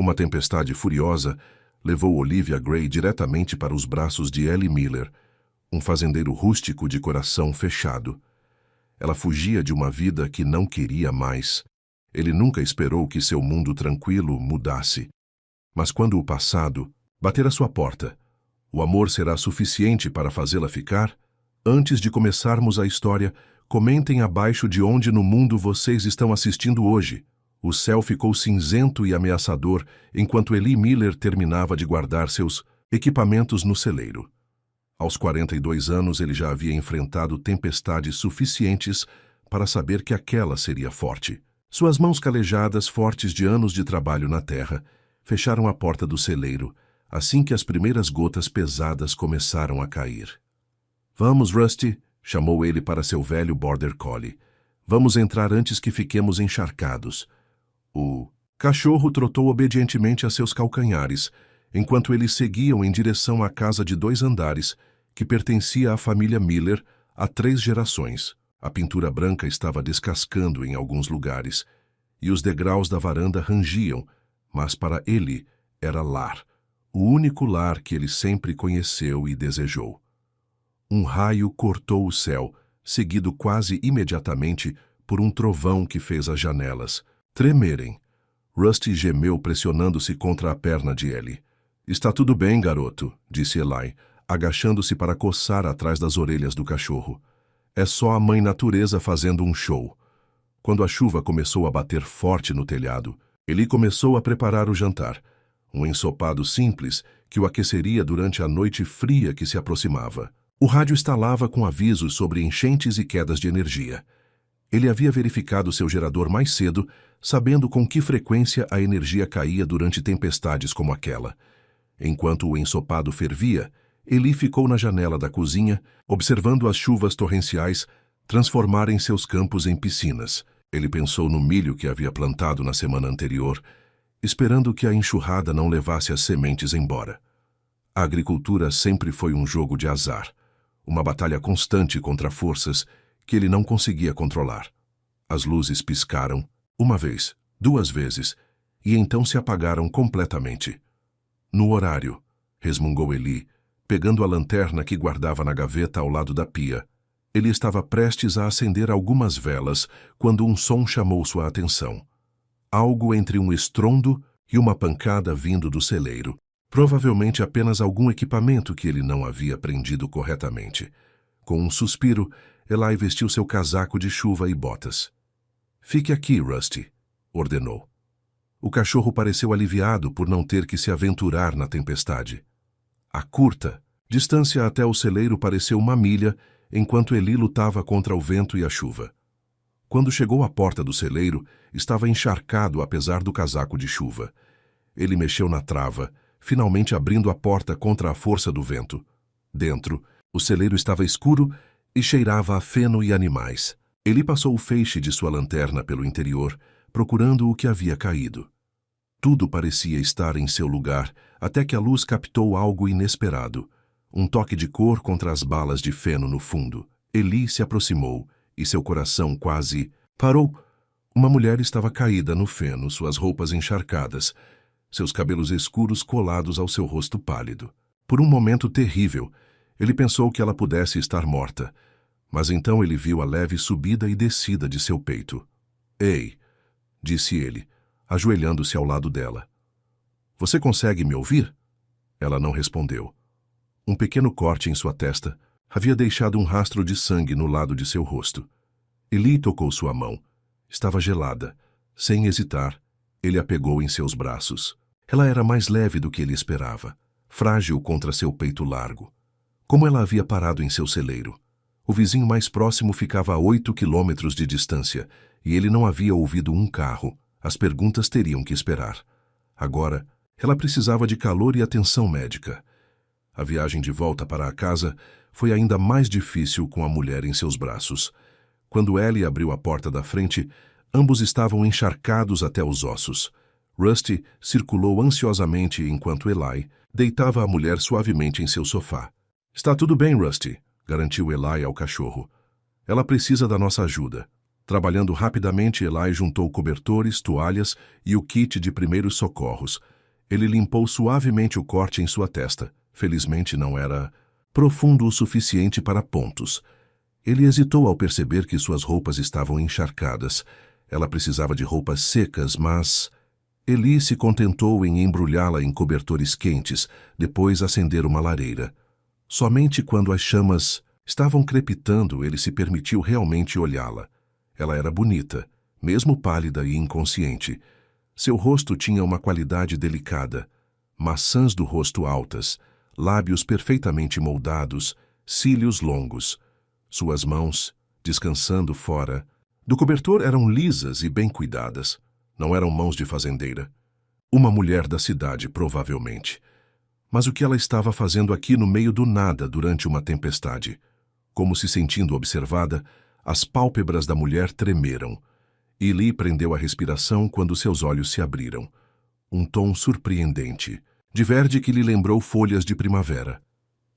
Uma tempestade furiosa levou Olivia Gray diretamente para os braços de Ellie Miller, um fazendeiro rústico de coração fechado. Ela fugia de uma vida que não queria mais. Ele nunca esperou que seu mundo tranquilo mudasse. Mas quando o passado bater à sua porta, o amor será suficiente para fazê-la ficar? Antes de começarmos a história, comentem abaixo de onde no mundo vocês estão assistindo hoje. O céu ficou cinzento e ameaçador enquanto Ellie Miller terminava de guardar seus equipamentos no celeiro. Aos 42 anos, ele já havia enfrentado tempestades suficientes para saber que aquela seria forte. Suas mãos calejadas, fortes de anos de trabalho na terra, fecharam a porta do celeiro assim que as primeiras gotas pesadas começaram a cair. "Vamos, Rusty", chamou ele para seu velho Border Collie. "Vamos entrar antes que fiquemos encharcados." O cachorro trotou obedientemente a seus calcanhares, enquanto eles seguiam em direção à casa de 2 andares, que pertencia à família Miller há 3 gerações. A pintura branca estava descascando em alguns lugares, e os degraus da varanda rangiam, mas para ele era lar, o único lar que ele sempre conheceu e desejou. Um raio cortou o céu, seguido quase imediatamente por um trovão que fez as janelas tremerem. Rusty gemeu pressionando-se contra a perna de Ellie. "Está tudo bem, garoto", disse Eli, agachando-se para coçar atrás das orelhas do cachorro. "É só a mãe natureza fazendo um show." Quando a chuva começou a bater forte no telhado, Eli começou a preparar o jantar, um ensopado simples que o aqueceria durante a noite fria que se aproximava. O rádio estalava com avisos sobre enchentes e quedas de energia. Ele havia verificado seu gerador mais cedo, sabendo com que frequência a energia caía durante tempestades como aquela. Enquanto o ensopado fervia, Eli ficou na janela da cozinha, observando as chuvas torrenciais transformarem seus campos em piscinas. Ele pensou no milho que havia plantado na semana anterior, esperando que a enxurrada não levasse as sementes embora. A agricultura sempre foi um jogo de azar, uma batalha constante contra forças que ele não conseguia controlar. As luzes piscaram, 1 vez, 2 vezes, e então se apagaram completamente. "No horário", resmungou Eli, pegando a lanterna que guardava na gaveta ao lado da pia. Ele estava prestes a acender algumas velas quando um som chamou sua atenção. Algo entre um estrondo e uma pancada vindo do celeiro. Provavelmente apenas algum equipamento que ele não havia prendido corretamente. Com um suspiro, Eli vestiu seu casaco de chuva e botas. "Fique aqui, Rusty", ordenou. O cachorro pareceu aliviado por não ter que se aventurar na tempestade. A curta distância até o celeiro pareceu 1 milha, enquanto Eli lutava contra o vento e a chuva. Quando chegou à porta do celeiro, estava encharcado apesar do casaco de chuva. Ele mexeu na trava, finalmente abrindo a porta contra a força do vento. Dentro, o celeiro estava escuro e cheirava a feno e animais. Eli passou o feixe de sua lanterna pelo interior, procurando o que havia caído. Tudo parecia estar em seu lugar, até que a luz captou algo inesperado. Um toque de cor contra as balas de feno no fundo. Eli se aproximou, e seu coração quase parou. Uma mulher estava caída no feno, suas roupas encharcadas, seus cabelos escuros colados ao seu rosto pálido. Por um momento terrível, ele pensou que ela pudesse estar morta, mas então ele viu a leve subida e descida de seu peito. "Ei", disse ele, ajoelhando-se ao lado dela. "Você consegue me ouvir?" Ela não respondeu. Um pequeno corte em sua testa havia deixado um rastro de sangue no lado de seu rosto. Eli tocou sua mão. Estava gelada. Sem hesitar, ele a pegou em seus braços. Ela era mais leve do que ele esperava, frágil contra seu peito largo. Como ela havia parado em seu celeiro? O vizinho mais próximo ficava a 8 quilômetros de distância, e ele não havia ouvido um carro. As perguntas teriam que esperar. Agora, ela precisava de calor e atenção médica. A viagem de volta para a casa foi ainda mais difícil com a mulher em seus braços. Quando Ellie abriu a porta da frente, ambos estavam encharcados até os ossos. Rusty circulou ansiosamente enquanto Eli deitava a mulher suavemente em seu sofá. "Está tudo bem, Rusty", garantiu Eli ao cachorro. "Ela precisa da nossa ajuda." Trabalhando rapidamente, Eli juntou cobertores, toalhas e o kit de primeiros socorros. Ele limpou suavemente o corte em sua testa. Felizmente não era profundo o suficiente para pontos. Ele hesitou ao perceber que suas roupas estavam encharcadas. Ela precisava de roupas secas, mas Eli se contentou em embrulhá-la em cobertores quentes, depois acender uma lareira. Somente quando as chamas estavam crepitando, ele se permitiu realmente olhá-la. Ela era bonita, mesmo pálida e inconsciente. Seu rosto tinha uma qualidade delicada. Maçãs do rosto altas, lábios perfeitamente moldados, cílios longos. Suas mãos, descansando fora do cobertor, eram lisas e bem cuidadas. Não eram mãos de fazendeira. Uma mulher da cidade, provavelmente. Mas o que ela estava fazendo aqui no meio do nada durante uma tempestade? Como se sentindo observada, as pálpebras da mulher tremeram. Eli prendeu a respiração quando seus olhos se abriram. Um tom surpreendente, de verde que lhe lembrou folhas de primavera.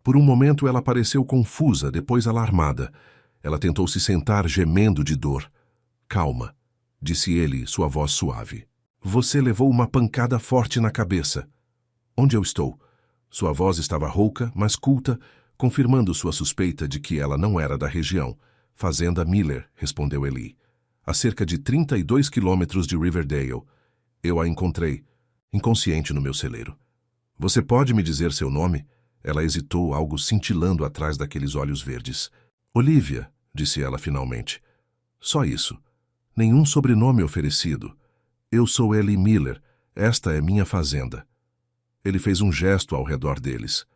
Por um momento ela pareceu confusa, depois alarmada. Ela tentou se sentar, gemendo de dor. Calma, disse ele, sua voz suave. Você levou uma pancada forte na cabeça. Onde eu estou? Sua voz estava rouca, mas culta, confirmando sua suspeita de que ela não era da região. Fazenda Miller, respondeu Eli. A cerca de 32 quilômetros de Riverdale. Eu a encontrei, inconsciente no meu celeiro. Você pode me dizer seu nome? Ela hesitou, algo cintilando atrás daqueles olhos verdes. Olivia, disse ela finalmente. Só isso. Nenhum sobrenome oferecido. Eu sou Eli Miller. Esta é minha fazenda. Ele fez um gesto ao redor deles.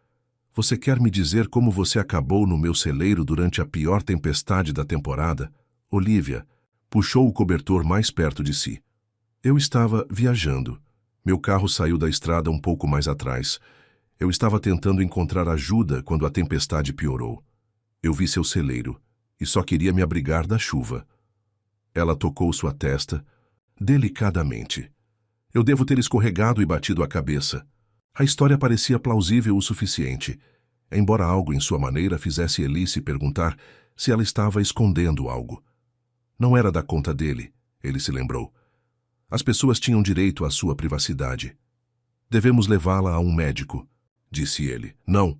Você quer me dizer como você acabou no meu celeiro durante a pior tempestade da temporada? Olivia puxou o cobertor mais perto de si. Eu estava viajando. Meu carro saiu da estrada um pouco mais atrás. Eu estava tentando encontrar ajuda quando a tempestade piorou. Eu vi seu celeiro e só queria me abrigar da chuva. Ela tocou sua testa, delicadamente. Eu devo ter escorregado e batido a cabeça. A história parecia plausível o suficiente, embora algo em sua maneira fizesse Eli se perguntar se ela estava escondendo algo. Não era da conta dele, ele se lembrou. As pessoas tinham direito à sua privacidade. Devemos levá-la a um médico, disse ele. Não.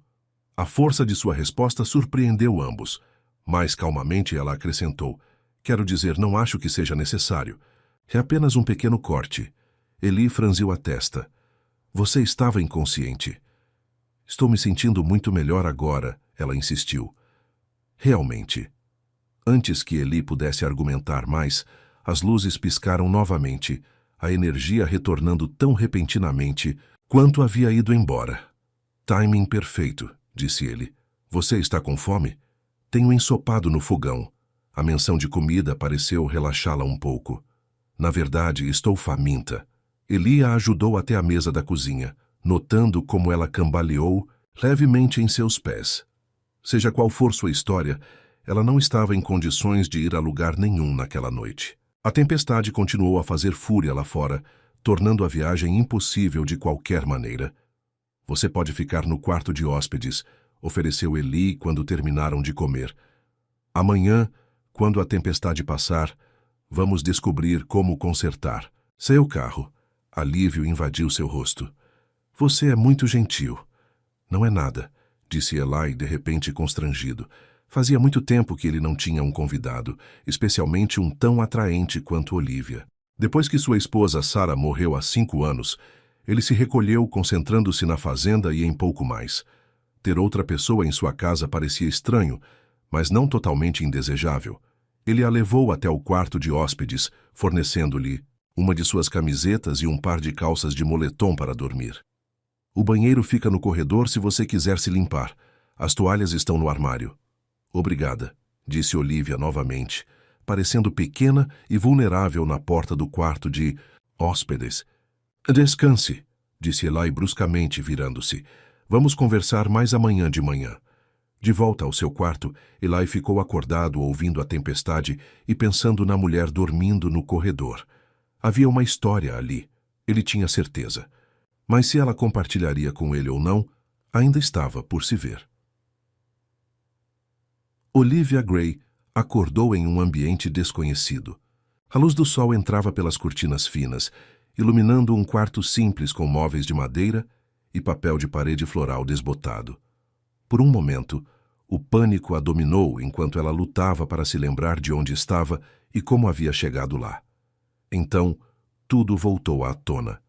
A força de sua resposta surpreendeu ambos. Mais calmamente ela acrescentou. Quero dizer, não acho que seja necessário. É apenas um pequeno corte. Eli franziu a testa. Você estava inconsciente. Estou me sentindo muito melhor agora, ela insistiu. Realmente. Antes que Eli pudesse argumentar mais, as luzes piscaram novamente, a energia retornando tão repentinamente quanto havia ido embora. Timing perfeito, disse ele. Você está com fome? Tenho ensopado no fogão. A menção de comida pareceu relaxá-la um pouco. Na verdade, estou faminta. Eli a ajudou até a mesa da cozinha, notando como ela cambaleou levemente em seus pés. Seja qual for sua história, ela não estava em condições de ir a lugar nenhum naquela noite. A tempestade continuou a fazer fúria lá fora, tornando a viagem impossível de qualquer maneira. Você pode ficar no quarto de hóspedes, ofereceu Eli quando terminaram de comer. Amanhã, quando a tempestade passar, vamos descobrir como consertar. Seu carro. Alívio invadiu seu rosto. Você é muito gentil. Não é nada, disse Eli de repente constrangido. Fazia muito tempo que ele não tinha um convidado, especialmente um tão atraente quanto Olivia. Depois que sua esposa Sarah morreu há 5 anos, ele se recolheu, concentrando-se na fazenda e em pouco mais. Ter outra pessoa em sua casa parecia estranho, mas não totalmente indesejável. Ele a levou até o quarto de hóspedes, fornecendo-lhe uma de suas camisetas e um par de calças de moletom para dormir. O banheiro fica no corredor se você quiser se limpar. As toalhas estão no armário. Obrigada, disse Olivia novamente, parecendo pequena e vulnerável na porta do quarto de hóspedes. Descanse, disse Eli bruscamente, virando-se. Vamos conversar mais amanhã de manhã. De volta ao seu quarto, Eli ficou acordado ouvindo a tempestade e pensando na mulher dormindo no corredor. Havia uma história ali, ele tinha certeza. Mas se ela compartilharia com ele ou não, ainda estava por se ver. Olivia Gray acordou em um ambiente desconhecido. A luz do sol entrava pelas cortinas finas, iluminando um quarto simples com móveis de madeira e papel de parede floral desbotado. Por um momento, o pânico a dominou enquanto ela lutava para se lembrar de onde estava e como havia chegado lá. Então, tudo voltou à tona.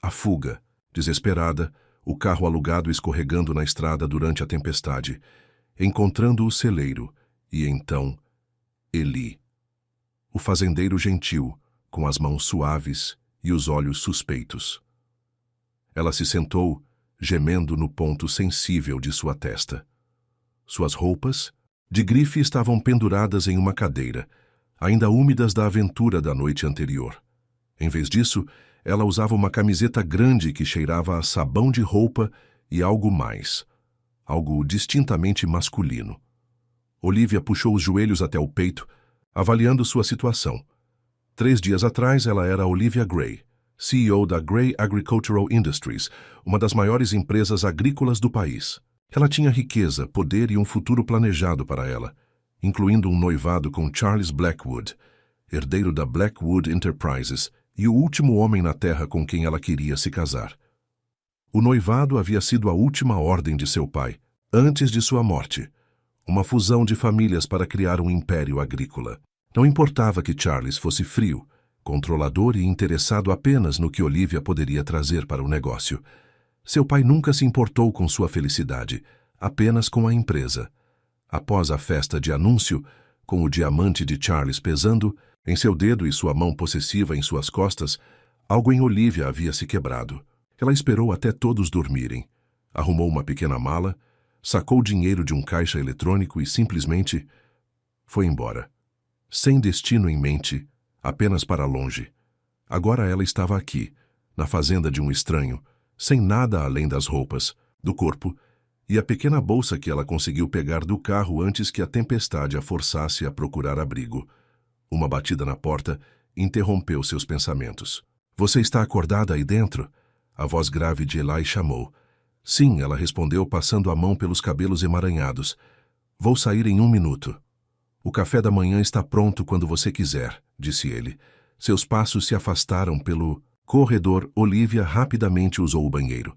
A fuga, desesperada, o carro alugado escorregando na estrada durante a tempestade, encontrando o celeiro, e então, Eli. O fazendeiro gentil, com as mãos suaves e os olhos suspeitos. Ela se sentou, gemendo no ponto sensível de sua testa. Suas roupas, de grife, estavam penduradas em uma cadeira, ainda úmidas da aventura da noite anterior. Em vez disso, ela usava uma camiseta grande que cheirava a sabão de roupa e algo mais, algo distintamente masculino. Olivia puxou os joelhos até o peito, avaliando sua situação. 3 dias atrás, ela era Olivia Gray, CEO da Gray Agricultural Industries, uma das maiores empresas agrícolas do país. Ela tinha riqueza, poder e um futuro planejado para ela, incluindo um noivado com Charles Blackwood, herdeiro da Blackwood Enterprises e o último homem na Terra com quem ela queria se casar. O noivado havia sido a última ordem de seu pai, antes de sua morte, uma fusão de famílias para criar um império agrícola. Não importava que Charles fosse frio, controlador e interessado apenas no que Olivia poderia trazer para o negócio. Seu pai nunca se importou com sua felicidade, apenas com a empresa. Após a festa de anúncio, com o diamante de Charles pesando em seu dedo e sua mão possessiva em suas costas, algo em Olivia havia se quebrado. Ela esperou até todos dormirem, arrumou uma pequena mala, sacou dinheiro de um caixa eletrônico e simplesmente foi embora. Sem destino em mente, apenas para longe. Agora ela estava aqui, na fazenda de um estranho, sem nada além das roupas, do corpo e a pequena bolsa que ela conseguiu pegar do carro antes que a tempestade a forçasse a procurar abrigo. Uma batida na porta interrompeu seus pensamentos. "Você está acordada aí dentro?" A voz grave de Eli chamou. "Sim", ela respondeu, passando a mão pelos cabelos emaranhados. "Vou sair em 1 minuto." "O café da manhã está pronto quando você quiser", disse ele. Seus passos se afastaram pelo corredor. Olivia rapidamente usou o banheiro,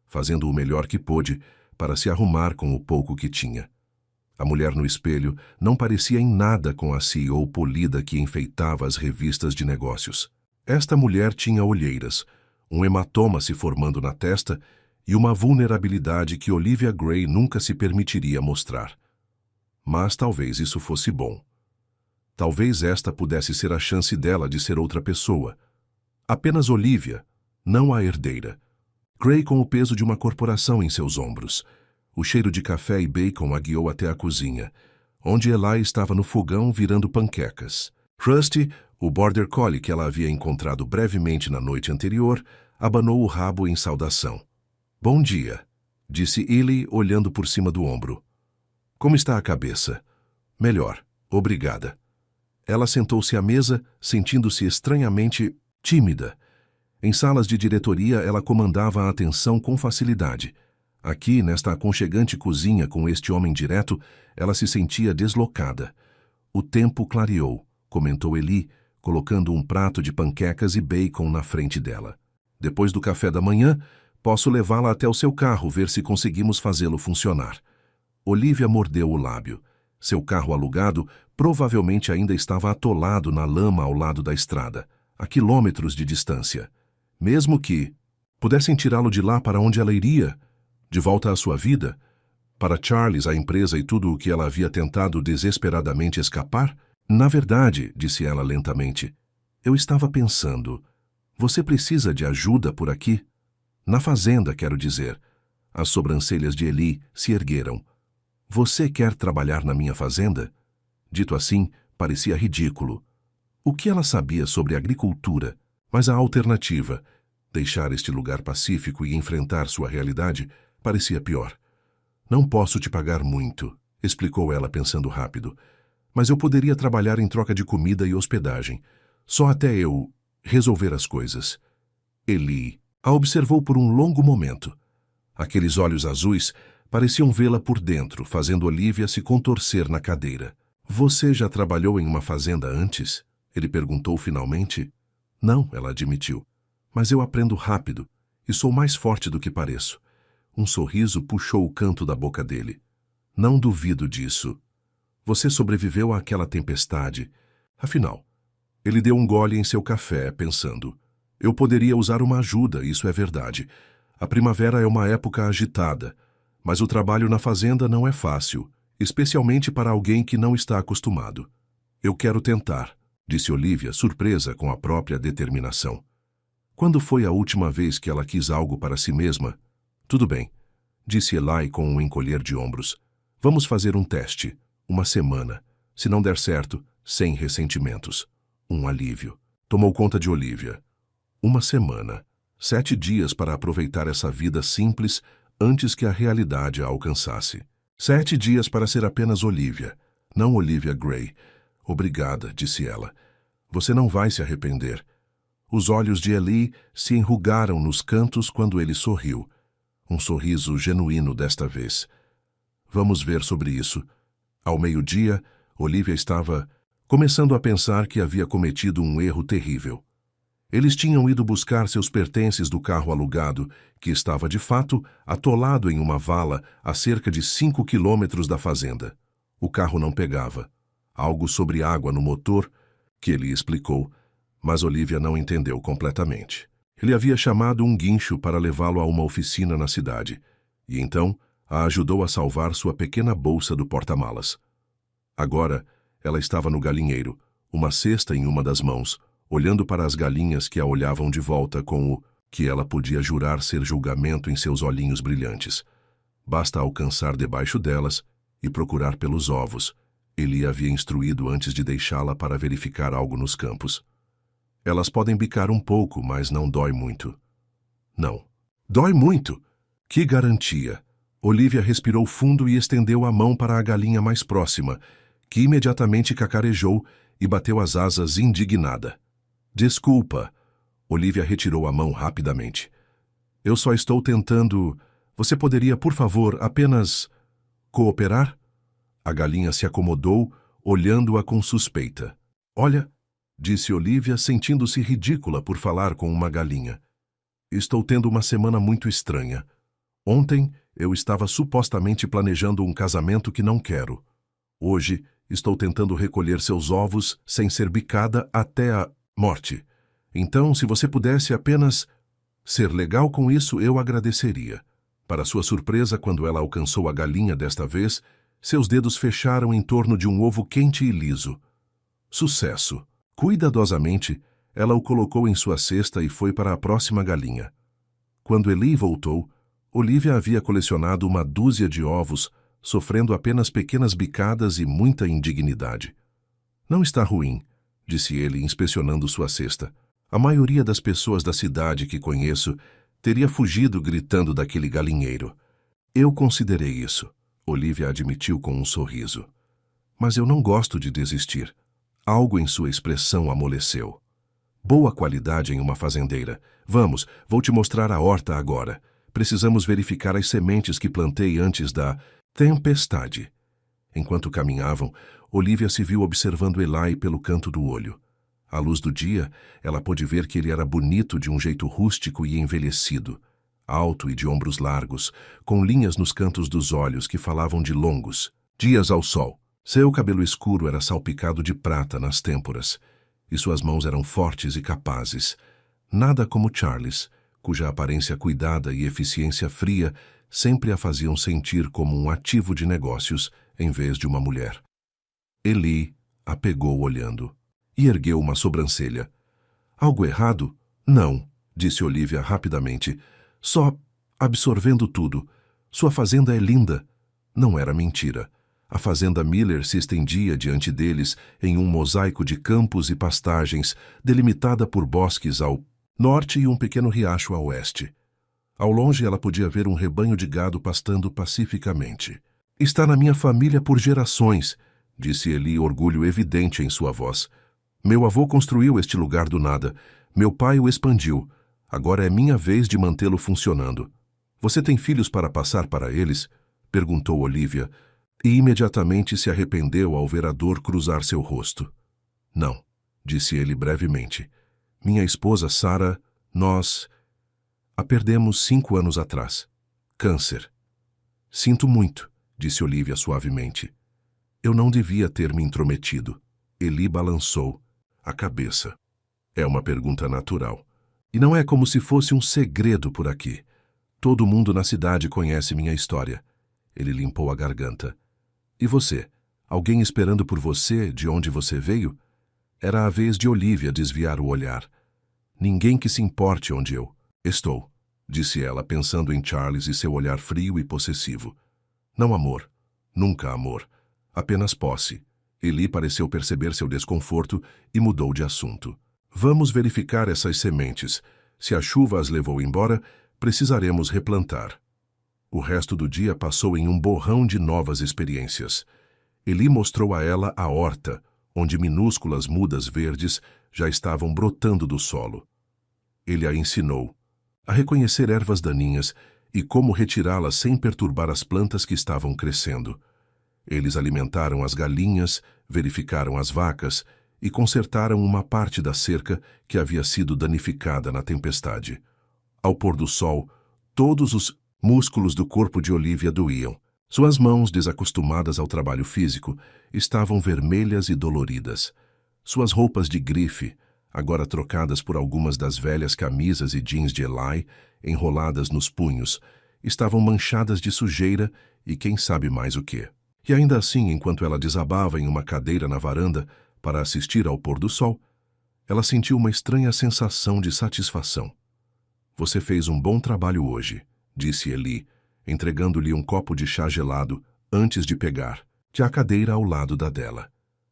fazendo o melhor que pôde para se arrumar com o pouco que tinha. A mulher no espelho não parecia em nada com a CEO polida que enfeitava as revistas de negócios. Esta mulher tinha olheiras, um hematoma se formando na testa e uma vulnerabilidade que Olivia Gray nunca se permitiria mostrar. Mas talvez isso fosse bom. Talvez esta pudesse ser a chance dela de ser outra pessoa. Apenas Olivia, não a herdeira. Gray com o peso de uma corporação em seus ombros. O cheiro de café e bacon a guiou até a cozinha, onde Eli estava no fogão virando panquecas. Rusty, o border collie que ela havia encontrado brevemente na noite anterior, abanou o rabo em saudação. "Bom dia", disse Eli, olhando por cima do ombro. "Como está a cabeça?" "Melhor, obrigada." Ela sentou-se à mesa, sentindo-se estranhamente tímida. Em salas de diretoria, ela comandava a atenção com facilidade. Aqui, nesta aconchegante cozinha com este homem direto, ela se sentia deslocada. "O tempo clareou", comentou Eli, colocando um prato de panquecas e bacon na frente dela. "Depois do café da manhã, posso levá-la até o seu carro, ver se conseguimos fazê-lo funcionar." Olivia mordeu o lábio. Seu carro alugado provavelmente ainda estava atolado na lama ao lado da estrada, a quilômetros de distância. Mesmo que pudessem tirá-lo de lá, para onde ela iria? De volta à sua vida? Para Charles, a empresa e tudo o que ela havia tentado desesperadamente escapar? "Na verdade", disse ela lentamente, "eu estava pensando, você precisa de ajuda por aqui?" "Na fazenda, quero dizer." As sobrancelhas de Eli se ergueram. "Você quer trabalhar na minha fazenda?" Dito assim, parecia ridículo. O que ela sabia sobre agricultura? Mas a alternativa, deixar este lugar pacífico e enfrentar sua realidade, parecia pior. "Não posso te pagar muito", explicou ela pensando rápido. "Mas eu poderia trabalhar em troca de comida e hospedagem. Só até eu resolver as coisas." Eli a observou por um longo momento. Aqueles olhos azuis pareciam vê-la por dentro, fazendo Olivia se contorcer na cadeira. Você já trabalhou em uma fazenda antes? Ele perguntou finalmente. Não, ela admitiu. Mas eu aprendo rápido e sou mais forte do que pareço. Um sorriso puxou o canto da boca dele. Não duvido disso. Você sobreviveu àquela tempestade. Afinal, ele deu um gole em seu café, pensando. Eu poderia usar uma ajuda, isso é verdade. A primavera é uma época agitada, mas o trabalho na fazenda não é fácil, especialmente para alguém que não está acostumado. Eu quero tentar, disse Olivia, surpresa com a própria determinação. Quando foi a última vez que ela quis algo para si mesma? Tudo bem, disse Eli com um encolher de ombros. Vamos fazer um teste. Uma semana. Se não der certo, sem ressentimentos. Um alívio. Tomou conta de Olivia. Uma semana. 7 dias para aproveitar essa vida simples antes que a realidade a alcançasse. 7 dias para ser apenas Olivia, não Olivia Gray. Obrigada, disse ela. Você não vai se arrepender. Os olhos de Eli se enrugaram nos cantos quando ele sorriu. Um sorriso genuíno desta vez. Vamos ver sobre isso. Ao meio-dia, Olivia estava começando a pensar que havia cometido um erro terrível. Eles tinham ido buscar seus pertences do carro alugado, que estava, de fato, atolado em uma vala a cerca de 5 quilômetros da fazenda. O carro não pegava. Algo sobre água no motor, que ele explicou, mas Olivia não entendeu completamente. Ele havia chamado um guincho para levá-lo a uma oficina na cidade, e então a ajudou a salvar sua pequena bolsa do porta-malas. Agora, ela estava no galinheiro, uma cesta em uma das mãos, olhando para as galinhas que a olhavam de volta com o que ela podia jurar ser julgamento em seus olhinhos brilhantes. Basta alcançar debaixo delas e procurar pelos ovos. Ele a havia instruído antes de deixá-la para verificar algo nos campos. Elas podem bicar um pouco, mas não dói muito. Não. Dói muito! Que garantia! Olivia respirou fundo e estendeu a mão para a galinha mais próxima, que imediatamente cacarejou e bateu as asas indignada. Desculpa. Olivia retirou a mão rapidamente. Eu só estou tentando... Você poderia, por favor, apenas... cooperar? A galinha se acomodou, olhando-a com suspeita. Olha, disse Olivia, sentindo-se ridícula por falar com uma galinha. Estou tendo uma semana muito estranha. Ontem eu estava supostamente planejando um casamento que não quero. Hoje estou tentando recolher seus ovos sem ser bicada até a morte. Então, se você pudesse apenas ser legal com isso, eu agradeceria. Para sua surpresa, quando ela alcançou a galinha desta vez, seus dedos fecharam em torno de um ovo quente e liso. Sucesso! Cuidadosamente, ela o colocou em sua cesta e foi para a próxima galinha. Quando Eli voltou, Olivia havia colecionado uma dúzia de ovos, sofrendo apenas pequenas bicadas e muita indignidade. Não está ruim, disse ele, inspecionando sua cesta. A maioria das pessoas da cidade que conheço teria fugido gritando daquele galinheiro. Eu considerei isso, Olivia admitiu com um sorriso. Mas eu não gosto de desistir. Algo em sua expressão amoleceu. Boa qualidade em uma fazendeira. Vamos, vou te mostrar a horta agora. Precisamos verificar as sementes que plantei antes da tempestade. Enquanto caminhavam, Olivia se viu observando Eli pelo canto do olho. À luz do dia, ela pôde ver que ele era bonito de um jeito rústico e envelhecido, alto e de ombros largos, com linhas nos cantos dos olhos que falavam de longos dias ao sol. Seu cabelo escuro era salpicado de prata nas têmporas, e suas mãos eram fortes e capazes. Nada como Charles, cuja aparência cuidada e eficiência fria sempre a faziam sentir como um ativo de negócios em vez de uma mulher. Eli a pegou olhando e ergueu uma sobrancelha. Algo errado? Não, disse Olivia rapidamente. Só absorvendo tudo. Sua fazenda é linda. Não era mentira. A fazenda Miller se estendia diante deles em um mosaico de campos e pastagens, delimitada por bosques ao norte e um pequeno riacho a oeste. Ao longe ela podia ver um rebanho de gado pastando pacificamente. Está na minha família por gerações, disse Eli, orgulho evidente em sua voz. Meu avô construiu este lugar do nada. Meu pai o expandiu. Agora é minha vez de mantê-lo funcionando. Você tem filhos para passar para eles? Perguntou Olivia. E imediatamente se arrependeu ao ver a dor cruzar seu rosto. Não, disse ele brevemente. Minha esposa Sarah, nós a perdemos 5 anos atrás. Câncer. Sinto muito, disse Olivia suavemente. Eu não devia ter me intrometido. Eli balançou a cabeça. É uma pergunta natural. E não é como se fosse um segredo por aqui. Todo mundo na cidade conhece minha história. Ele limpou a garganta. E você? Alguém esperando por você de onde você veio? Era a vez de Olivia desviar o olhar. Ninguém que se importe onde eu estou, disse ela, pensando em Charles e seu olhar frio e possessivo. Não amor. Nunca amor. Apenas posse. Eli pareceu perceber seu desconforto e mudou de assunto. Vamos verificar essas sementes. Se a chuva as levou embora, precisaremos replantar. O resto do dia passou em um borrão de novas experiências. Eli mostrou a ela a horta, onde minúsculas mudas verdes já estavam brotando do solo. Ele a ensinou a reconhecer ervas daninhas e como retirá-las sem perturbar as plantas que estavam crescendo. Eles alimentaram as galinhas, verificaram as vacas e consertaram uma parte da cerca que havia sido danificada na tempestade. Ao pôr do sol, todos os músculos do corpo de Olivia doíam. Suas mãos, desacostumadas ao trabalho físico, estavam vermelhas e doloridas. Suas roupas de grife, agora trocadas por algumas das velhas camisas e jeans de Eli, enroladas nos punhos, estavam manchadas de sujeira e quem sabe mais o quê. E ainda assim, enquanto ela desabava em uma cadeira na varanda para assistir ao pôr do sol, ela sentiu uma estranha sensação de satisfação. Você fez um bom trabalho hoje, disse Eli, entregando-lhe um copo de chá gelado antes de pegar, de a cadeira ao lado da dela.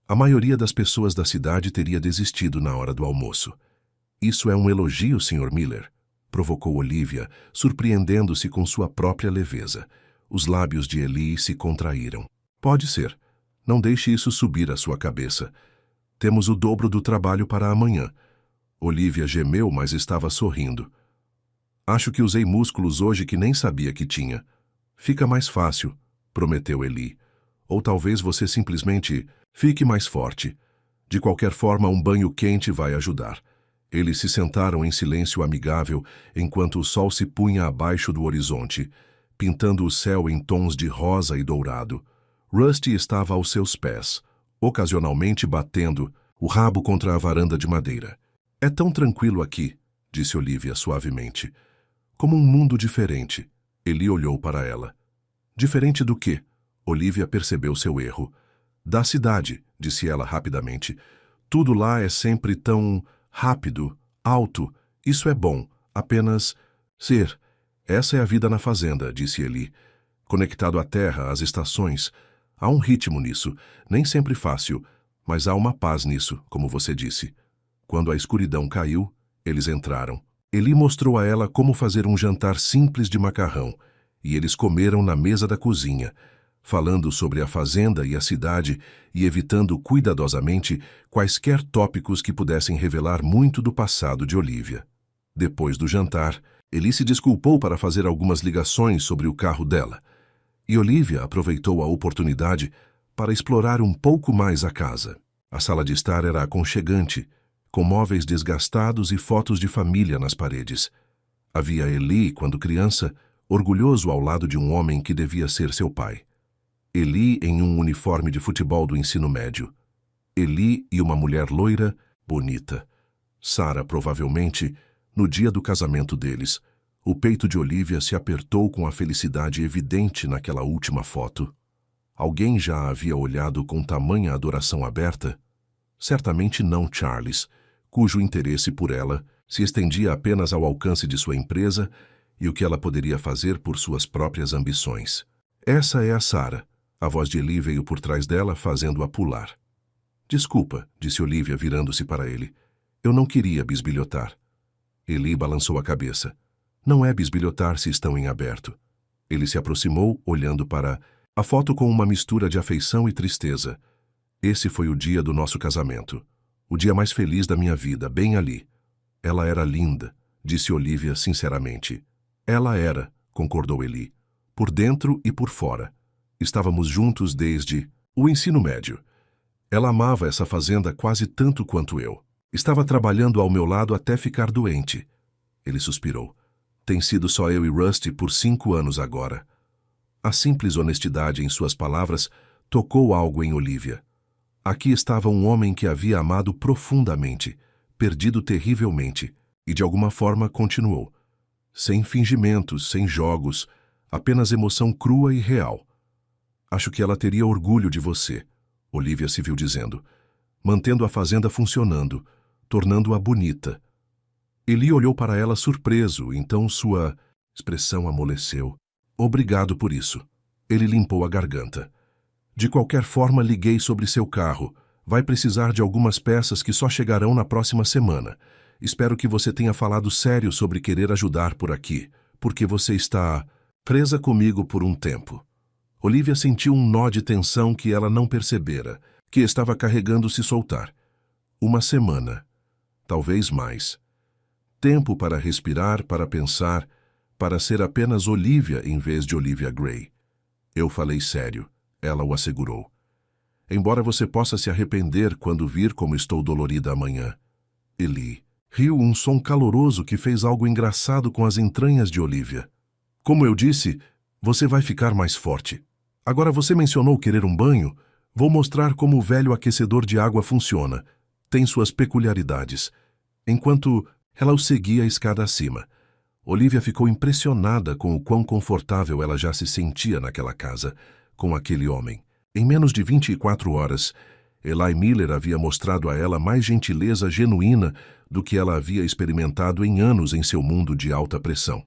A maioria das pessoas da cidade teria desistido na hora do almoço. Isso é um elogio, Sr. Miller, provocou Olivia, surpreendendo-se com sua própria leveza. Os lábios de Eli se contraíram. Pode ser. Não deixe isso subir à sua cabeça. Temos o dobro do trabalho para amanhã. Olivia gemeu, mas estava sorrindo. Acho que usei músculos hoje que nem sabia que tinha. Fica mais fácil, prometeu Eli. Ou talvez você simplesmente fique mais forte. De qualquer forma, um banho quente vai ajudar. Eles se sentaram em silêncio amigável enquanto o sol se punha abaixo do horizonte, pintando o céu em tons de rosa e dourado. Rusty estava aos seus pés, ocasionalmente batendo o rabo contra a varanda de madeira. É tão tranquilo aqui, disse Olivia suavemente. Como um mundo diferente. Eli olhou para ela. Diferente do quê? Olivia percebeu seu erro. Da cidade, disse ela rapidamente. Tudo lá é sempre tão rápido, alto. Isso é bom. Apenas ser. Essa é a vida na fazenda, disse Eli. Conectado à terra, às estações. Há um ritmo nisso, nem sempre fácil, mas há uma paz nisso, como você disse. Quando a escuridão caiu, eles entraram. Eli mostrou a ela como fazer um jantar simples de macarrão, e eles comeram na mesa da cozinha, falando sobre a fazenda e a cidade e evitando cuidadosamente quaisquer tópicos que pudessem revelar muito do passado de Olivia. Depois do jantar, Eli se desculpou para fazer algumas ligações sobre o carro dela, e Olivia aproveitou a oportunidade para explorar um pouco mais a casa. A sala de estar era aconchegante, com móveis desgastados e fotos de família nas paredes. Havia Eli, quando criança, orgulhoso ao lado de um homem que devia ser seu pai. Eli em um uniforme de futebol do ensino médio. Eli e uma mulher loira, bonita. Sarah, provavelmente, no dia do casamento deles. O peito de Olivia se apertou com a felicidade evidente naquela última foto. Alguém já a havia olhado com tamanha adoração aberta? Certamente não Charles, cujo interesse por ela se estendia apenas ao alcance de sua empresa e o que ela poderia fazer por suas próprias ambições. Essa é a Sarah. A voz de Eli veio por trás dela, fazendo-a pular. Desculpa, disse Olivia, virando-se para ele. Eu não queria bisbilhotar. Eli balançou a cabeça. Não é bisbilhotar se estão em aberto. Ele se aproximou, olhando para a foto com uma mistura de afeição e tristeza. Esse foi o dia do nosso casamento. O dia mais feliz da minha vida, bem ali. Ela era linda, disse Olivia sinceramente. Ela era, concordou Eli. Por dentro e por fora. Estávamos juntos desde o ensino médio. Ela amava essa fazenda quase tanto quanto eu. Estava trabalhando ao meu lado até ficar doente. Ele suspirou. Tem sido só eu e Rusty por 5 anos agora. A simples honestidade em suas palavras tocou algo em Olivia. Aqui estava um homem que havia amado profundamente, perdido terrivelmente, e de alguma forma continuou. Sem fingimentos, sem jogos, apenas emoção crua e real. Acho que ela teria orgulho de você, Olivia se viu dizendo, mantendo a fazenda funcionando, tornando-a bonita. Eli olhou para ela surpreso, então sua expressão amoleceu. Obrigado por isso. Ele limpou a garganta. De qualquer forma, liguei sobre seu carro. Vai precisar de algumas peças que só chegarão na próxima semana. Espero que você tenha falado sério sobre querer ajudar por aqui, porque você está presa comigo por um tempo. Olivia sentiu um nó de tensão que ela não percebera, que estava carregando se soltar. 1 semana. Talvez mais. Tempo para respirar, para pensar, para ser apenas Olivia em vez de Olivia Gray. Eu falei sério, ela o assegurou. Embora você possa se arrepender quando vir como estou dolorida amanhã. Eli riu um som caloroso que fez algo engraçado com as entranhas de Olivia. Como eu disse, você vai ficar mais forte. Agora você mencionou querer um banho? Vou mostrar como o velho aquecedor de água funciona. Tem suas peculiaridades. Enquanto ela o seguia a escada acima, Olivia ficou impressionada com o quão confortável ela já se sentia naquela casa, com aquele homem. Em menos de 24 horas, Eli Miller havia mostrado a ela mais gentileza genuína do que ela havia experimentado em anos em seu mundo de alta pressão.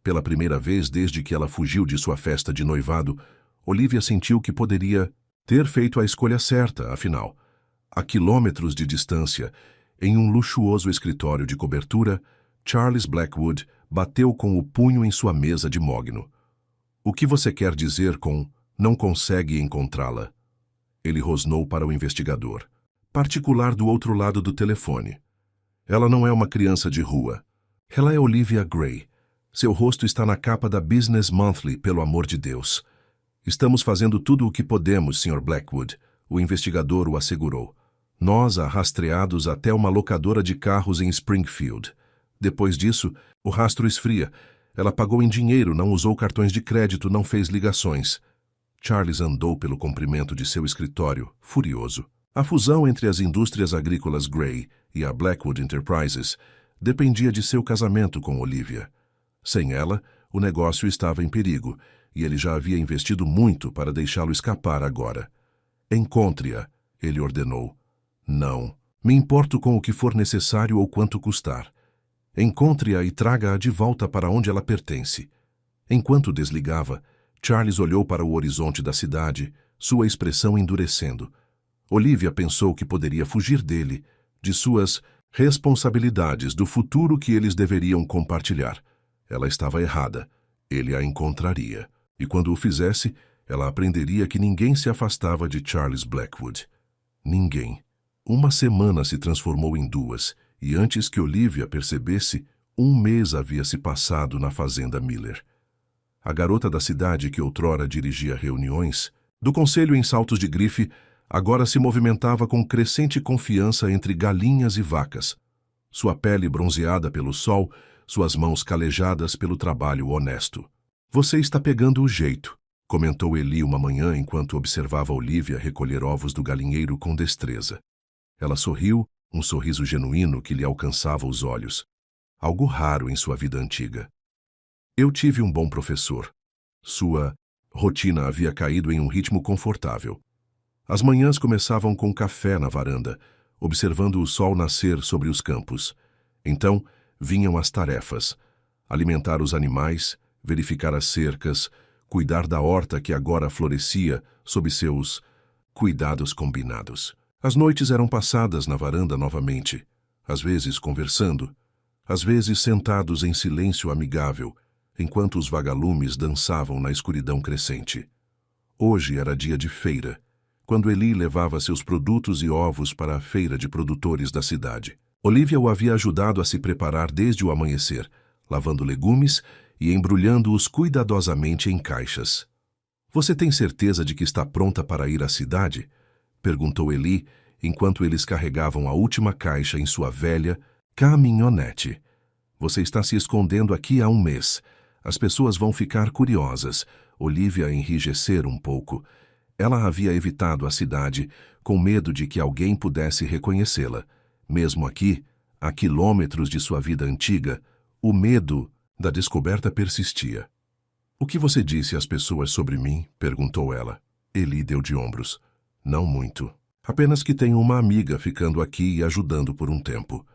Pela primeira vez desde que ela fugiu de sua festa de noivado, Olivia sentiu que poderia ter feito a escolha certa, afinal. A quilômetros de distância, em um luxuoso escritório de cobertura, Charles Blackwood bateu com o punho em sua mesa de mogno. O que você quer dizer com não consegue encontrá-la? Ele rosnou para o investigador, particular do outro lado do telefone. Ela não é uma criança de rua. Ela é Olivia Gray. Seu rosto está na capa da Business Monthly, pelo amor de Deus. Estamos fazendo tudo o que podemos, Sr. Blackwood, o investigador o assegurou. Nós a rastreados até uma locadora de carros em Springfield. Depois disso, o rastro esfria. Ela pagou em dinheiro, não usou cartões de crédito, não fez ligações. Charles andou pelo comprimento de seu escritório, furioso. A fusão entre as indústrias agrícolas Gray e a Blackwood Enterprises dependia de seu casamento com Olivia. Sem ela, o negócio estava em perigo, e ele já havia investido muito para deixá-lo escapar agora. Encontre-a, ele ordenou. Não. Me importo com o que for necessário ou quanto custar. Encontre-a e traga-a de volta para onde ela pertence. Enquanto desligava, Charles olhou para o horizonte da cidade, sua expressão endurecendo. Olivia pensou que poderia fugir dele, de suas responsabilidades, do futuro que eles deveriam compartilhar. Ela estava errada. Ele a encontraria. E quando o fizesse, ela aprenderia que ninguém se afastava de Charles Blackwood. Ninguém. 1 semana se transformou em 2, e antes que Olivia percebesse, 1 mês havia se passado na fazenda Miller. A garota da cidade que outrora dirigia reuniões, do conselho em saltos de grife, agora se movimentava com crescente confiança entre galinhas e vacas. Sua pele bronzeada pelo sol, suas mãos calejadas pelo trabalho honesto. Você está pegando o jeito, comentou Eli uma manhã enquanto observava Olivia recolher ovos do galinheiro com destreza. Ela sorriu, um sorriso genuíno que lhe alcançava os olhos. Algo raro em sua vida antiga. Eu tive um bom professor. Sua rotina havia caído em um ritmo confortável. As manhãs começavam com café na varanda, observando o sol nascer sobre os campos. Então, vinham as tarefas: alimentar os animais, verificar as cercas, cuidar da horta que agora florescia sob seus cuidados combinados. As noites eram passadas na varanda novamente, às vezes conversando, às vezes sentados em silêncio amigável, enquanto os vagalumes dançavam na escuridão crescente. Hoje era dia de feira, quando Eli levava seus produtos e ovos para a feira de produtores da cidade. Olivia o havia ajudado a se preparar desde o amanhecer, lavando legumes e embrulhando-os cuidadosamente em caixas. Você tem certeza de que está pronta para ir à cidade? Perguntou Eli, enquanto eles carregavam a última caixa em sua velha caminhonete. Você está se escondendo aqui há um mês. As pessoas vão ficar curiosas. Olivia enrijecera um pouco. Ela havia evitado a cidade, com medo de que alguém pudesse reconhecê-la. Mesmo aqui, a quilômetros de sua vida antiga, o medo da descoberta persistia. O que você disse às pessoas sobre mim? Perguntou ela. Eli deu de ombros. Não muito. Apenas que tenho uma amiga ficando aqui e ajudando por um tempo.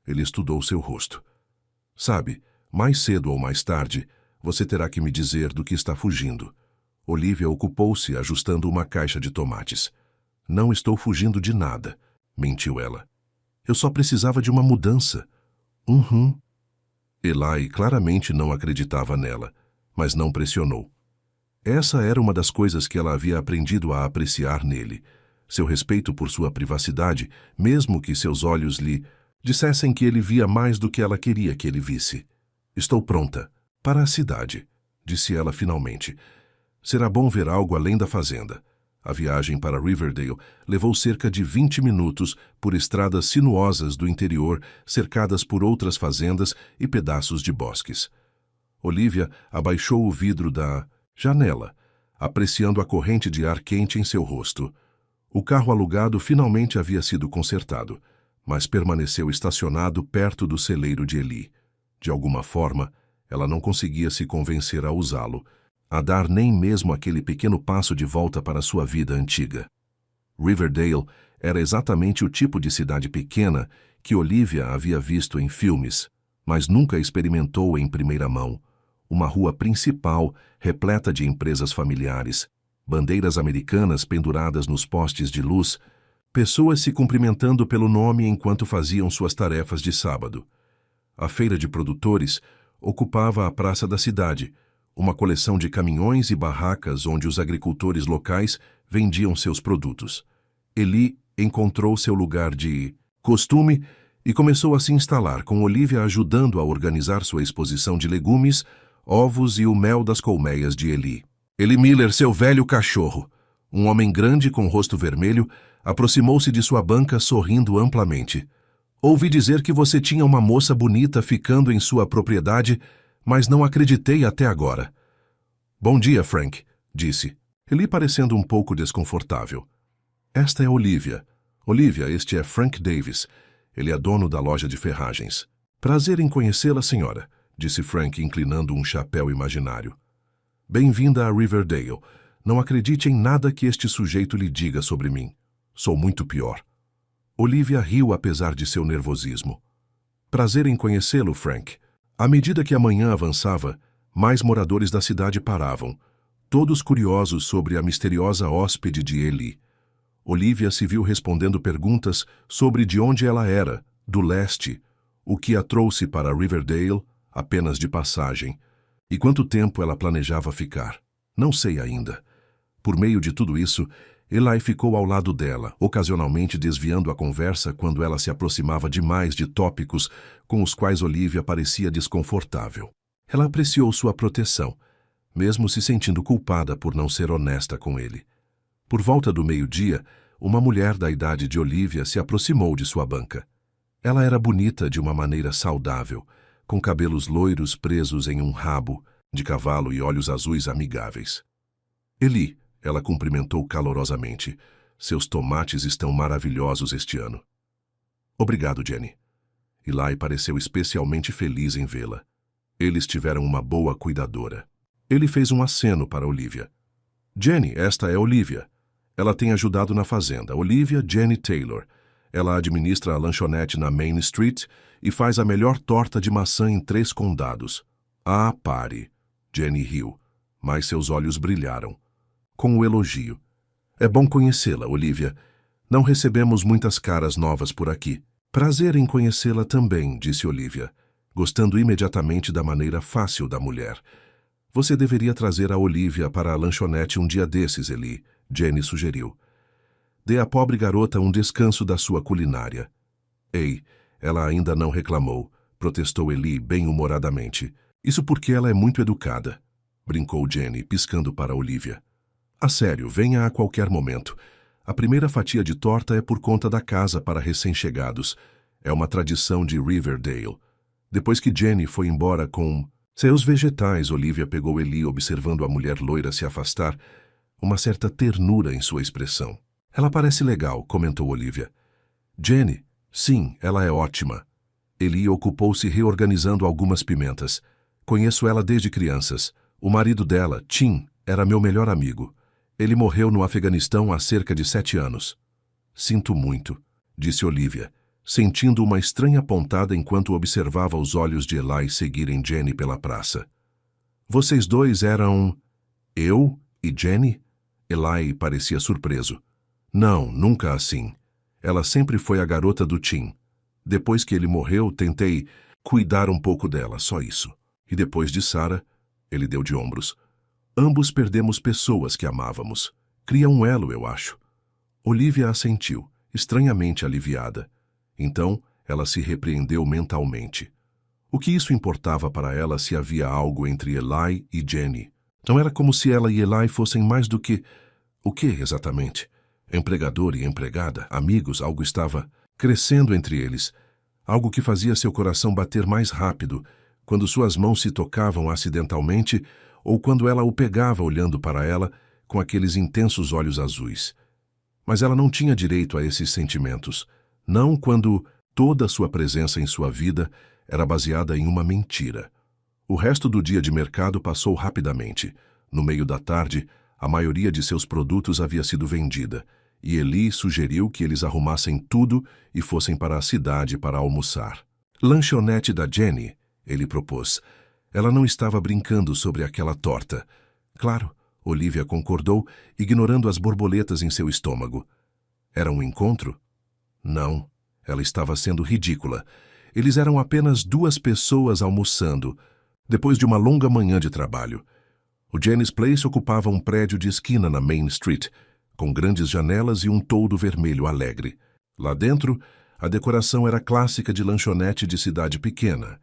Ele estudou seu rosto. Sabe, mais cedo ou mais tarde, você terá que me dizer do que está fugindo. Olivia ocupou-se ajustando uma caixa de tomates. Não estou fugindo de nada, mentiu ela. Eu só precisava de uma mudança. Eli claramente não acreditava nela, mas não pressionou. Essa era uma das coisas que ela havia aprendido a apreciar nele. Seu respeito por sua privacidade, mesmo que seus olhos lhe dissessem que ele via mais do que ela queria que ele visse. Estou pronta. Para a cidade, disse ela finalmente. Será bom ver algo além da fazenda. A viagem para Riverdale levou cerca de 20 minutos por estradas sinuosas do interior, cercadas por outras fazendas e pedaços de bosques. Olivia abaixou o vidro da janela, apreciando a corrente de ar quente em seu rosto. O carro alugado finalmente havia sido consertado, mas permaneceu estacionado perto do celeiro de Eli. De alguma forma, ela não conseguia se convencer a usá-lo, a dar nem mesmo aquele pequeno passo de volta para sua vida antiga. Riverdale era exatamente o tipo de cidade pequena que Olivia havia visto em filmes, mas nunca experimentou em primeira mão. Uma rua principal repleta de empresas familiares, bandeiras americanas penduradas nos postes de luz, pessoas se cumprimentando pelo nome enquanto faziam suas tarefas de sábado. A feira de produtores ocupava a praça da cidade, uma coleção de caminhões e barracas onde os agricultores locais vendiam seus produtos. Eli encontrou seu lugar de costume e começou a se instalar, com Olivia ajudando a organizar sua exposição de legumes, ovos e o mel das colmeias de Eli. Eli Miller, seu velho cachorro, um homem grande com rosto vermelho, aproximou-se de sua banca sorrindo amplamente. Ouvi dizer que você tinha uma moça bonita ficando em sua propriedade, mas não acreditei até agora. Bom dia, Frank, disse, Eli parecendo um pouco desconfortável. Esta é Olivia. Olivia, este é Frank Davis. Ele é dono da loja de ferragens. Prazer em conhecê-la, senhora, disse Frank, inclinando um chapéu imaginário. Bem-vinda a Riverdale. Não acredite em nada que este sujeito lhe diga sobre mim. Sou muito pior. Olivia riu apesar de seu nervosismo. Prazer em conhecê-lo, Frank. À medida que a manhã avançava, mais moradores da cidade paravam, todos curiosos sobre a misteriosa hóspede de Eli. Olivia se viu respondendo perguntas sobre de onde ela era, do leste, o que a trouxe para Riverdale, apenas de passagem, e quanto tempo ela planejava ficar. Não sei ainda. Por meio de tudo isso, Eli ficou ao lado dela, ocasionalmente desviando a conversa quando ela se aproximava demais de tópicos com os quais Olivia parecia desconfortável. Ela apreciou sua proteção, mesmo se sentindo culpada por não ser honesta com ele. Por volta do meio-dia, uma mulher da idade de Olivia se aproximou de sua banca. Ela era bonita de uma maneira saudável, com cabelos loiros presos em um rabo de cavalo e olhos azuis amigáveis. Eli, ela cumprimentou calorosamente. Seus tomates estão maravilhosos este ano. Obrigado, Jenny. Eli pareceu especialmente feliz em vê-la. Eles tiveram uma boa cuidadora. Ele fez um aceno para Olivia. Jenny, esta é Olivia. Ela tem ajudado na fazenda. Olivia Jenny Taylor. Ela administra a lanchonete na Main Street e faz a melhor torta de maçã em 3 condados. Ah, pare. Jenny riu, mas seus olhos brilharam. Com o elogio. É bom conhecê-la, Olivia. Não recebemos muitas caras novas por aqui. Prazer em conhecê-la também, disse Olivia, gostando imediatamente da maneira fácil da mulher. Você deveria trazer a Olivia para a lanchonete um dia desses, Eli, Jenny sugeriu. Dê à pobre garota um descanso da sua culinária. Ei, ela ainda não reclamou, protestou Eli bem-humoradamente. Isso porque ela é muito educada, brincou Jenny, piscando para Olivia. A sério, venha a qualquer momento. A primeira fatia de torta é por conta da casa para recém-chegados. É uma tradição de Riverdale. Depois que Jenny foi embora com seus vegetais, Olivia pegou Eli observando a mulher loira se afastar, uma certa ternura em sua expressão. Ela parece legal, comentou Olivia. Jenny? Sim, ela é ótima. Eli ocupou-se reorganizando algumas pimentas. Conheço ela desde crianças. O marido dela, Tim, era meu melhor amigo. Ele morreu no Afeganistão há cerca de 7 anos. Sinto muito, disse Olivia, sentindo uma estranha pontada enquanto observava os olhos de Eli seguirem Jenny pela praça. Vocês dois eram... Eu e Jenny? Eli parecia surpreso. Não, nunca assim. Ela sempre foi a garota do Tim. Depois que ele morreu, tentei cuidar um pouco dela, só isso. E depois de Sarah, ele deu de ombros. Ambos perdemos pessoas que amávamos. Cria um elo, eu acho. Olivia assentiu, estranhamente aliviada. Então, ela se repreendeu mentalmente. O que isso importava para ela se havia algo entre Eli e Jenny? Não era como se ela e Eli fossem mais do que... O que, exatamente? Empregador e empregada, amigos, algo estava crescendo entre eles. Algo que fazia seu coração bater mais rápido, quando suas mãos se tocavam acidentalmente ou quando ela o pegava olhando para ela com aqueles intensos olhos azuis. Mas ela não tinha direito a esses sentimentos, não quando toda a sua presença em sua vida era baseada em uma mentira. O resto do dia de mercado passou rapidamente. No meio da tarde, a maioria de seus produtos havia sido vendida, e Eli sugeriu que eles arrumassem tudo e fossem para a cidade para almoçar. Lanchonete da Jenny, ele propôs. Ela não estava brincando sobre aquela torta. Claro, Olivia concordou, ignorando as borboletas em seu estômago. Era um encontro? Não, ela estava sendo ridícula. Eles eram apenas 2 pessoas almoçando, depois de uma longa manhã de trabalho. O Jenny's Place ocupava um prédio de esquina na Main Street, com grandes janelas e um toldo vermelho alegre. Lá dentro, a decoração era clássica de lanchonete de cidade pequena.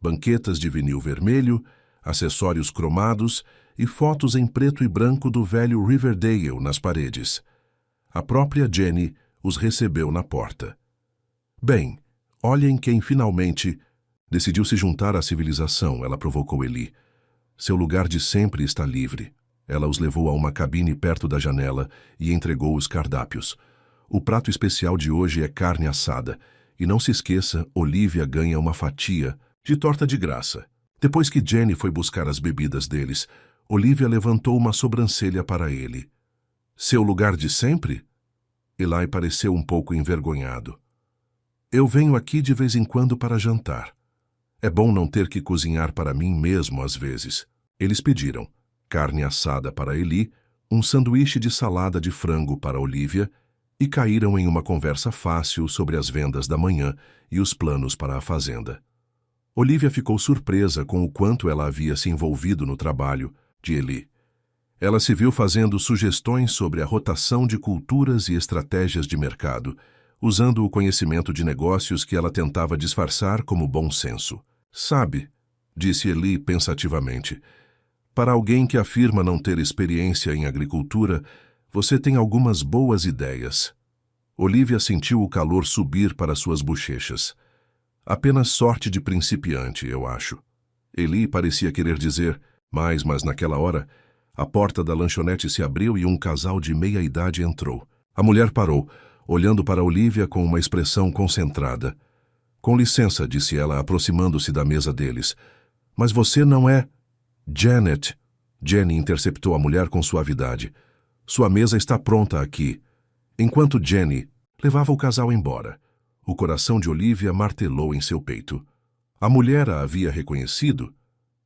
Banquetas de vinil vermelho, acessórios cromados e fotos em preto e branco do velho Riverdale nas paredes. A própria Jenny os recebeu na porta. Bem, olhem quem finalmente decidiu se juntar à civilização, ela provocou Eli. Seu lugar de sempre está livre. Ela os levou a uma cabine perto da janela e entregou os cardápios. O prato especial de hoje é carne assada. E não se esqueça, Olivia ganha uma fatia de torta de graça. Depois que Jenny foi buscar as bebidas deles, Olivia levantou uma sobrancelha para ele. Seu lugar de sempre? Eli pareceu um pouco envergonhado. Eu venho aqui de vez em quando para jantar. É bom não ter que cozinhar para mim mesmo às vezes. Eles pediram carne assada para Eli, um sanduíche de salada de frango para Olivia e caíram em uma conversa fácil sobre as vendas da manhã e os planos para a fazenda. Olivia ficou surpresa com o quanto ela havia se envolvido no trabalho de Eli. Ela se viu fazendo sugestões sobre a rotação de culturas e estratégias de mercado, usando o conhecimento de negócios que ela tentava disfarçar como bom senso. Sabe, disse Eli pensativamente, para alguém que afirma não ter experiência em agricultura, você tem algumas boas ideias. Olivia sentiu o calor subir para suas bochechas. Apenas sorte de principiante, eu acho. Eli parecia querer dizer, mas naquela hora, a porta da lanchonete se abriu e um casal de meia-idade entrou. A mulher parou, olhando para Olivia com uma expressão concentrada. Com licença, disse ela, aproximando-se da mesa deles. Mas você não é... Janet. Jenny interceptou a mulher com suavidade. Sua mesa está pronta aqui. Enquanto Jenny levava o casal embora, o coração de Olivia martelou em seu peito. A mulher a havia reconhecido?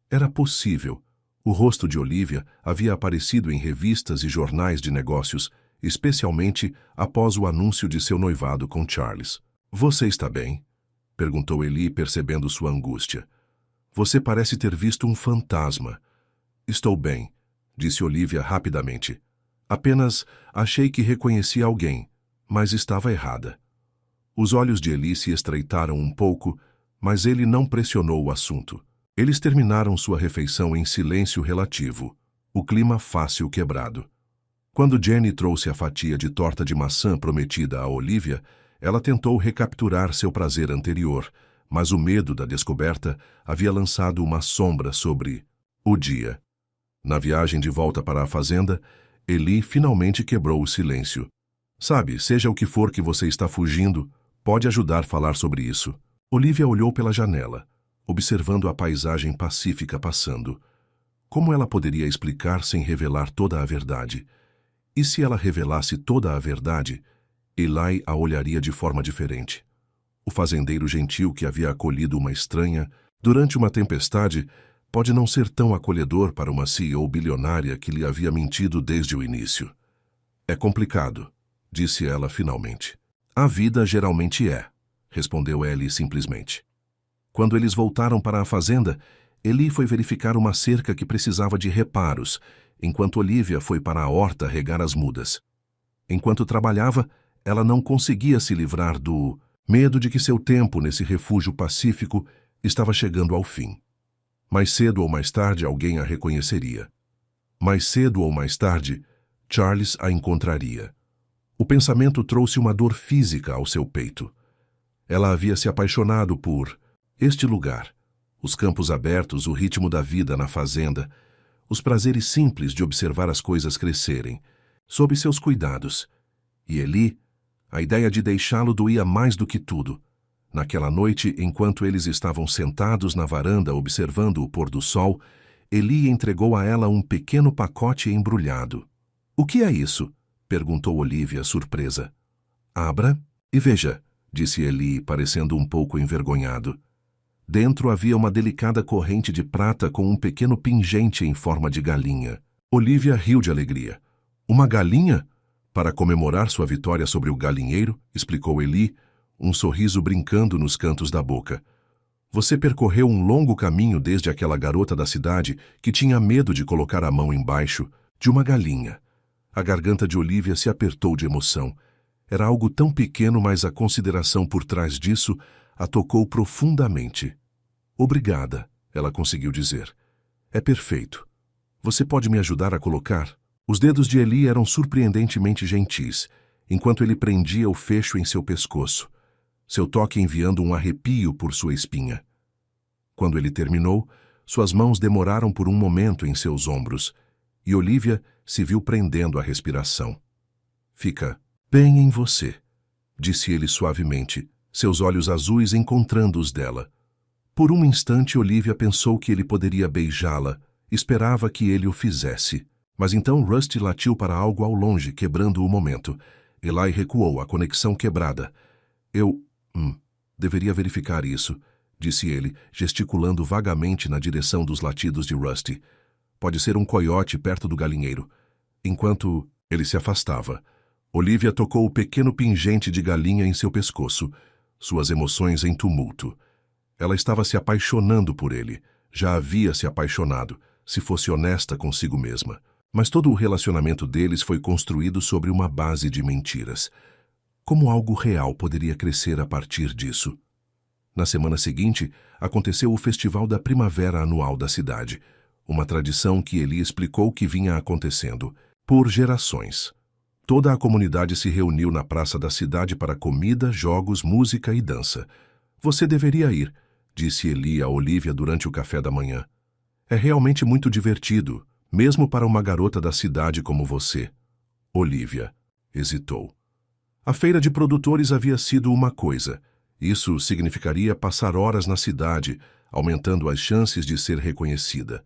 Era possível. O rosto de Olivia havia aparecido em revistas e jornais de negócios, especialmente após o anúncio de seu noivado com Charles. Você está bem? Perguntou Eli, percebendo sua angústia. Você parece ter visto um fantasma. Estou bem, disse Olivia rapidamente. Apenas achei que reconheci alguém, mas estava errada. Os olhos de Eli se estreitaram um pouco, mas ele não pressionou o assunto. Eles terminaram sua refeição em silêncio relativo, o clima fácil quebrado. Quando Jenny trouxe a fatia de torta de maçã prometida a Olivia, ela tentou recapturar seu prazer anterior, mas o medo da descoberta havia lançado uma sombra sobre o dia. Na viagem de volta para a fazenda, Eli finalmente quebrou o silêncio. Sabe, seja o que for que você está fugindo, pode ajudar a falar sobre isso. Olivia olhou pela janela, observando a paisagem pacífica passando. Como ela poderia explicar sem revelar toda a verdade? E se ela revelasse toda a verdade, Eli a olharia de forma diferente. O fazendeiro gentil que havia acolhido uma estranha durante uma tempestade pode não ser tão acolhedor para uma CEO bilionária que lhe havia mentido desde o início. É complicado, disse ela finalmente. A vida geralmente é, respondeu Ellie simplesmente. Quando eles voltaram para a fazenda, Eli foi verificar uma cerca que precisava de reparos, enquanto Olivia foi para a horta regar as mudas. Enquanto trabalhava, ela não conseguia se livrar do medo de que seu tempo nesse refúgio pacífico estava chegando ao fim. Mais cedo ou mais tarde alguém a reconheceria. Mais cedo ou mais tarde, Charles a encontraria. O pensamento trouxe uma dor física ao seu peito. Ela havia se apaixonado por este lugar, os campos abertos, o ritmo da vida na fazenda, os prazeres simples de observar as coisas crescerem, sob seus cuidados. E Eli, a ideia de deixá-lo doía mais do que tudo. Naquela noite, enquanto eles estavam sentados na varanda observando o pôr do sol, Eli entregou a ela um pequeno pacote embrulhado. — O que é isso? Perguntou Olivia, surpresa. — Abra e veja, disse Eli, parecendo um pouco envergonhado. Dentro havia uma delicada corrente de prata com um pequeno pingente em forma de galinha. Olivia riu de alegria. — Uma galinha? Para comemorar sua vitória sobre o galinheiro, explicou Eli, um sorriso brincando nos cantos da boca. Você percorreu um longo caminho desde aquela garota da cidade que tinha medo de colocar a mão embaixo de uma galinha. A garganta de Olivia se apertou de emoção. Era algo tão pequeno, mas a consideração por trás disso a tocou profundamente. Obrigada, ela conseguiu dizer. É perfeito. Você pode me ajudar a colocar? Os dedos de Eli eram surpreendentemente gentis, enquanto ele prendia o fecho em seu pescoço, seu toque enviando um arrepio por sua espinha. Quando ele terminou, suas mãos demoraram por um momento em seus ombros, e Olivia se viu prendendo a respiração. Fica bem em você, disse ele suavemente, seus olhos azuis encontrando os dela. Por um instante, Olivia pensou que ele poderia beijá-la, esperava que ele o fizesse. Mas então Rusty latiu para algo ao longe, quebrando o momento. Eli recuou, a conexão quebrada. Deveria verificar isso, disse ele, gesticulando vagamente na direção dos latidos de Rusty. Pode ser um coiote perto do galinheiro. Enquanto ele se afastava, Olivia tocou o pequeno pingente de galinha em seu pescoço, suas emoções em tumulto. Ela estava se apaixonando por ele, já havia se apaixonado, se fosse honesta consigo mesma. Mas todo o relacionamento deles foi construído sobre uma base de mentiras. Como algo real poderia crescer a partir disso? Na semana seguinte, aconteceu o Festival da Primavera anual da cidade, uma tradição que Eli explicou que vinha acontecendo por gerações. Toda a comunidade se reuniu na praça da cidade para comida, jogos, música e dança. Você deveria ir, disse Eli a Olivia durante o café da manhã. É realmente muito divertido, mesmo para uma garota da cidade como você. Olivia hesitou. A feira de produtores havia sido uma coisa. Isso significaria passar horas na cidade, aumentando as chances de ser reconhecida.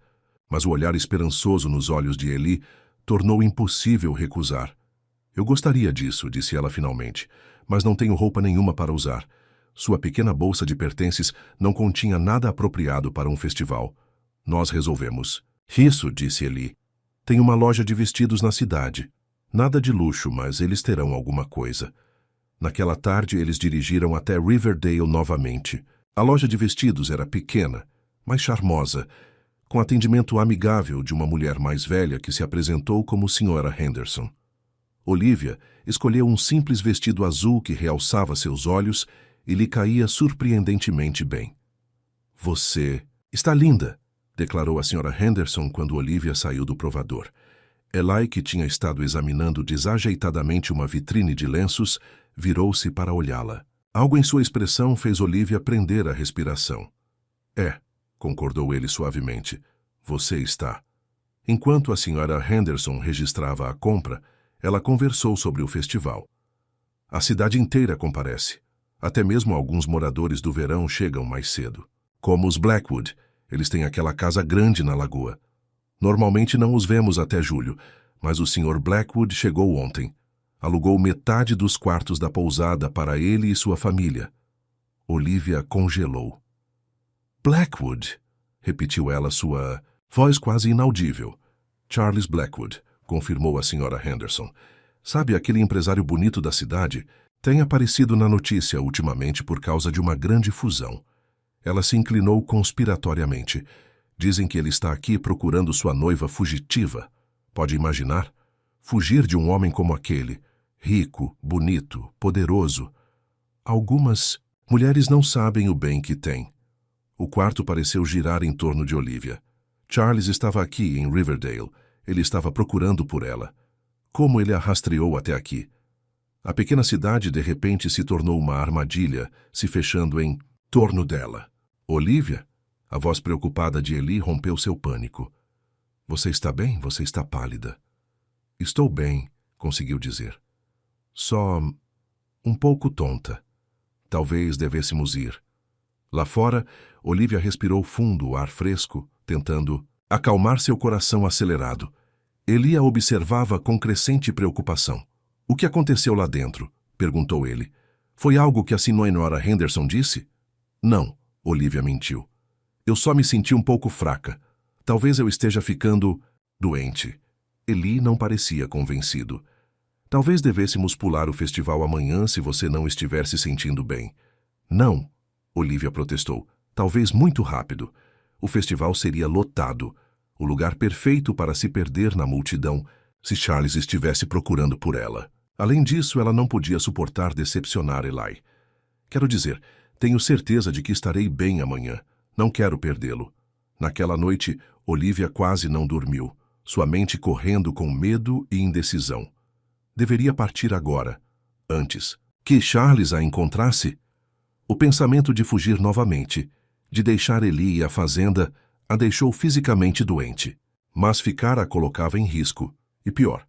Mas o olhar esperançoso nos olhos de Eli tornou impossível recusar. Eu gostaria disso, disse ela finalmente, mas não tenho roupa nenhuma para usar. Sua pequena bolsa de pertences não continha nada apropriado para um festival. Nós resolvemos. Isso, disse Eli. Tem uma loja de vestidos na cidade. Nada de luxo, mas eles terão alguma coisa. Naquela tarde, eles dirigiram até Riverdale novamente. A loja de vestidos era pequena, mas charmosa, com atendimento amigável de uma mulher mais velha que se apresentou como Sra. Henderson. Olivia escolheu um simples vestido azul que realçava seus olhos e lhe caía surpreendentemente bem. Você está linda, declarou a Sra. Henderson quando Olivia saiu do provador. Eli, que tinha estado examinando desajeitadamente uma vitrine de lenços, virou-se para olhá-la. Algo em sua expressão fez Olivia prender a respiração. É, concordou ele suavemente. Você está. Enquanto a senhora Henderson registrava a compra, ela conversou sobre o festival. A cidade inteira comparece. Até mesmo alguns moradores do verão chegam mais cedo. Como os Blackwood, eles têm aquela casa grande na lagoa. Normalmente não os vemos até julho, mas o Sr. Blackwood chegou ontem. Alugou metade dos quartos da pousada para ele e sua família. Olivia congelou. Blackwood, repetiu ela, sua voz quase inaudível. Charles Blackwood, confirmou a Sra. Henderson. Sabe aquele empresário bonito da cidade? Tem aparecido na notícia ultimamente por causa de uma grande fusão. Ela se inclinou conspiratoriamente. Dizem que ele está aqui procurando sua noiva fugitiva. Pode imaginar? Fugir de um homem como aquele. Rico, bonito, poderoso. Algumas mulheres não sabem o bem que têm. O quarto pareceu girar em torno de Olivia. Charles estava aqui, em Riverdale. Ele estava procurando por ela. Como ele a rastreou até aqui? A pequena cidade, de repente, se tornou uma armadilha, se fechando em torno dela. Olivia? A voz preocupada de Eli rompeu seu pânico. Você está bem? Você está pálida. Estou bem, conseguiu dizer. Só um pouco tonta. Talvez devêssemos ir. Lá fora, Olivia respirou fundo o ar fresco, tentando acalmar seu coração acelerado. Eli a observava com crescente preocupação. O que aconteceu lá dentro? Perguntou ele. Foi algo que a Sra. Henderson disse? Não, Olivia mentiu. Eu só me senti um pouco fraca. Talvez eu esteja ficando doente. Eli não parecia convencido. Talvez devêssemos pular o festival amanhã se você não estiver se sentindo bem. Não, Olivia protestou. Talvez muito rápido. O festival seria lotado. O lugar perfeito para se perder na multidão se Charles estivesse procurando por ela. Além disso, ela não podia suportar decepcionar Eli. Quero dizer, tenho certeza de que estarei bem amanhã. Não quero perdê-lo. Naquela noite, Olivia quase não dormiu, sua mente correndo com medo e indecisão. Deveria partir agora, antes que Charles a encontrasse. O pensamento de fugir novamente, de deixar Eli e a fazenda, a deixou fisicamente doente. Mas ficar a colocava em risco, e pior,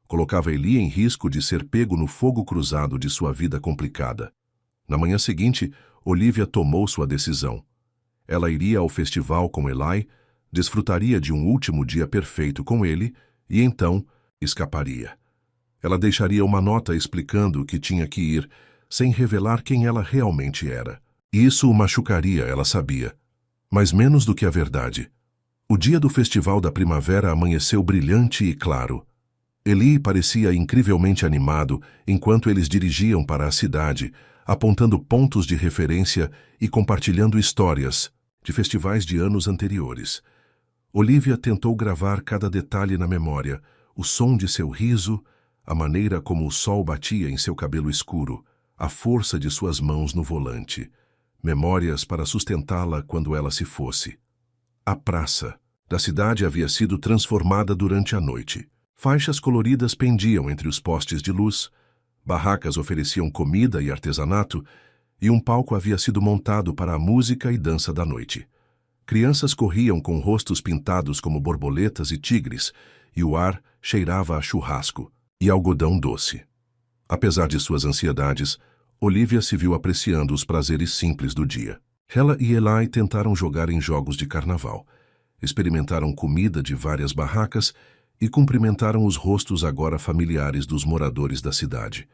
colocava Eli em risco de ser pego no fogo cruzado de sua vida complicada. Na manhã seguinte, Olivia tomou sua decisão. Ela iria ao festival com Eli, desfrutaria de um último dia perfeito com ele e então escaparia. Ela deixaria uma nota explicando que tinha que ir, sem revelar quem ela realmente era. Isso o machucaria, ela sabia, mas menos do que a verdade. O dia do festival da primavera amanheceu brilhante e claro. Eli parecia incrivelmente animado enquanto eles dirigiam para a cidade, apontando pontos de referência e compartilhando histórias de festivais de anos anteriores. Olivia tentou gravar cada detalhe na memória, o som de seu riso, a maneira como o sol batia em seu cabelo escuro, a força de suas mãos no volante, memórias para sustentá-la quando ela se fosse. A praça da cidade havia sido transformada durante a noite. Faixas coloridas pendiam entre os postes de luz, barracas ofereciam comida e artesanato, e um palco havia sido montado para a música e dança da noite. Crianças corriam com rostos pintados como borboletas e tigres, e o ar cheirava a churrasco e algodão doce. Apesar de suas ansiedades, Olivia se viu apreciando os prazeres simples do dia. Ela e Eli tentaram jogar em jogos de carnaval, experimentaram comida de várias barracas e cumprimentaram os rostos agora familiares dos moradores da cidade.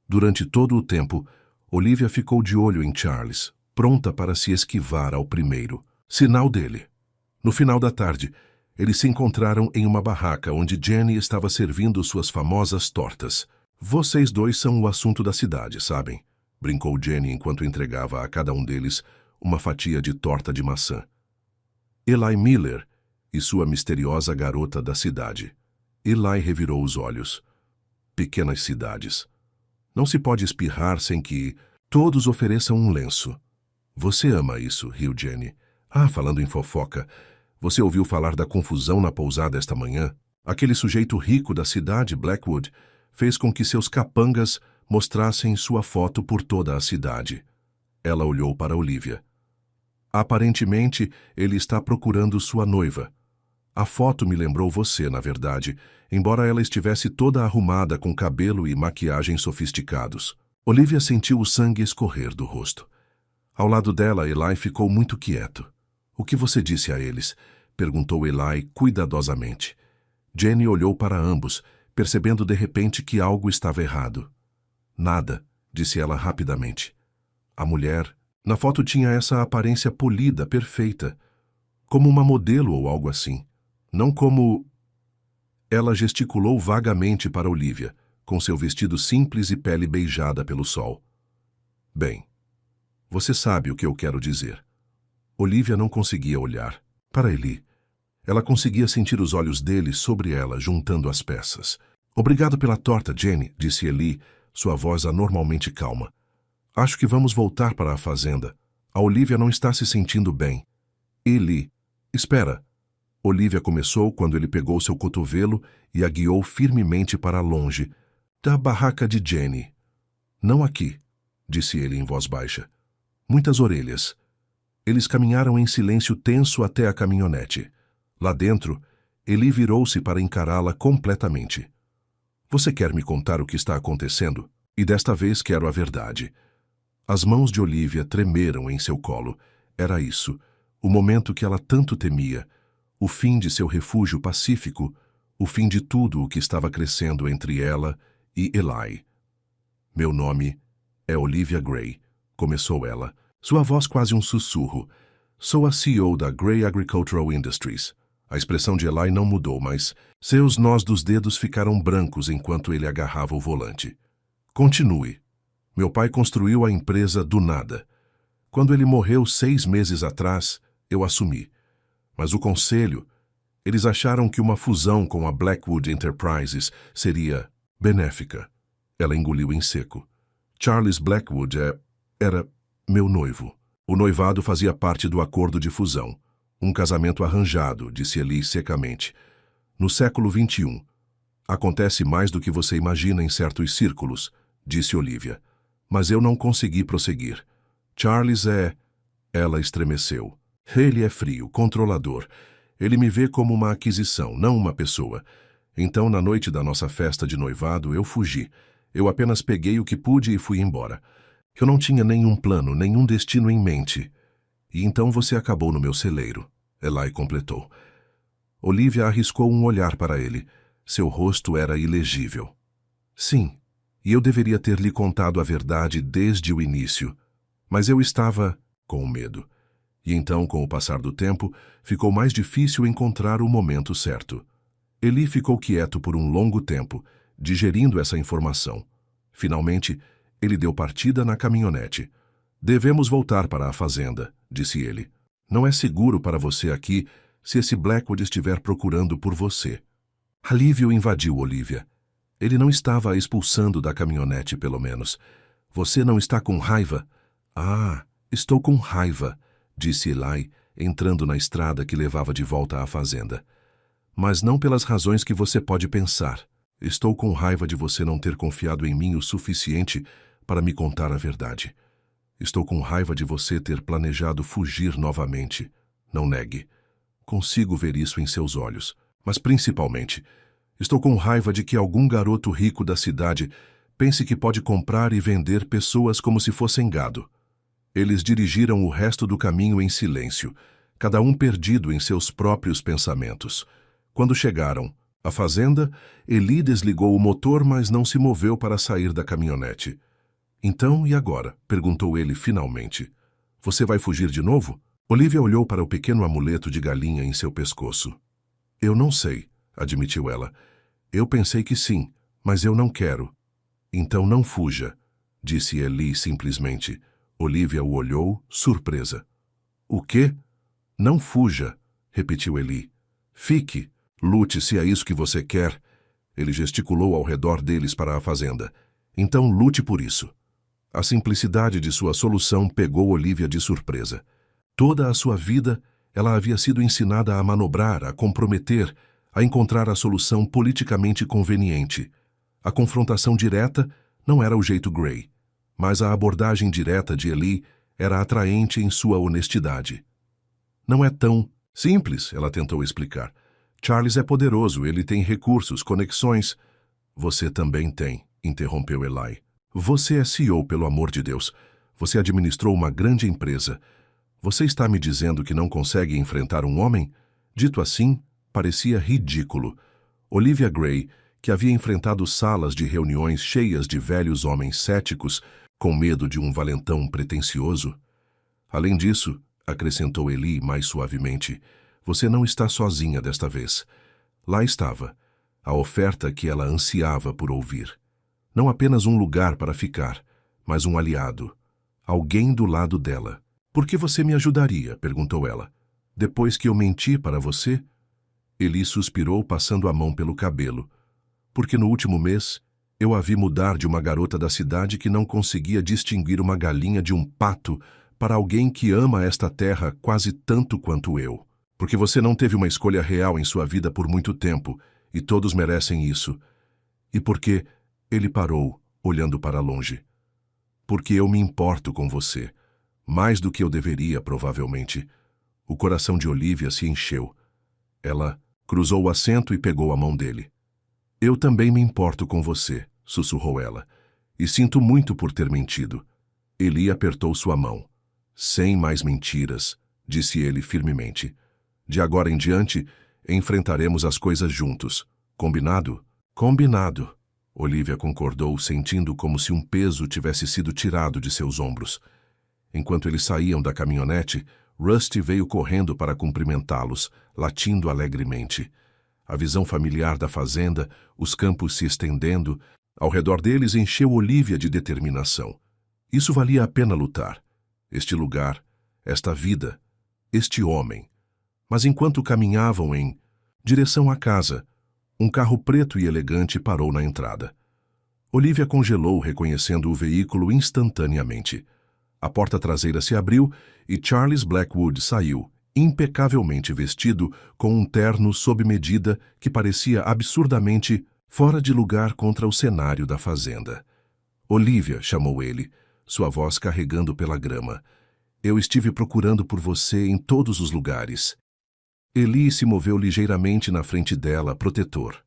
Durante todo o tempo, Olivia ficou de olho em Charles, pronta para se esquivar ao primeiro sinal dele. No final da tarde, eles se encontraram em uma barraca onde Jenny estava servindo suas famosas tortas. Vocês dois são o assunto da cidade, sabem? Brincou Jenny enquanto entregava a cada um deles uma fatia de torta de maçã. Eli Miller e sua misteriosa garota da cidade. Eli revirou os olhos. Pequenas cidades. Não se pode espirrar sem que todos ofereçam um lenço. Você ama isso, riu Jenny. Ah, falando em fofoca, você ouviu falar da confusão na pousada esta manhã? Aquele sujeito rico da cidade, Blackwood, fez com que seus capangas mostrassem sua foto por toda a cidade. Ela olhou para Olivia. Aparentemente, ele está procurando sua noiva. A foto me lembrou você, na verdade, embora ela estivesse toda arrumada com cabelo e maquiagem sofisticados. Olivia sentiu o sangue escorrer do rosto. Ao lado dela, Eli ficou muito quieto. O que você disse a eles? Perguntou Eli cuidadosamente. Jenny olhou para ambos, percebendo de repente que algo estava errado. Nada, disse ela rapidamente. A mulher, na foto, tinha essa aparência polida, perfeita, como uma modelo ou algo assim. Não como... Ela gesticulou vagamente para Olivia, com seu vestido simples e pele beijada pelo sol. Bem, você sabe o que eu quero dizer. Olivia não conseguia olhar para Eli. Ela conseguia sentir os olhos dele sobre ela, juntando as peças. Obrigado pela torta, Jenny, disse Eli, sua voz anormalmente calma. Acho que vamos voltar para a fazenda. A Olivia não está se sentindo bem. Eli, espera. Olivia começou quando ele pegou seu cotovelo e a guiou firmemente para longe, da barraca de Jenny. Não aqui, disse ele em voz baixa. Muitas orelhas. Eles caminharam em silêncio tenso até a caminhonete. Lá dentro, Eli virou-se para encará-la completamente. Você quer me contar o que está acontecendo? E desta vez quero a verdade. As mãos de Olivia tremeram em seu colo. Era isso, o momento que ela tanto temia. O fim de seu refúgio pacífico, o fim de tudo o que estava crescendo entre ela e Eli. Meu nome é Olivia Gray, começou ela, sua voz quase um sussurro. Sou a CEO da Gray Agricultural Industries. A expressão de Eli não mudou, mas seus nós dos dedos ficaram brancos enquanto ele agarrava o volante. Continue. Meu pai construiu a empresa do nada. Quando ele morreu 6 meses atrás, eu assumi. Mas o conselho, eles acharam que uma fusão com a Blackwood Enterprises seria benéfica. Ela engoliu em seco. Charles Blackwood era meu noivo. O noivado fazia parte do acordo de fusão. Um casamento arranjado, disse Eli secamente. No século XXI. Acontece mais do que você imagina em certos círculos, disse Olivia. Mas eu não consegui prosseguir. Charles é... Ela estremeceu. Ele é frio, controlador. Ele me vê como uma aquisição, não uma pessoa. Então, na noite da nossa festa de noivado, eu fugi. Eu apenas peguei o que pude e fui embora. Eu não tinha nenhum plano, nenhum destino em mente. E então você acabou no meu celeiro, Eli completou. Olivia arriscou um olhar para ele. Seu rosto era ilegível. Sim, e eu deveria ter lhe contado a verdade desde o início. Mas eu estava com medo. E então, com o passar do tempo, ficou mais difícil encontrar o momento certo. Eli ficou quieto por um longo tempo, digerindo essa informação. Finalmente, ele deu partida na caminhonete. Devemos voltar para a fazenda, disse ele. Não é seguro para você aqui se esse Blackwood estiver procurando por você. Alívio invadiu Olivia. Ele não estava a expulsando da caminhonete, pelo menos. Você não está com raiva? Ah, estou com raiva, disse Eli, entrando na estrada que levava de volta à fazenda. Mas não pelas razões que você pode pensar. Estou com raiva de você não ter confiado em mim o suficiente para me contar a verdade. Estou com raiva de você ter planejado fugir novamente. Não negue. Consigo ver isso em seus olhos. Mas principalmente, estou com raiva de que algum garoto rico da cidade pense que pode comprar e vender pessoas como se fossem gado. Eles dirigiram o resto do caminho em silêncio, cada um perdido em seus próprios pensamentos. Quando chegaram à fazenda, Eli desligou o motor, mas não se moveu para sair da caminhonete. Então, e agora? Perguntou ele finalmente. Você vai fugir de novo? Olivia olhou para o pequeno amuleto de galinha em seu pescoço. Eu não sei, admitiu ela. Eu pensei que sim, mas eu não quero. Então não fuja, disse Eli simplesmente. Olivia o olhou, surpresa. O quê? Não fuja, repetiu Eli. Fique, lute se é isso que você quer. Ele gesticulou ao redor deles para a fazenda. Então lute por isso. A simplicidade de sua solução pegou Olivia de surpresa. Toda a sua vida, ela havia sido ensinada a manobrar, a comprometer, a encontrar a solução politicamente conveniente. A confrontação direta não era o jeito Gray, mas a abordagem direta de Eli era atraente em sua honestidade. Não é tão simples, ela tentou explicar. Charles é poderoso, ele tem recursos, conexões. Você também tem, interrompeu Eli. Você é CEO, pelo amor de Deus. Você administrou uma grande empresa. Você está me dizendo que não consegue enfrentar um homem? Dito assim, parecia ridículo. Olivia Gray, que havia enfrentado salas de reuniões cheias de velhos homens céticos, com medo de um valentão pretensioso. Além disso, acrescentou Eli mais suavemente, você não está sozinha desta vez. Lá estava, a oferta que ela ansiava por ouvir. Não apenas um lugar para ficar, mas um aliado. Alguém do lado dela. Por que você me ajudaria? Perguntou ela. Depois que eu menti para você? Eli suspirou, passando a mão pelo cabelo. Porque no último mês, eu a vi mudar de uma garota da cidade que não conseguia distinguir uma galinha de um pato para alguém que ama esta terra quase tanto quanto eu. Porque você não teve uma escolha real em sua vida por muito tempo, e todos merecem isso. E porque ele parou, olhando para longe. Porque eu me importo com você, mais do que eu deveria, provavelmente. O coração de Olivia se encheu. Ela cruzou o assento e pegou a mão dele. Eu também me importo com você, sussurrou ela, e sinto muito por ter mentido. Eli apertou sua mão. Sem mais mentiras, disse ele firmemente. De agora em diante, enfrentaremos as coisas juntos. Combinado? Combinado. Olivia concordou, sentindo como se um peso tivesse sido tirado de seus ombros. Enquanto eles saíam da caminhonete, Rusty veio correndo para cumprimentá-los, latindo alegremente. A visão familiar da fazenda, os campos se estendendo, ao redor deles encheu Olivia de determinação. Isso valia a pena lutar. Este lugar, esta vida, este homem. Mas enquanto caminhavam em direção à casa, um carro preto e elegante parou na entrada. Olivia congelou, reconhecendo o veículo instantaneamente. A porta traseira se abriu e Charles Blackwood saiu, impecavelmente vestido, com um terno sob medida que parecia absurdamente fora de lugar contra o cenário da fazenda. Olivia, chamou ele, sua voz carregando pela grama. Eu estive procurando por você em todos os lugares. Eli se moveu ligeiramente na frente dela, protetor.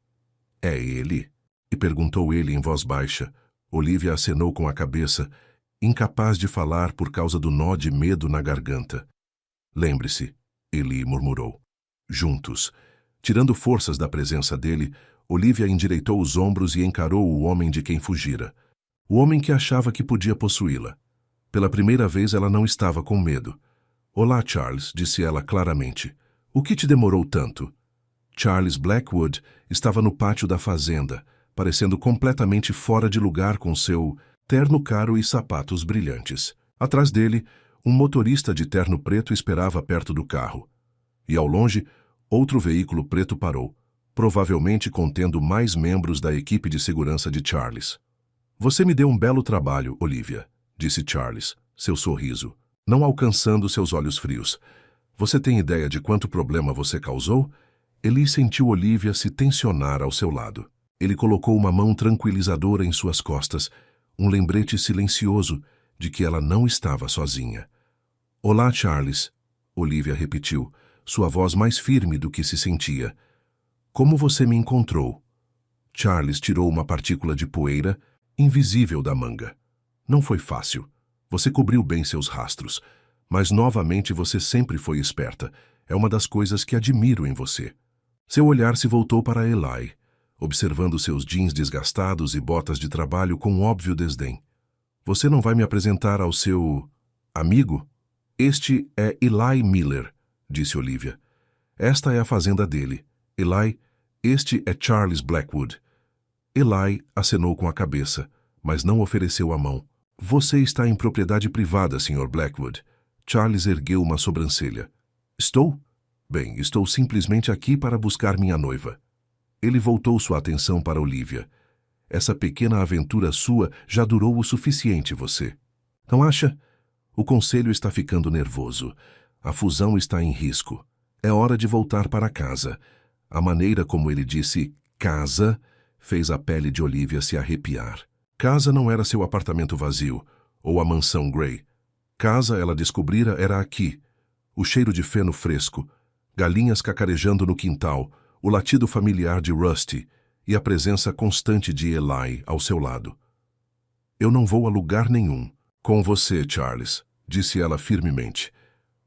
É ele? E perguntou ele em voz baixa. Olivia acenou com a cabeça, incapaz de falar por causa do nó de medo na garganta. Lembre-se, Eli murmurou. Juntos. Tirando forças da presença dele, Olivia endireitou os ombros e encarou o homem de quem fugira. O homem que achava que podia possuí-la. Pela primeira vez ela não estava com medo. Olá, Charles, disse ela claramente. O que te demorou tanto? Charles Blackwood estava no pátio da fazenda, parecendo completamente fora de lugar com seu terno caro e sapatos brilhantes. Atrás dele, um motorista de terno preto esperava perto do carro. E ao longe, outro veículo preto parou, provavelmente contendo mais membros da equipe de segurança de Charles. Você me deu um belo trabalho, Olivia, disse Charles, seu sorriso, não alcançando seus olhos frios. Você tem ideia de quanto problema você causou? Eli sentiu Olivia se tensionar ao seu lado. Ele colocou uma mão tranquilizadora em suas costas, um lembrete silencioso de que ela não estava sozinha. Olá, Charles, Olivia repetiu, sua voz mais firme do que se sentia. Como você me encontrou? Charles tirou uma partícula de poeira, invisível da manga. Não foi fácil. Você cobriu bem seus rastros. Mas novamente você sempre foi esperta. É uma das coisas que admiro em você. Seu olhar se voltou para Eli, observando seus jeans desgastados e botas de trabalho com óbvio desdém. Você não vai me apresentar ao seu amigo? Este é Eli Miller, disse Olivia. Esta é a fazenda dele. Eli, este é Charles Blackwood. Eli acenou com a cabeça, mas não ofereceu a mão. Você está em propriedade privada, Sr. Blackwood. Charles ergueu uma sobrancelha. Estou? Bem, estou simplesmente aqui para buscar minha noiva. Ele voltou sua atenção para Olivia. Essa pequena aventura sua já durou o suficiente, você. Não acha? O conselho está ficando nervoso. A fusão está em risco. É hora de voltar para casa. A maneira como ele disse casa fez a pele de Olivia se arrepiar. Casa não era seu apartamento vazio, ou a mansão Gray. Casa, ela descobrira, era aqui. O cheiro de feno fresco, galinhas cacarejando no quintal, o latido familiar de Rusty e a presença constante de Eli ao seu lado. Eu não vou a lugar nenhum. Com você, Charles, disse ela firmemente.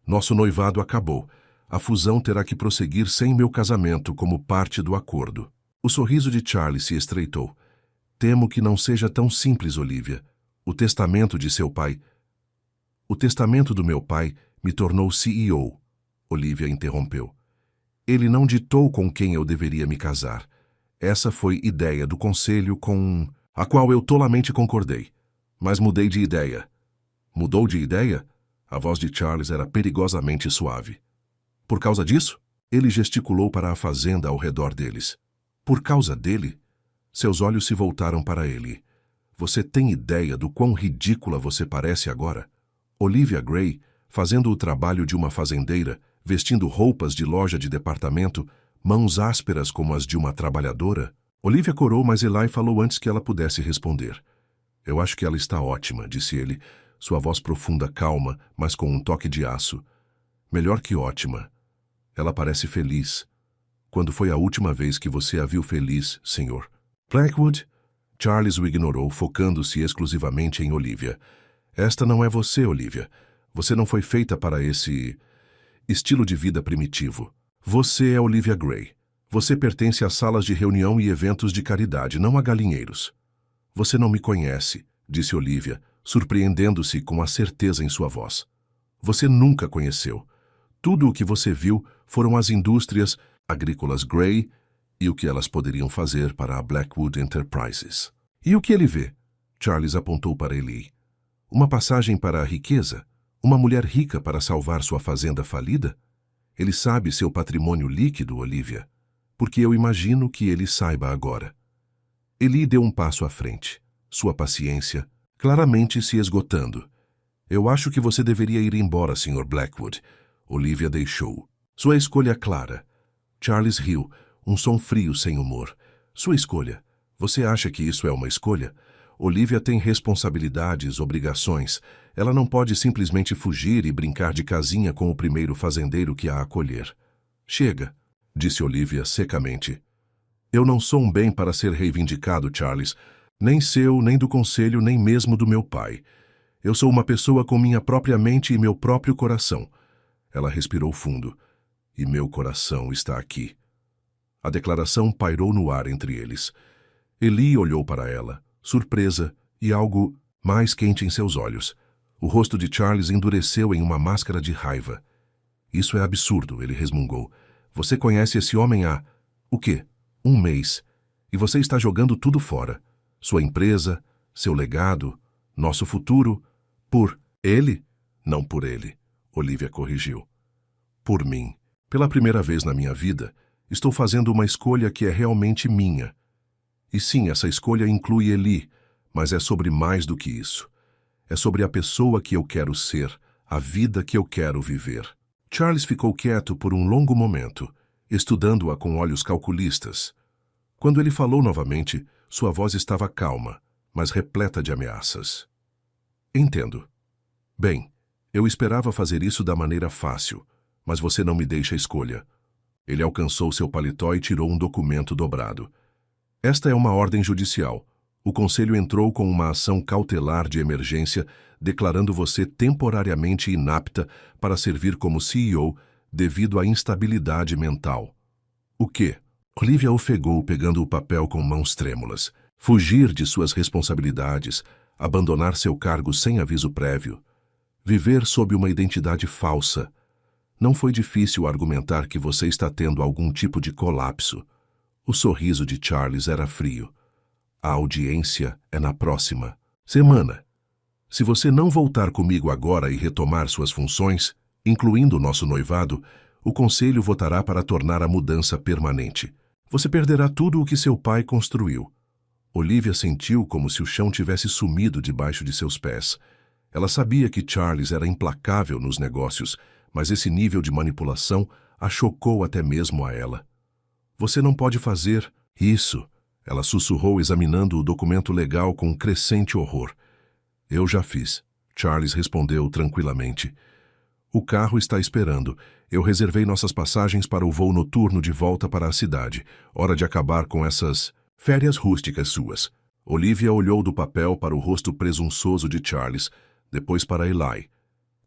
Nosso noivado acabou. A fusão terá que prosseguir sem meu casamento como parte do acordo. O sorriso de Charles se estreitou. Temo que não seja tão simples, Olivia. O testamento de seu pai... O testamento do meu pai me tornou CEO, Olivia interrompeu. Ele não ditou com quem eu deveria me casar. Essa foi ideia do conselho com a qual eu tolamente concordei. Mas mudei de ideia. Mudou de ideia? A voz de Charles era perigosamente suave. Por causa disso? Ele gesticulou para a fazenda ao redor deles. Por causa dele? Seus olhos se voltaram para ele. Você tem ideia do quão ridícula você parece agora? Olivia Gray, fazendo o trabalho de uma fazendeira, vestindo roupas de loja de departamento, mãos ásperas como as de uma trabalhadora? Olivia corou, mas Eli falou antes que ela pudesse responder. Eu acho que ela está ótima, disse ele, sua voz profunda calma, mas com um toque de aço. Melhor que ótima. Ela parece feliz. Quando foi a última vez que você a viu feliz, senhor? Blackwood? Charles o ignorou, focando-se exclusivamente em Olivia. Esta não é você, Olivia. Você não foi feita para esse estilo de vida primitivo. Você é Olivia Gray. Você pertence às salas de reunião e eventos de caridade, não a galinheiros. Você não me conhece, disse Olivia, surpreendendo-se com a certeza em sua voz. Você nunca conheceu. Tudo o que você viu foram as indústrias agrícolas Gray e o que elas poderiam fazer para a Blackwood Enterprises. E o que ele vê? Charles apontou para Eli. Uma passagem para a riqueza? Uma mulher rica para salvar sua fazenda falida? Ele sabe seu patrimônio líquido, Olivia, porque eu imagino que ele saiba agora. Eli deu um passo à frente, sua paciência claramente se esgotando. Eu acho que você deveria ir embora, Sr. Blackwood. Olivia deixou. Sua escolha clara. Charles riu, um som frio sem humor. Sua escolha. Você acha que isso é uma escolha? Olivia tem responsabilidades, obrigações. Ela não pode simplesmente fugir e brincar de casinha com o primeiro fazendeiro que a acolher. Chega, disse Olivia secamente. Eu não sou um bem para ser reivindicado, Charles. Nem seu, nem do conselho, nem mesmo do meu pai. Eu sou uma pessoa com minha própria mente e meu próprio coração. Ela respirou fundo. E meu coração está aqui. A declaração pairou no ar entre eles. Eli olhou para ela, surpresa e algo mais quente em seus olhos. O rosto de Charles endureceu em uma máscara de raiva. Isso é absurdo, ele resmungou. Você conhece esse homem há... o quê? 1 mês. E você está jogando tudo fora. Sua empresa, seu legado, nosso futuro. Por ele? Não por ele, Olivia corrigiu. Por mim. Pela primeira vez na minha vida, estou fazendo uma escolha que é realmente minha. E sim, essa escolha inclui Eli, mas é sobre mais do que isso. É sobre a pessoa que eu quero ser, a vida que eu quero viver. Charles ficou quieto por um longo momento, estudando-a com olhos calculistas. Quando ele falou novamente, sua voz estava calma, mas repleta de ameaças. Entendo. Bem, eu esperava fazer isso da maneira fácil, mas você não me deixa escolha. Ele alcançou seu paletó e tirou um documento dobrado. Esta é uma ordem judicial. O conselho entrou com uma ação cautelar de emergência, declarando você temporariamente inapta para servir como CEO devido à instabilidade mental. O quê? Olivia ofegou, pegando o papel com mãos trêmulas. Fugir de suas responsabilidades, abandonar seu cargo sem aviso prévio, viver sob uma identidade falsa. Não foi difícil argumentar que você está tendo algum tipo de colapso. O sorriso de Charles era frio. A audiência é na próxima semana. Se você não voltar comigo agora e retomar suas funções, incluindo o nosso noivado, o conselho votará para tornar a mudança permanente. Você perderá tudo o que seu pai construiu. Olivia sentiu como se o chão tivesse sumido debaixo de seus pés. Ela sabia que Charles era implacável nos negócios, mas esse nível de manipulação a chocou até mesmo a ela. Você não pode fazer isso, ela sussurrou examinando o documento legal com crescente horror. Eu já fiz, Charles respondeu tranquilamente. O carro está esperando. Eu reservei nossas passagens para o voo noturno de volta para a cidade. Hora de acabar com essas férias rústicas suas. Olivia olhou do papel para o rosto presunçoso de Charles, depois para Eli,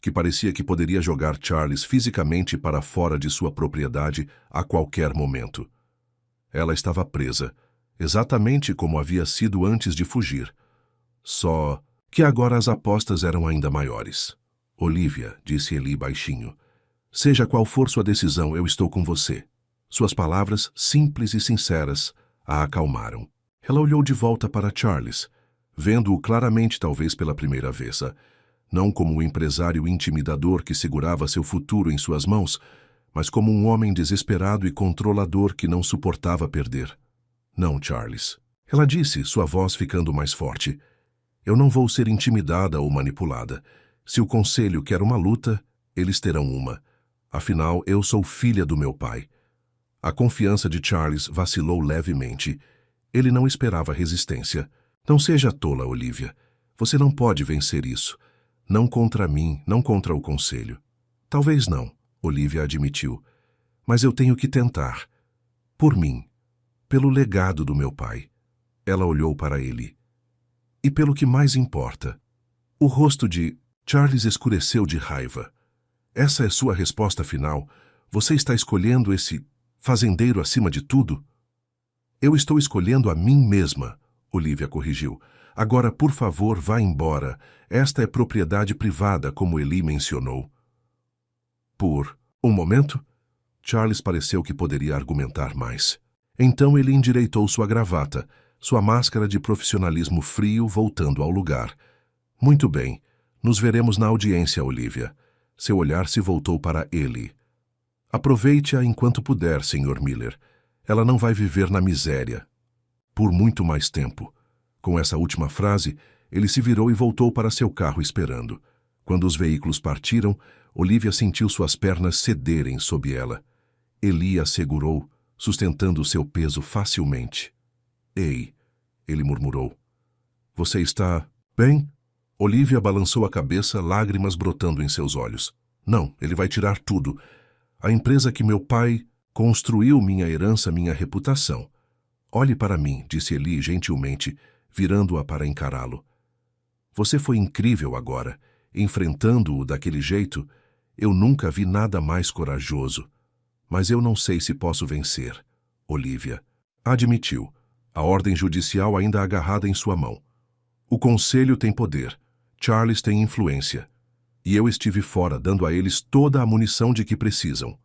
que parecia que poderia jogar Charles fisicamente para fora de sua propriedade a qualquer momento. Ela estava presa, exatamente como havia sido antes de fugir. Só que agora as apostas eram ainda maiores. Olivia, disse Eli baixinho, seja qual for sua decisão, eu estou com você. Suas palavras, simples e sinceras, a acalmaram. Ela olhou de volta para Charles, vendo-o claramente talvez pela primeira vez, não como um empresário intimidador que segurava seu futuro em suas mãos, mas como um homem desesperado e controlador que não suportava perder. Não, Charles. Ela disse, sua voz ficando mais forte. Eu não vou ser intimidada ou manipulada. Se o conselho quer uma luta, eles terão uma. Afinal, eu sou filha do meu pai. A confiança de Charles vacilou levemente. Ele não esperava resistência. Não seja tola, Olivia. Você não pode vencer isso. Não contra mim, não contra o conselho. Talvez não, Olivia admitiu. Mas eu tenho que tentar. Por mim. Pelo legado do meu pai. Ela olhou para ele. E pelo que mais importa. O rosto de Charles escureceu de raiva. Essa é sua resposta final? Você está escolhendo esse fazendeiro acima de tudo? Eu estou escolhendo a mim mesma, Olivia corrigiu. Agora, por favor, vá embora. Esta é propriedade privada, como Eli mencionou. Por um momento, Charles pareceu que poderia argumentar mais. Então ele endireitou sua gravata, sua máscara de profissionalismo frio voltando ao lugar. Muito bem, nos veremos na audiência, Olivia. Seu olhar se voltou para ele. Aproveite-a enquanto puder, Sr. Miller. Ela não vai viver na miséria. Por muito mais tempo. Com essa última frase, ele se virou e voltou para seu carro esperando. Quando os veículos partiram, Olivia sentiu suas pernas cederem sob ela. Eli a segurou, sustentando seu peso facilmente. Ei, ele murmurou. Você está bem? Olivia balançou a cabeça, lágrimas brotando em seus olhos. Não, ele vai tirar tudo. A empresa que meu pai construiu, minha herança, minha reputação. Olhe para mim, disse Eli gentilmente, virando-a para encará-lo. Você foi incrível agora, enfrentando-o daquele jeito. Eu nunca vi nada mais corajoso. Mas eu não sei se posso vencer, Olivia. Admitiu, a ordem judicial ainda agarrada em sua mão. O conselho tem poder, Charles tem influência. E eu estive fora, dando a eles toda a munição de que precisam.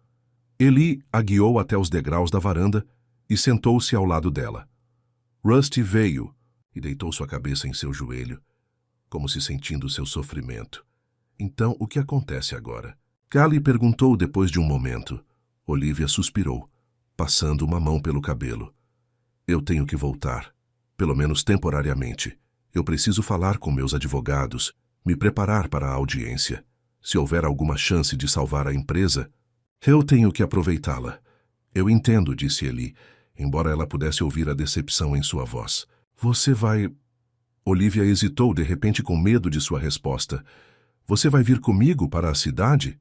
Eli a guiou até os degraus da varanda e sentou-se ao lado dela. Rusty veio e deitou sua cabeça em seu joelho, como se sentindo seu sofrimento. Então, o que acontece agora? Callie perguntou depois de um momento. Olivia suspirou, passando uma mão pelo cabelo. Eu tenho que voltar, pelo menos temporariamente. Eu preciso falar com meus advogados, me preparar para a audiência. Se houver alguma chance de salvar a empresa, eu tenho que aproveitá-la. Eu entendo, disse Eli, embora ela pudesse ouvir a decepção em sua voz. Você vai... Olivia hesitou de repente com medo de sua resposta. Você vai vir comigo para a cidade?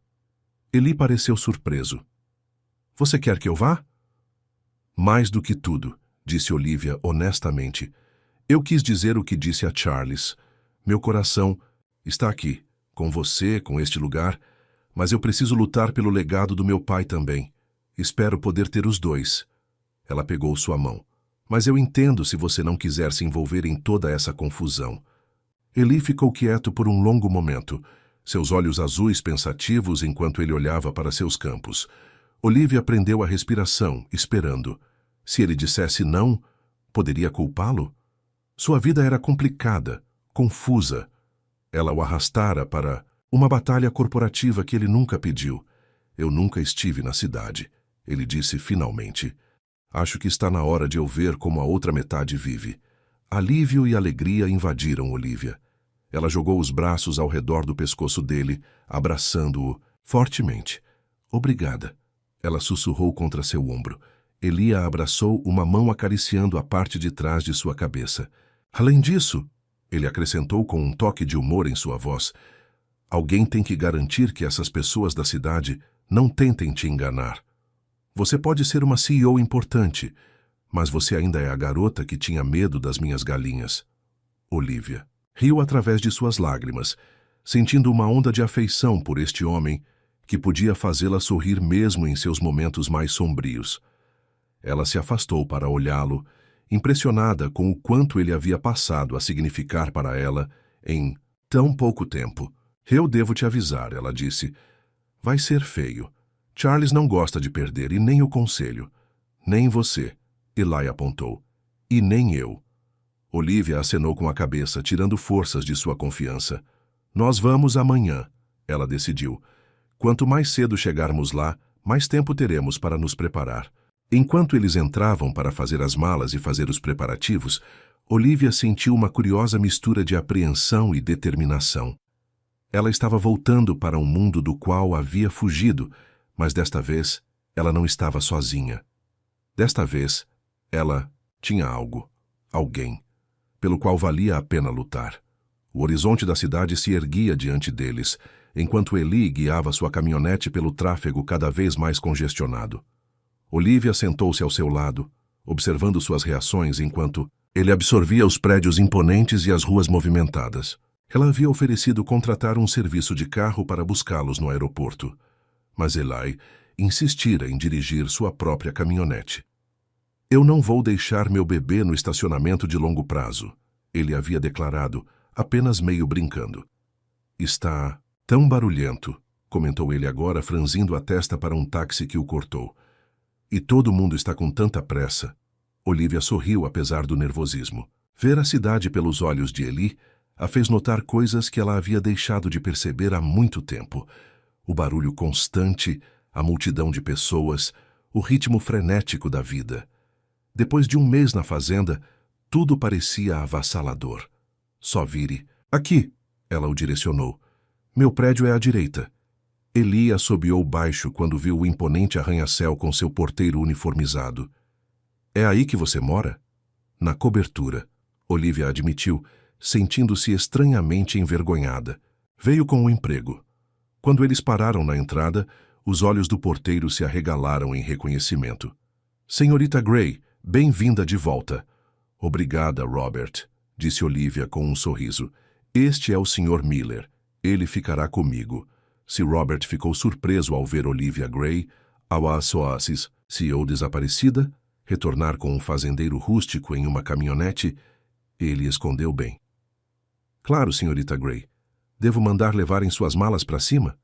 Eli pareceu surpreso. Você quer que eu vá? Mais do que tudo, disse Olivia honestamente. Eu quis dizer o que disse a Charles. Meu coração está aqui, com você, com este lugar, mas eu preciso lutar pelo legado do meu pai também. Espero poder ter os dois. Ela pegou sua mão. Mas eu entendo se você não quiser se envolver em toda essa confusão. Eli ficou quieto por um longo momento, seus olhos azuis pensativos enquanto ele olhava para seus campos. Olivia prendeu a respiração, esperando. Se ele dissesse não, poderia culpá-lo? Sua vida era complicada, confusa. Ela o arrastara para uma batalha corporativa que ele nunca pediu. Eu nunca estive na cidade, ele disse finalmente. Acho que está na hora de eu ver como a outra metade vive. Alívio e alegria invadiram Olivia. Ela jogou os braços ao redor do pescoço dele, abraçando-o fortemente. Obrigada. Ela sussurrou contra seu ombro. Eli a abraçou, uma mão acariciando a parte de trás de sua cabeça. Além disso, ele acrescentou com um toque de humor em sua voz, alguém tem que garantir que essas pessoas da cidade não tentem te enganar. Você pode ser uma CEO importante, mas você ainda é a garota que tinha medo das minhas galinhas. Olivia riu através de suas lágrimas, sentindo uma onda de afeição por este homem que podia fazê-la sorrir mesmo em seus momentos mais sombrios. Ela se afastou para olhá-lo, impressionada com o quanto ele havia passado a significar para ela em tão pouco tempo. Eu devo te avisar, ela disse. Vai ser feio. Charles não gosta de perder e nem o conselho. Nem você, Eli apontou. E nem eu. Olivia acenou com a cabeça, tirando forças de sua confiança. Nós vamos amanhã, ela decidiu. Quanto mais cedo chegarmos lá, mais tempo teremos para nos preparar. Enquanto eles entravam para fazer as malas e fazer os preparativos, Olivia sentiu uma curiosa mistura de apreensão e determinação. Ela estava voltando para um mundo do qual havia fugido, mas desta vez ela não estava sozinha. Desta vez, ela tinha algo, alguém, pelo qual valia a pena lutar. O horizonte da cidade se erguia diante deles, enquanto Eli guiava sua caminhonete pelo tráfego cada vez mais congestionado. Olivia sentou-se ao seu lado, observando suas reações enquanto ele absorvia os prédios imponentes e as ruas movimentadas. Ela havia oferecido contratar um serviço de carro para buscá-los no aeroporto, mas Eli insistira em dirigir sua própria caminhonete. Eu não vou deixar meu bebê no estacionamento de longo prazo, ele havia declarado, apenas meio brincando. Está tão barulhento, comentou ele agora, franzindo a testa para um táxi que o cortou. E todo mundo está com tanta pressa. Olivia sorriu apesar do nervosismo. Ver a cidade pelos olhos de Eli a fez notar coisas que ela havia deixado de perceber há muito tempo. O barulho constante, a multidão de pessoas, o ritmo frenético da vida. Depois de um mês na fazenda, tudo parecia avassalador. Só vire. Aqui, ela o direcionou. Meu prédio é à direita. Eli assobiou baixo quando viu o imponente arranha-céu com seu porteiro uniformizado. É aí que você mora? Na cobertura, Olivia admitiu, sentindo-se estranhamente envergonhada. Veio com o emprego. Quando eles pararam na entrada, os olhos do porteiro se arregalaram em reconhecimento. Senhorita Gray, bem-vinda de volta. Obrigada, Robert, disse Olivia com um sorriso. Este é o Sr. Miller. Ele ficará comigo. Se Robert ficou surpreso ao ver Olivia Gray, ao Oasis, CEO desaparecida, retornar com um fazendeiro rústico em uma caminhonete, ele escondeu bem. Claro, senhorita Gray. Devo mandar levarem suas malas para cima?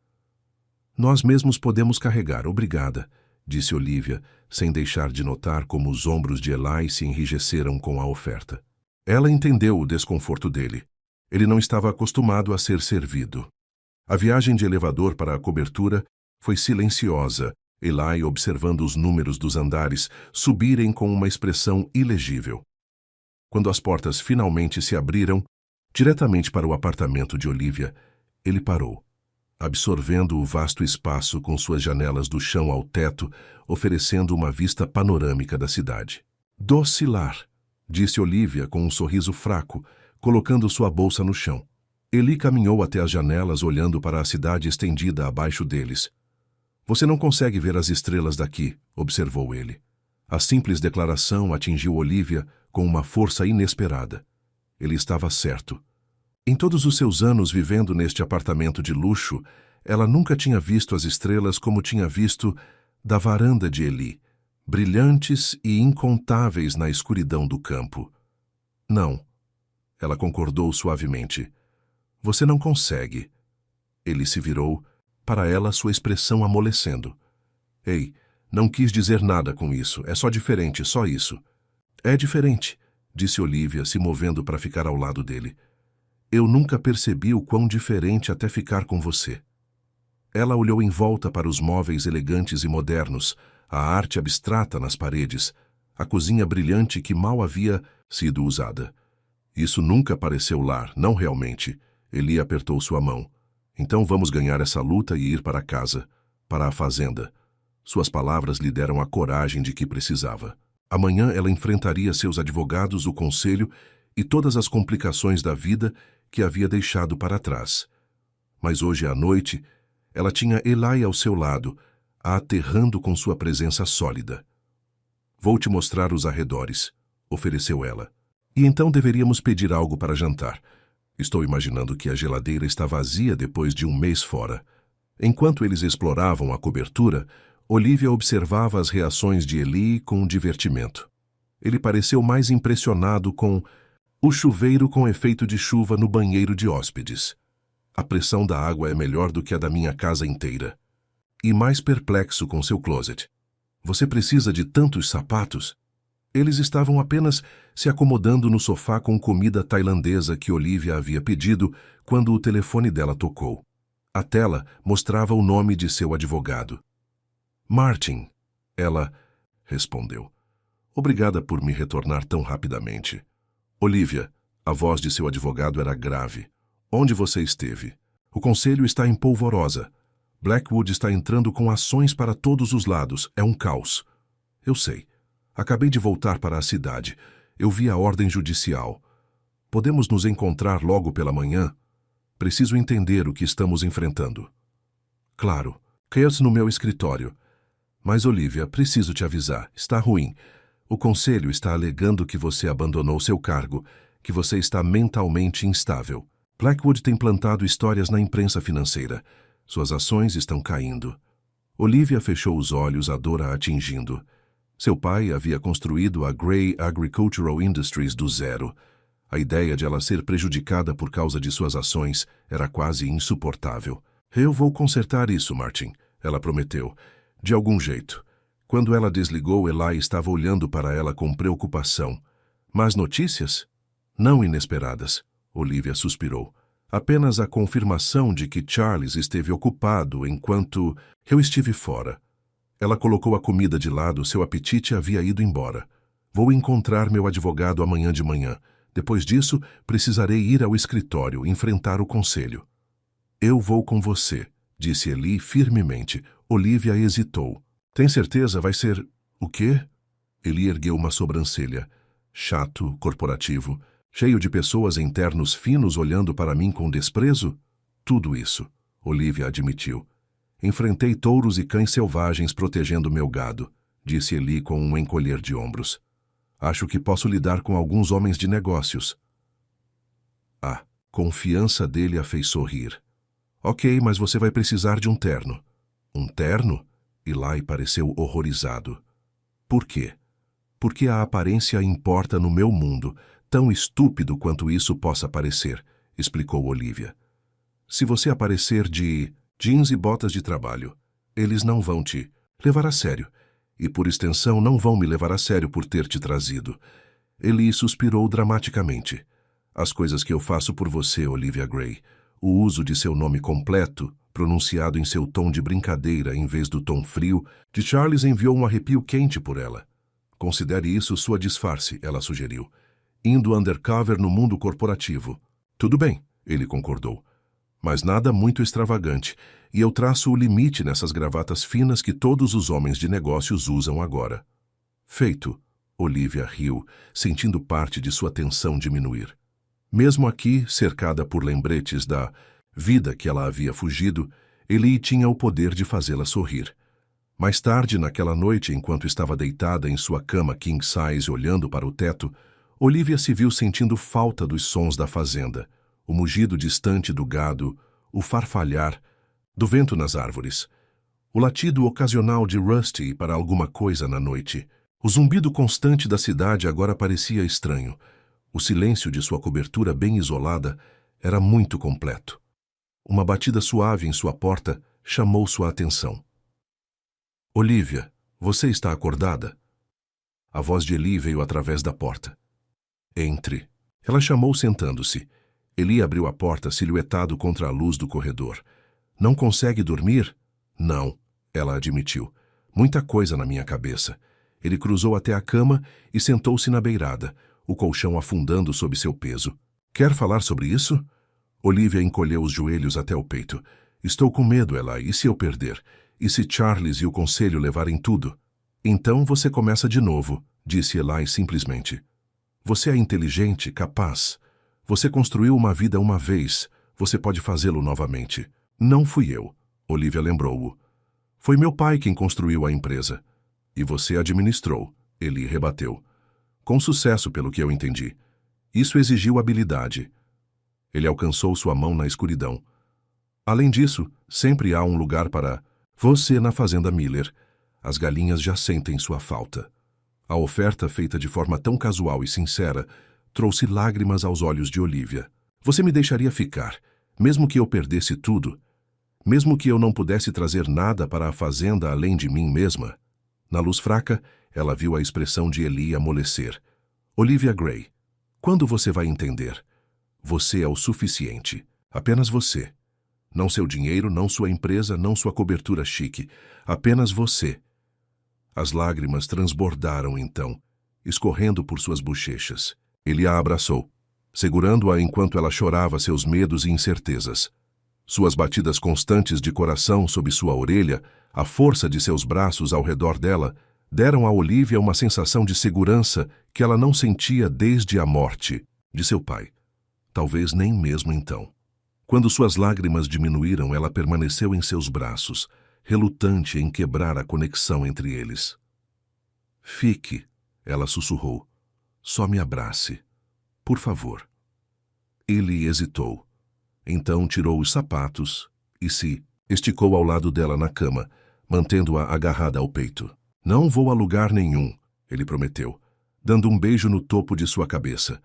Nós mesmos podemos carregar, obrigada, disse Olivia, sem deixar de notar como os ombros de Eli se enrijeceram com a oferta. Ela entendeu o desconforto dele. Ele não estava acostumado a ser servido. A viagem de elevador para a cobertura foi silenciosa, Eli observando os números dos andares subirem com uma expressão ilegível. Quando as portas finalmente se abriram, diretamente para o apartamento de Olivia, ele parou, absorvendo o vasto espaço com suas janelas do chão ao teto, oferecendo uma vista panorâmica da cidade. Doce lar, disse Olivia com um sorriso fraco, colocando sua bolsa no chão. Eli caminhou até as janelas olhando para a cidade estendida abaixo deles. Você não consegue ver as estrelas daqui, observou ele. A simples declaração atingiu Olivia com uma força inesperada. Ele estava certo. Em todos os seus anos vivendo neste apartamento de luxo, ela nunca tinha visto as estrelas como tinha visto da varanda de Eli, brilhantes e incontáveis na escuridão do campo. Não, ela concordou suavemente. Você não consegue. Ele se virou, para ela sua expressão amolecendo. Ei, não quis dizer nada com isso, é só diferente, só isso. É diferente, disse Olivia, se movendo para ficar ao lado dele. Eu nunca percebi o quão diferente até ficar com você. Ela olhou em volta para os móveis elegantes e modernos, a arte abstrata nas paredes, a cozinha brilhante que mal havia sido usada. Isso nunca pareceu lar, não realmente. Eli apertou sua mão. Então vamos ganhar essa luta e ir para casa, para a fazenda. Suas palavras lhe deram a coragem de que precisava. Amanhã ela enfrentaria seus advogados, o conselho e todas as complicações da vida que havia deixado para trás. Mas hoje à noite, ela tinha Eli ao seu lado, a aterrando com sua presença sólida. "Vou te mostrar os arredores", ofereceu ela. "E então deveríamos pedir algo para jantar. Estou imaginando que a geladeira está vazia depois de um mês fora." Enquanto eles exploravam a cobertura, Olivia observava as reações de Eli com divertimento. Ele pareceu mais impressionado com o chuveiro com efeito de chuva no banheiro de hóspedes. "A pressão da água é melhor do que a da minha casa inteira." E mais perplexo com seu closet. "Você precisa de tantos sapatos?" Eles estavam apenas se acomodando no sofá com comida tailandesa que Olivia havia pedido quando o telefone dela tocou. A tela mostrava o nome de seu advogado. "Martin", ela respondeu. "Obrigada por me retornar tão rapidamente." "Olivia", a voz de seu advogado era grave. "Onde você esteve? O conselho está em polvorosa. Blackwood está entrando com ações para todos os lados. É um caos." "Eu sei. Acabei de voltar para a cidade. Eu vi a ordem judicial. Podemos nos encontrar logo pela manhã? Preciso entender o que estamos enfrentando." "Claro. Quer-se no meu escritório." "Mas, Olivia, preciso te avisar. Está ruim. O conselho está alegando que você abandonou seu cargo, que você está mentalmente instável. Blackwood tem plantado histórias na imprensa financeira. Suas ações estão caindo." Olivia fechou os olhos, a dor a atingindo. Seu pai havia construído a Gray Agricultural Industries do zero. A ideia de ela ser prejudicada por causa de suas ações era quase insuportável. "Eu vou consertar isso, Martin", ela prometeu. "De algum jeito." Quando ela desligou, Eli estava olhando para ela com preocupação. "Más notícias?" "Não inesperadas", Olivia suspirou. "Apenas a confirmação de que Charles esteve ocupado enquanto eu estive fora." Ela colocou a comida de lado, seu apetite havia ido embora. "Vou encontrar meu advogado amanhã de manhã. Depois disso, precisarei ir ao escritório, enfrentar o conselho." "Eu vou com você", disse Eli firmemente. Olivia hesitou. "Tem certeza? Vai ser... o quê?" Eli ergueu uma sobrancelha. "Chato, corporativo, cheio de pessoas em ternos finos olhando para mim com desprezo?" "Tudo isso", Olivia admitiu. "Enfrentei touros e cães selvagens protegendo meu gado", disse Eli com um encolher de ombros. "Acho que posso lidar com alguns homens de negócios." A confiança dele a fez sorrir. "Ok, mas você vai precisar de um terno." "Um terno?" Eli pareceu horrorizado. "Por quê?" "Porque a aparência importa no meu mundo, tão estúpido quanto isso possa parecer", explicou Olivia. "Se você aparecer de jeans e botas de trabalho, eles não vão te levar a sério. E, por extensão, não vão me levar a sério por ter te trazido." Eli suspirou dramaticamente. "As coisas que eu faço por você, Olivia Gray. O uso de seu nome completo, pronunciado em seu tom de brincadeira em vez do tom frio, de Charles enviou um arrepio quente por ela. Considere isso sua disfarce", ela sugeriu. "Indo undercover no mundo corporativo." "Tudo bem", ele concordou. "Mas nada muito extravagante, e eu traço o limite nessas gravatas finas que todos os homens de negócios usam agora." "Feito", Olivia riu, sentindo parte de sua tensão diminuir. Mesmo aqui, cercada por lembretes da vida que ela havia fugido, Eli tinha o poder de fazê-la sorrir. Mais tarde, naquela noite, enquanto estava deitada em sua cama king size olhando para o teto, Olivia se viu sentindo falta dos sons da fazenda, o mugido distante do gado, o farfalhar do vento nas árvores, o latido ocasional de Rusty para alguma coisa na noite. O zumbido constante da cidade agora parecia estranho. O silêncio de sua cobertura bem isolada era muito completo. Uma batida suave em sua porta chamou sua atenção. "Olivia, você está acordada?" A voz de Eli veio através da porta. "Entre." Ela chamou sentando-se. Eli abriu a porta silhuetado contra a luz do corredor. "Não consegue dormir?" "Não", ela admitiu. "Muita coisa na minha cabeça." Ele cruzou até a cama e sentou-se na beirada, o colchão afundando sob seu peso. "Quer falar sobre isso?" Olivia encolheu os joelhos até o peito. "Estou com medo, ela, e se eu perder? E se Charles e o conselho levarem tudo? Então você começa de novo, disse Eli simplesmente. Você é inteligente, capaz. Você construiu uma vida uma vez, você pode fazê-lo novamente. Não fui eu, Olivia lembrou-o. Foi meu pai quem construiu a empresa. E você administrou, ele rebateu. Com sucesso, pelo que eu entendi. Isso exigiu habilidade. Ele alcançou sua mão na escuridão. Além disso, sempre há um lugar para você na fazenda Miller. As galinhas já sentem sua falta. A oferta, feita de forma tão casual e sincera, trouxe lágrimas aos olhos de Olivia. Você me deixaria ficar, mesmo que eu perdesse tudo? Mesmo que eu não pudesse trazer nada para a fazenda além de mim mesma? Na luz fraca, ela viu a expressão de Eli amolecer. Olivia Gray, quando você vai entender? Você é o suficiente. Apenas você. Não seu dinheiro, não sua empresa, não sua cobertura chique. Apenas você. As lágrimas transbordaram então, escorrendo por suas bochechas. Ele a abraçou, segurando-a enquanto ela chorava seus medos e incertezas. Suas batidas constantes de coração sob sua orelha, a força de seus braços ao redor dela, deram a Olivia uma sensação de segurança que ela não sentia desde a morte de seu pai. Talvez nem mesmo então. Quando suas lágrimas diminuíram, ela permaneceu em seus braços, relutante em quebrar a conexão entre eles. Fique, ela sussurrou. Só me abrace. Por favor. Ele hesitou. Então tirou os sapatos e se esticou ao lado dela na cama, mantendo-a agarrada ao peito. Não vou a lugar nenhum, ele prometeu, dando um beijo no topo de sua cabeça.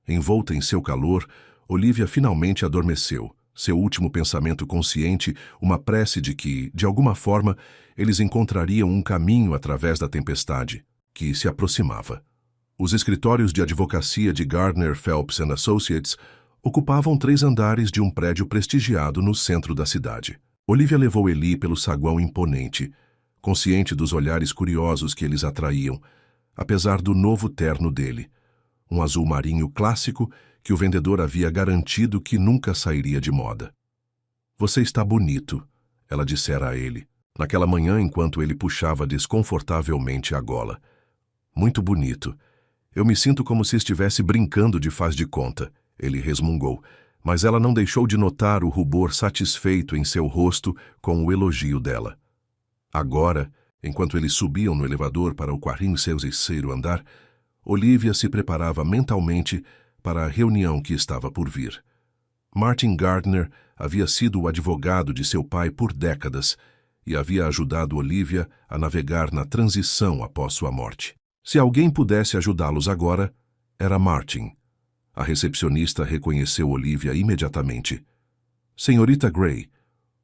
Envolta em seu calor, Olivia finalmente adormeceu, seu último pensamento consciente, uma prece de que, de alguma forma, eles encontrariam um caminho através da tempestade, que se aproximava. Os escritórios de advocacia de Gardner Phelps and Associates ocupavam 3 andares de um prédio prestigiado no centro da cidade. Olivia levou Eli pelo saguão imponente, consciente dos olhares curiosos que eles atraíam, apesar do novo terno dele, um azul marinho clássico que o vendedor havia garantido que nunca sairia de moda. Você está bonito, ela dissera a ele, naquela manhã enquanto ele puxava desconfortavelmente a gola. Muito bonito. Eu me sinto como se estivesse brincando de faz de conta, ele resmungou, mas ela não deixou de notar o rubor satisfeito em seu rosto com o elogio dela. Agora, enquanto eles subiam no elevador para o 46º andar, Olivia se preparava mentalmente para a reunião que estava por vir. Martin Gardner havia sido o advogado de seu pai por décadas e havia ajudado Olivia a navegar na transição após sua morte. Se alguém pudesse ajudá-los agora, era Martin. A recepcionista reconheceu Olivia imediatamente. Senhorita Gray,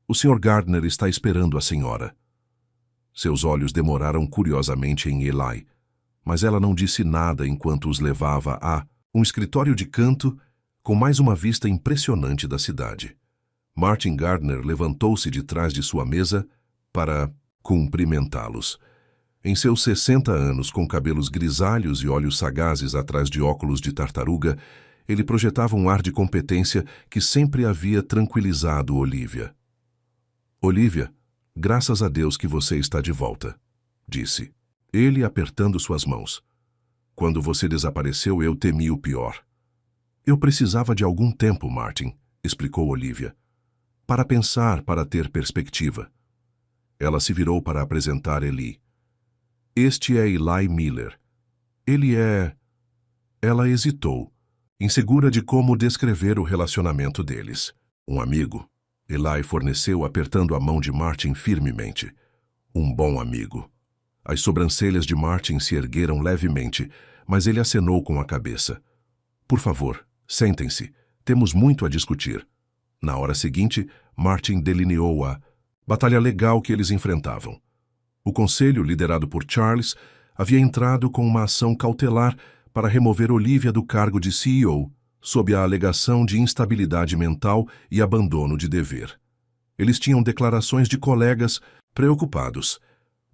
o Sr. Gardner está esperando a senhora. Seus olhos demoraram curiosamente em Eli, mas ela não disse nada enquanto os levava a um escritório de canto com mais uma vista impressionante da cidade. Martin Gardner levantou-se de trás de sua mesa para cumprimentá-los. Em seus 60 anos, com cabelos grisalhos e olhos sagazes atrás de óculos de tartaruga, ele projetava um ar de competência que sempre havia tranquilizado Olivia. Olivia, graças a Deus que você está de volta, disse, ele apertando suas mãos. Quando você desapareceu, eu temi o pior. Eu precisava de algum tempo, Martin, explicou Olivia. Para pensar, para ter perspectiva. Ela se virou para apresentar Eli. Este é Eli Miller. Ele é... Ela hesitou, insegura de como descrever o relacionamento deles. Um amigo. Eli forneceu apertando a mão de Martin firmemente. Um bom amigo. As sobrancelhas de Martin se ergueram levemente, mas ele acenou com a cabeça. Por favor, sentem-se. Temos muito a discutir. Na hora seguinte, Martin delineou a batalha legal que eles enfrentavam. O conselho, liderado por Charles, havia entrado com uma ação cautelar para remover Olivia do cargo de CEO, sob a alegação de instabilidade mental e abandono de dever. Eles tinham declarações de colegas preocupados,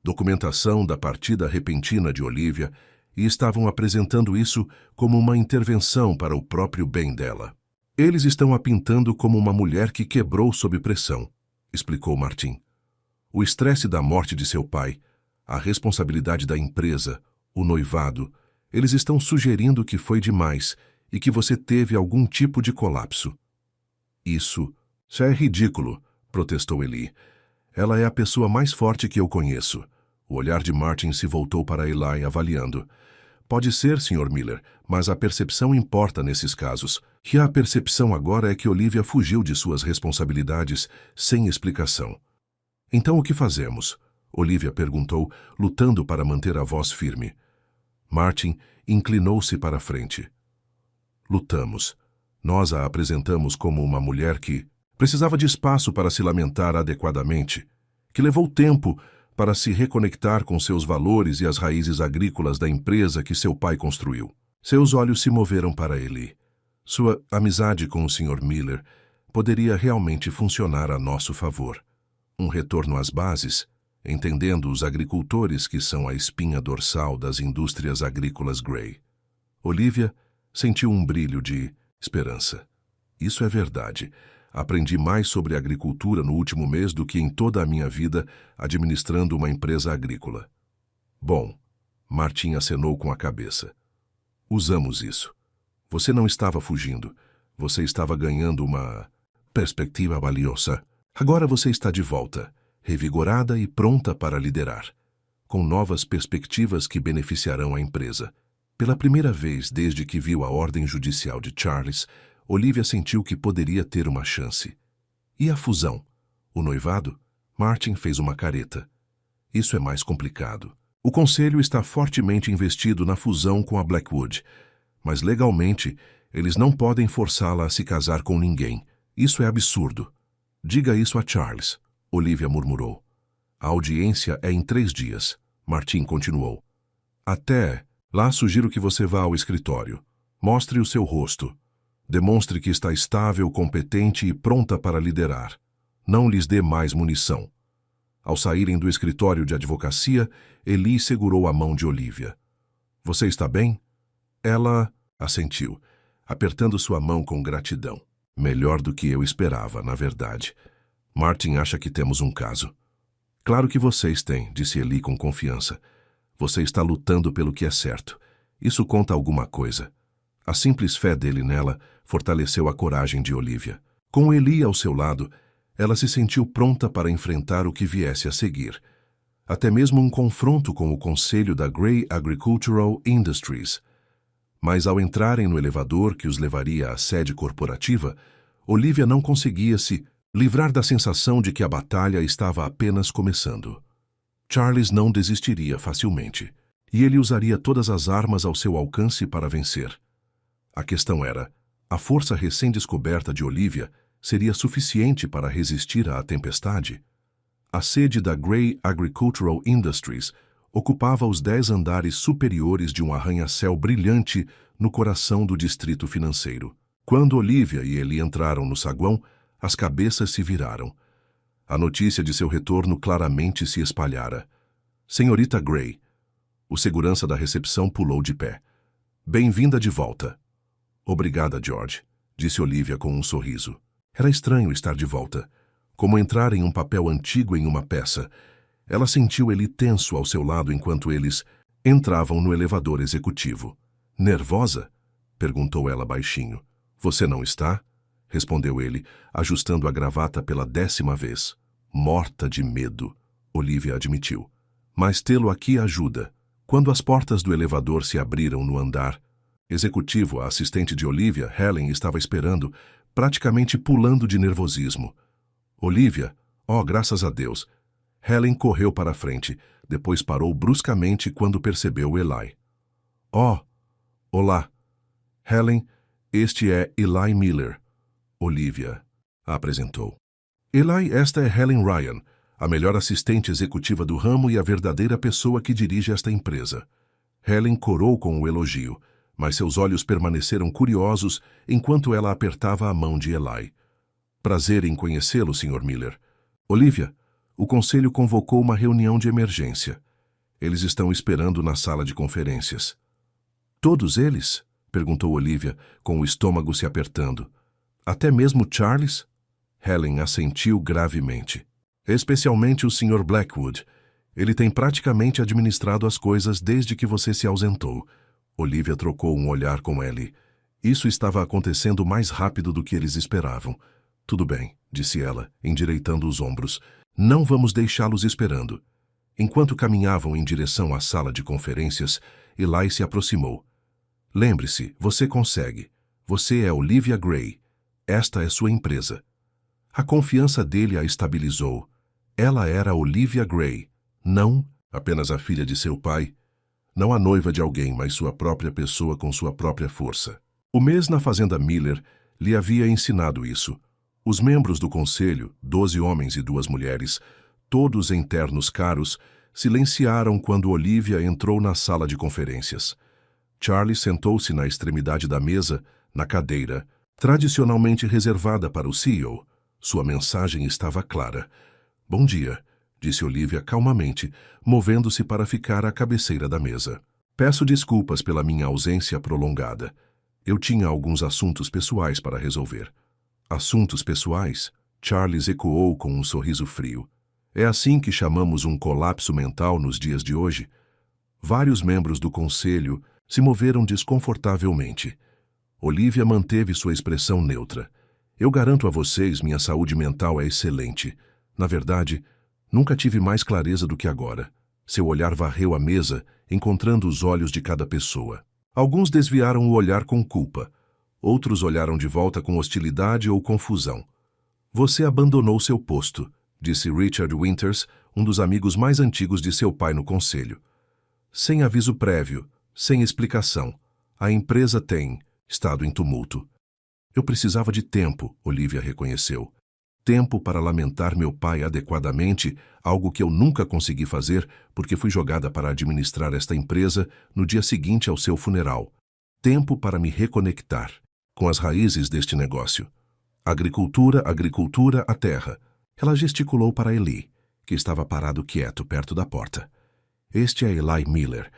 documentação da partida repentina de Olivia e estavam apresentando isso como uma intervenção para o próprio bem dela. Eles estão a pintando como uma mulher que quebrou sob pressão, explicou Martin. O estresse da morte de seu pai, a responsabilidade da empresa, o noivado, eles estão sugerindo que foi demais e que você teve algum tipo de colapso. Isso é ridículo, protestou Eli. Ela é a pessoa mais forte que eu conheço. O olhar de Martin se voltou para Eli, avaliando. Pode ser, Sr. Miller, mas a percepção importa nesses casos. E a percepção agora é que Olivia fugiu de suas responsabilidades sem explicação. Então o que fazemos? Olivia perguntou, lutando para manter a voz firme. Martin inclinou-se para a frente. Lutamos. Nós a apresentamos como uma mulher que precisava de espaço para se lamentar adequadamente, que levou tempo para se reconectar com seus valores e as raízes agrícolas da empresa que seu pai construiu. Seus olhos se moveram para ele. Sua amizade com o Sr. Miller poderia realmente funcionar a nosso favor. Um retorno às bases, entendendo os agricultores que são a espinha dorsal das indústrias agrícolas Gray. Olivia sentiu um brilho de esperança. Isso é verdade. Aprendi mais sobre agricultura no último mês do que em toda a minha vida administrando uma empresa agrícola. Bom, Martin acenou com a cabeça. Usamos isso. Você não estava fugindo. Você estava ganhando uma perspectiva valiosa. Agora você está de volta, revigorada e pronta para liderar, com novas perspectivas que beneficiarão a empresa. Pela primeira vez desde que viu a ordem judicial de Charles, Olivia sentiu que poderia ter uma chance. E a fusão? O noivado? Martin fez uma careta. Isso é mais complicado. O conselho está fortemente investido na fusão com a Blackwood, mas legalmente eles não podem forçá-la a se casar com ninguém. Isso é absurdo. Diga isso a Charles, Olivia murmurou. A audiência é em 3 dias, Martin continuou. Até lá sugiro que você vá ao escritório. Mostre o seu rosto. Demonstre que está estável, competente e pronta para liderar. Não lhes dê mais munição. Ao saírem do escritório de advocacia, Eli segurou a mão de Olivia. Você está bem? Ela assentiu, apertando sua mão com gratidão. Melhor do que eu esperava, na verdade. Martin acha que temos um caso. Claro que vocês têm, disse Eli com confiança. Você está lutando pelo que é certo. Isso conta alguma coisa. A simples fé dele nela fortaleceu a coragem de Olivia. Com Eli ao seu lado, ela se sentiu pronta para enfrentar o que viesse a seguir. Até mesmo um confronto com o conselho da Gray Agricultural Industries. Mas ao entrarem no elevador que os levaria à sede corporativa, Olivia não conseguia se livrar da sensação de que a batalha estava apenas começando. Charles não desistiria facilmente, e ele usaria todas as armas ao seu alcance para vencer. A questão era, a força recém-descoberta de Olivia seria suficiente para resistir à tempestade? A sede da Gray Agricultural Industries ocupava os 10 andares superiores de um arranha-céu brilhante no coração do distrito financeiro. Quando Olivia e ele entraram no saguão, as cabeças se viraram. A notícia de seu retorno claramente se espalhara. Senhorita Gray. O segurança da recepção pulou de pé. Bem-vinda de volta. Obrigada, George, disse Olivia com um sorriso. Era estranho estar de volta. Como entrar em um papel antigo em uma peça. Ela sentiu ele tenso ao seu lado enquanto eles entravam no elevador executivo. Nervosa? Perguntou ela baixinho. Você não está? Respondeu ele, ajustando a gravata pela 10ª vez. Morta de medo, Olivia admitiu. Mas tê-lo aqui ajuda. Quando as portas do elevador se abriram no andar executivo, a assistente de Olivia, Helen, estava esperando, praticamente pulando de nervosismo. Olivia, graças a Deus. Helen correu para a frente, depois parou bruscamente quando percebeu Eli. Olá. Helen, este é Eli Miller. Olivia a apresentou. Eli, esta é Helen Ryan, a melhor assistente executiva do ramo e a verdadeira pessoa que dirige esta empresa. Helen corou com o elogio, mas seus olhos permaneceram curiosos enquanto ela apertava a mão de Eli. Prazer em conhecê-lo, Sr. Miller. Olivia, o conselho convocou uma reunião de emergência. Eles estão esperando na sala de conferências. Todos eles? Perguntou Olivia, com o estômago se apertando. Até mesmo Charles? Helen assentiu gravemente. Especialmente o Sr. Blackwood. Ele tem praticamente administrado as coisas desde que você se ausentou. Olivia trocou um olhar com Ellie. Isso estava acontecendo mais rápido do que eles esperavam. Tudo bem, disse ela, endireitando os ombros. Não vamos deixá-los esperando. Enquanto caminhavam em direção à sala de conferências, Eli se aproximou. Lembre-se, você consegue. Você é Olivia Gray. Esta é sua empresa. A confiança dele a estabilizou. Ela era Olivia Gray, não apenas a filha de seu pai, não a noiva de alguém, mas sua própria pessoa com sua própria força. O mês na fazenda Miller lhe havia ensinado isso. Os membros do conselho, 12 homens e 2 mulheres, todos em ternos caros, silenciaram quando Olivia entrou na sala de conferências. Charlie sentou-se na extremidade da mesa, na cadeira, tradicionalmente reservada para o CEO. Sua mensagem estava clara. Bom dia, disse Olivia calmamente, movendo-se para ficar à cabeceira da mesa. Peço desculpas pela minha ausência prolongada. Eu tinha alguns assuntos pessoais para resolver. Assuntos pessoais? Charles ecoou com um sorriso frio. É assim que chamamos um colapso mental nos dias de hoje? Vários membros do conselho se moveram desconfortavelmente. Olivia manteve sua expressão neutra. Eu garanto a vocês, minha saúde mental é excelente. Na verdade, nunca tive mais clareza do que agora. Seu olhar varreu a mesa, encontrando os olhos de cada pessoa. Alguns desviaram o olhar com culpa. Outros olharam de volta com hostilidade ou confusão. Você abandonou seu posto, disse Richard Winters, um dos amigos mais antigos de seu pai no conselho. Sem aviso prévio, sem explicação. A empresa tem estado em tumulto. Eu precisava de tempo, Olivia reconheceu. Tempo para lamentar meu pai adequadamente, algo que eu nunca consegui fazer porque fui jogada para administrar esta empresa no dia seguinte ao seu funeral. Tempo para me reconectar com as raízes deste negócio. Agricultura, agricultura, a terra. Ela gesticulou para Eli, que estava parado quieto perto da porta. Este é Eli Miller.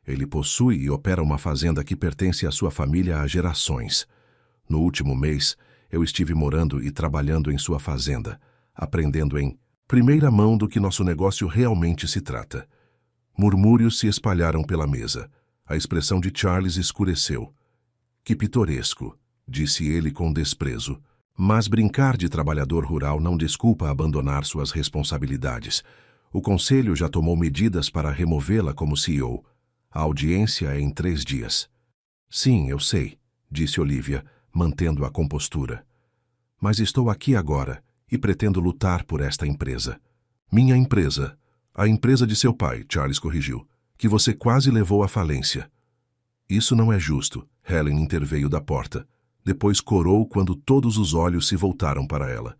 Ele possui e opera uma fazenda que pertence à sua família há gerações. No último mês, eu estive morando e trabalhando em sua fazenda, aprendendo em primeira mão do que nosso negócio realmente se trata. Murmúrios se espalharam pela mesa. A expressão de Charles escureceu. Que pitoresco, disse ele com desprezo. Mas brincar de trabalhador rural não desculpa abandonar suas responsabilidades. O conselho já tomou medidas para removê-la como CEO. A audiência é em 3 dias. Sim, eu sei, disse Olivia, mantendo a compostura. Mas estou aqui agora e pretendo lutar por esta empresa. Minha empresa. A empresa de seu pai, Charles corrigiu, que você quase levou à falência. Isso não é justo, Helen interveio da porta. Depois corou quando todos os olhos se voltaram para ela.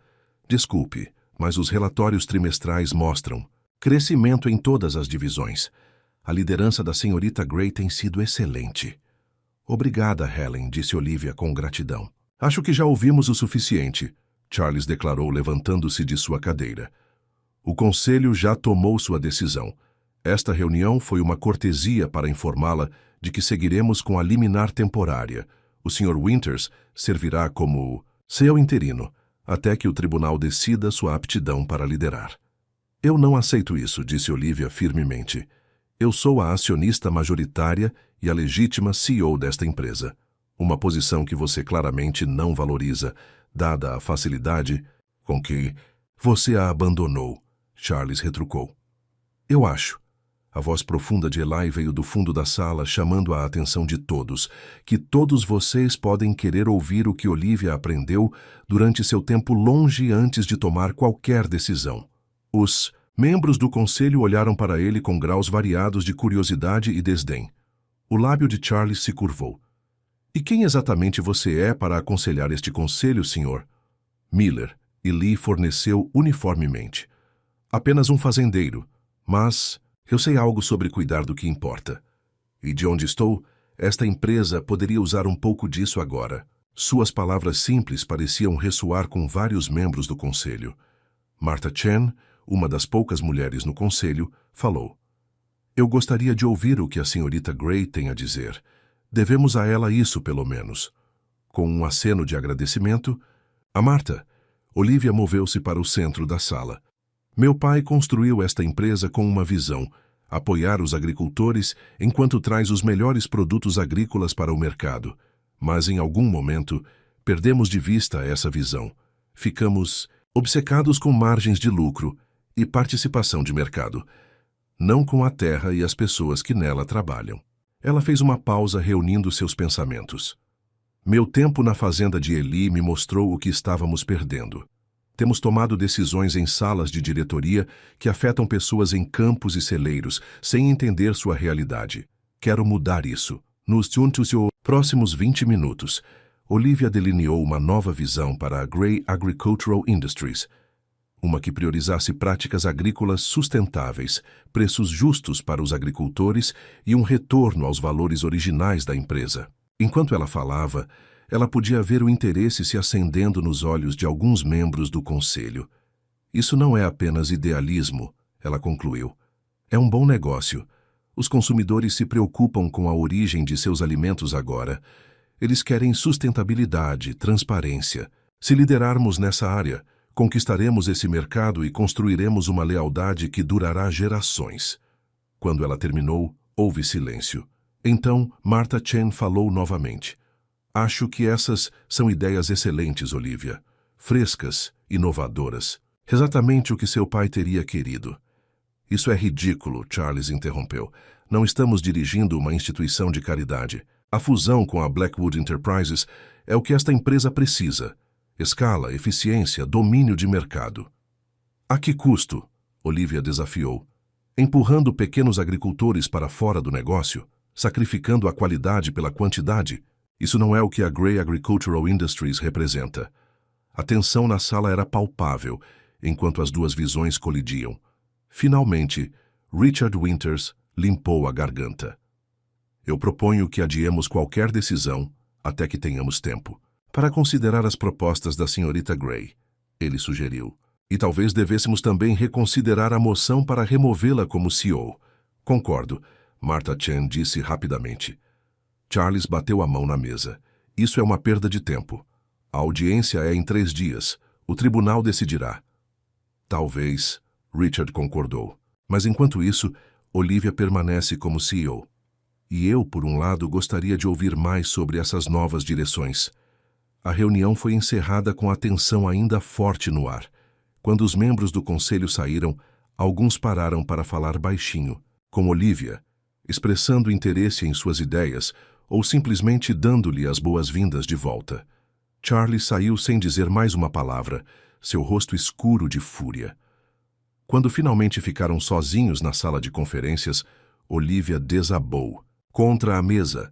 Desculpe, mas os relatórios trimestrais mostram crescimento em todas as divisões. A liderança da senhorita Gray tem sido excelente. Obrigada, Helen, disse Olivia com gratidão. Acho que já ouvimos o suficiente, Charles declarou levantando-se de sua cadeira. O conselho já tomou sua decisão. Esta reunião foi uma cortesia para informá-la de que seguiremos com a liminar temporária. O Sr. Winters servirá como seu interino, até que o tribunal decida sua aptidão para liderar. Eu não aceito isso, disse Olivia firmemente. Eu sou a acionista majoritária e a legítima CEO desta empresa. Uma posição que você claramente não valoriza, dada a facilidade com que você a abandonou, Charles retrucou. Eu acho. A voz profunda de Eli veio do fundo da sala, chamando a atenção de todos, que todos vocês podem querer ouvir o que Olivia aprendeu durante seu tempo longe antes de tomar qualquer decisão. Os membros do conselho olharam para ele com graus variados de curiosidade e desdém. O lábio de Charles se curvou. E quem exatamente você é para aconselhar este conselho, senhor? Miller, e Lee forneceu uniformemente. Apenas um fazendeiro, mas eu sei algo sobre cuidar do que importa. E de onde estou, esta empresa poderia usar um pouco disso agora. Suas palavras simples pareciam ressoar com vários membros do conselho. Martha Chen, uma das poucas mulheres no conselho, falou. Eu gostaria de ouvir o que a senhorita Gray tem a dizer. Devemos a ela isso, pelo menos. Com um aceno de agradecimento, a Martha, Olivia moveu-se para o centro da sala. Meu pai construiu esta empresa com uma visão: apoiar os agricultores enquanto traz os melhores produtos agrícolas para o mercado. Mas, em algum momento, perdemos de vista essa visão. Ficamos obcecados com margens de lucro e participação de mercado, não com a terra e as pessoas que nela trabalham. Ela fez uma pausa reunindo seus pensamentos. Meu tempo na fazenda de Eli me mostrou o que estávamos perdendo. Temos tomado decisões em salas de diretoria que afetam pessoas em campos e celeiros, sem entender sua realidade. Quero mudar isso. Nos próximos 20 minutos, Olivia delineou uma nova visão para a Gray Agricultural Industries, uma que priorizasse práticas agrícolas sustentáveis, preços justos para os agricultores e um retorno aos valores originais da empresa. Enquanto ela falava, ela podia ver o interesse se acendendo nos olhos de alguns membros do conselho. Isso não é apenas idealismo, ela concluiu. É um bom negócio. Os consumidores se preocupam com a origem de seus alimentos agora. Eles querem sustentabilidade, transparência. Se liderarmos nessa área, conquistaremos esse mercado e construiremos uma lealdade que durará gerações. Quando ela terminou, houve silêncio. Então, Martha Chen falou novamente. Acho que essas são ideias excelentes, Olivia. Frescas, inovadoras. Exatamente o que seu pai teria querido. Isso é ridículo, Charles interrompeu. Não estamos dirigindo uma instituição de caridade. A fusão com a Blackwood Enterprises é o que esta empresa precisa. Escala, eficiência, domínio de mercado. A que custo? Olivia desafiou. Empurrando pequenos agricultores para fora do negócio, sacrificando a qualidade pela quantidade. Isso não é o que a Gray Agricultural Industries representa. A tensão na sala era palpável, enquanto as duas visões colidiam. Finalmente, Richard Winters limpou a garganta. Eu proponho que adiemos qualquer decisão até que tenhamos tempo, para considerar as propostas da senhorita Gray, ele sugeriu. E talvez devêssemos também reconsiderar a moção para removê-la como CEO. Concordo, Martha Chen disse rapidamente. Charles bateu a mão na mesa. Isso é uma perda de tempo. A audiência é em 3 dias. O tribunal decidirá. Talvez, Richard concordou. Mas enquanto isso, Olivia permanece como CEO. E eu, por um lado, gostaria de ouvir mais sobre essas novas direções. A reunião foi encerrada com a tensão ainda forte no ar. Quando os membros do conselho saíram, alguns pararam para falar baixinho, com Olivia, expressando interesse em suas ideias ou simplesmente dando-lhe as boas-vindas de volta. Charlie saiu sem dizer mais uma palavra, seu rosto escuro de fúria. Quando finalmente ficaram sozinhos na sala de conferências, Olivia desabou, contra a mesa,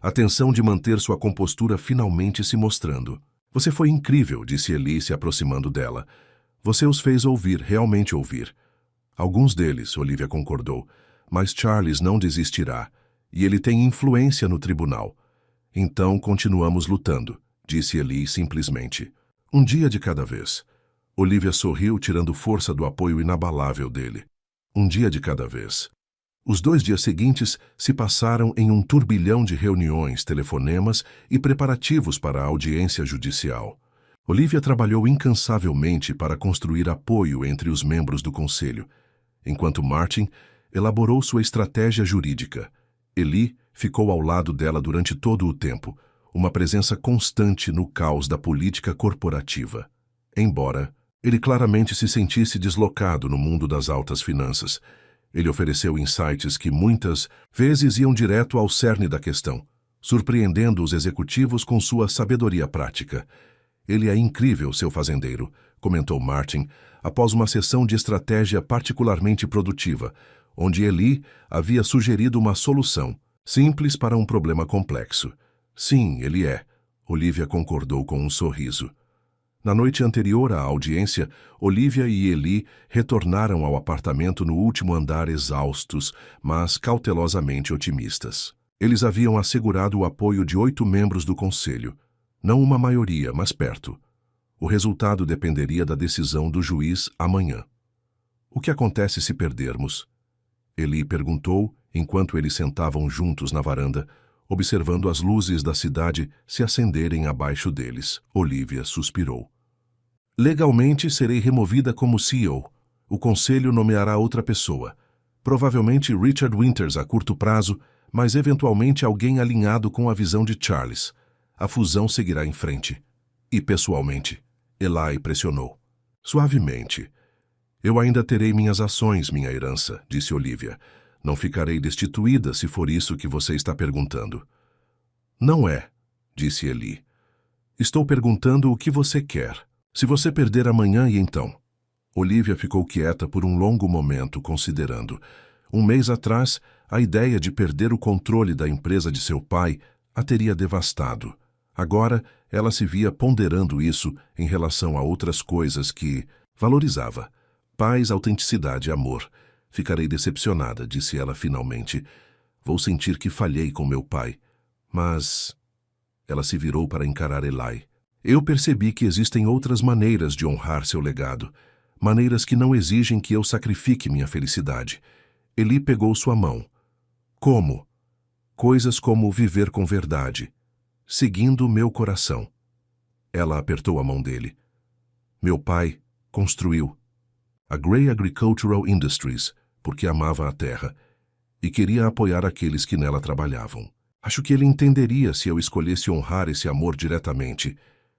a tensão de manter sua compostura finalmente se mostrando. Você foi incrível, disse Eli, se aproximando dela. Você os fez ouvir, realmente ouvir. Alguns deles, Olivia concordou, mas Charles não desistirá, e ele tem influência no tribunal. Então continuamos lutando, disse Eli simplesmente. Um dia de cada vez. Olivia sorriu, tirando força do apoio inabalável dele. Um dia de cada vez. Os 2 dias seguintes se passaram em um turbilhão de reuniões, telefonemas e preparativos para a audiência judicial. Olivia trabalhou incansavelmente para construir apoio entre os membros do conselho, enquanto Martin elaborou sua estratégia jurídica. Eli ficou ao lado dela durante todo o tempo, uma presença constante no caos da política corporativa. Embora ele claramente se sentisse deslocado no mundo das altas finanças, ele ofereceu insights que muitas vezes iam direto ao cerne da questão, surpreendendo os executivos com sua sabedoria prática. Ele é incrível, seu fazendeiro, comentou Martin, após uma sessão de estratégia particularmente produtiva, onde Eli havia sugerido uma solução simples para um problema complexo. Sim, ele é, Olivia concordou com um sorriso. Na noite anterior à audiência, Olivia e Eli retornaram ao apartamento no último andar exaustos, mas cautelosamente otimistas. Eles haviam assegurado o apoio de 8 membros do conselho, não uma maioria, mas perto. O resultado dependeria da decisão do juiz amanhã. O que acontece se perdermos? Eli perguntou, enquanto eles sentavam juntos na varanda, observando as luzes da cidade se acenderem abaixo deles. Olivia suspirou. Legalmente serei removida como CEO. O conselho nomeará outra pessoa. Provavelmente Richard Winters a curto prazo, mas eventualmente alguém alinhado com a visão de Charles. A fusão seguirá em frente. E, pessoalmente, Eli pressionou. Suavemente. Eu ainda terei minhas ações, minha herança, disse Olivia. Não ficarei destituída se for isso que você está perguntando. Não é, disse Eli. Estou perguntando o que você quer. Se você perder amanhã e então? Olivia ficou quieta por um longo momento, considerando. Um mês atrás, a ideia de perder o controle da empresa de seu pai a teria devastado. Agora, ela se via ponderando isso em relação a outras coisas que valorizava. Paz, autenticidade e amor. Ficarei decepcionada, disse ela finalmente. Vou sentir que falhei com meu pai. Mas... Ela se virou para encarar Eli. Eu percebi que existem outras maneiras de honrar seu legado. Maneiras que não exigem que eu sacrifique minha felicidade. Eli pegou sua mão. Como? Coisas como viver com verdade. Seguindo meu coração. Ela apertou a mão dele. Meu pai construiu a Gray Agricultural Industries porque amava a terra e queria apoiar aqueles que nela trabalhavam. Acho que ele entenderia se eu escolhesse honrar esse amor diretamente,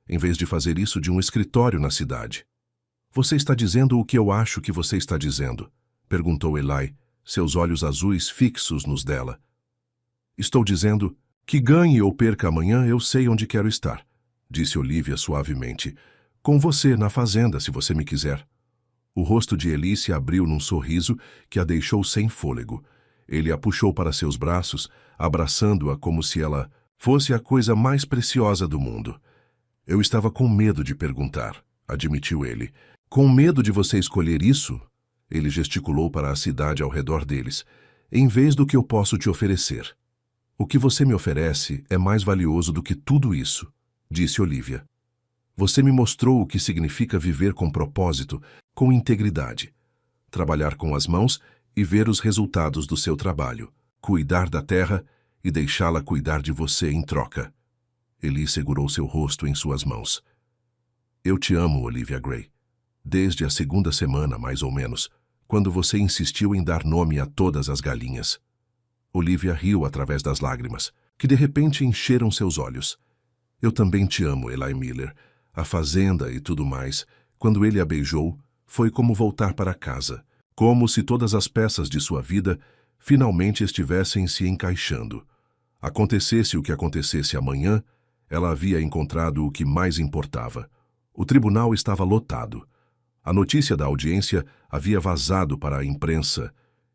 em vez de fazer isso de um escritório na cidade. Você está dizendo o que eu acho que você está dizendo? Perguntou Eli, seus olhos azuis fixos nos dela. Estou dizendo que ganhe ou perca amanhã eu sei onde quero estar, disse Olivia suavemente. Com você na fazenda, se você me quiser. O rosto de Eli se abriu num sorriso que a deixou sem fôlego. Ele a puxou para seus braços, abraçando-a como se ela fosse a coisa mais preciosa do mundo. Eu estava com medo de perguntar, admitiu ele. Com medo de você escolher isso? Ele gesticulou para a cidade ao redor deles. Em vez do que eu posso te oferecer. O que você me oferece é mais valioso do que tudo isso, disse Olivia. Você me mostrou o que significa viver com propósito, com integridade. Trabalhar com as mãos e ver os resultados do seu trabalho. Cuidar da terra e deixá-la cuidar de você em troca. Eli segurou seu rosto em suas mãos. Eu te amo, Olivia Gray. Desde a segunda semana, mais ou menos, quando você insistiu em dar nome a todas as galinhas. Olivia riu através das lágrimas, que de repente encheram seus olhos. Eu também te amo, Eli Miller. A fazenda e tudo mais, quando ele a beijou, foi como voltar para casa, como se todas as peças de sua vida finalmente estivessem se encaixando. Acontecesse o que acontecesse amanhã, ela havia encontrado o que mais importava. O tribunal estava lotado. A notícia da audiência havia vazado para a imprensa,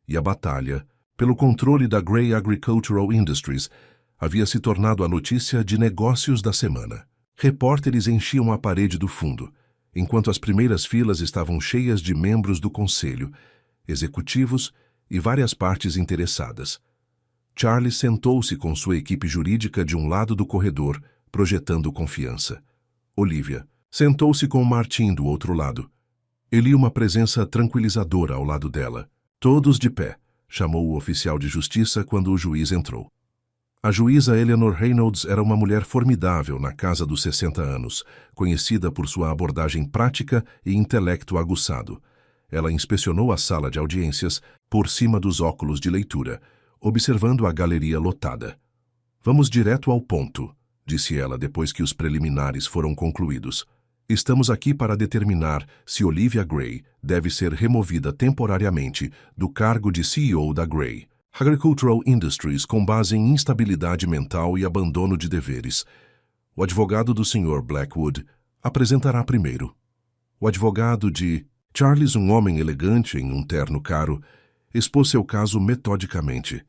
e a batalha, pelo controle da Gray Agricultural Industries, havia se tornado a notícia de negócios da semana. Repórteres enchiam a parede do fundo, enquanto as primeiras filas estavam cheias de membros do conselho, executivos e várias partes interessadas. Charles sentou-se com sua equipe jurídica de um lado do corredor, projetando confiança. Olivia sentou-se com Martin do outro lado. Eli uma presença tranquilizadora ao lado dela. Todos de pé, chamou o oficial de justiça quando o juiz entrou. A juíza Eleanor Reynolds era uma mulher formidável na casa dos 60 anos, conhecida por sua abordagem prática e intelecto aguçado. Ela inspecionou a sala de audiências por cima dos óculos de leitura, observando a galeria lotada. Vamos direto ao ponto, disse ela depois que os preliminares foram concluídos. Estamos aqui para determinar se Olivia Gray deve ser removida temporariamente do cargo de CEO da Gray Agricultural Industries com base em instabilidade mental e abandono de deveres. O advogado do Sr. Blackwood apresentará primeiro. O advogado de Charles, um homem elegante em um terno caro, expôs seu caso metodicamente.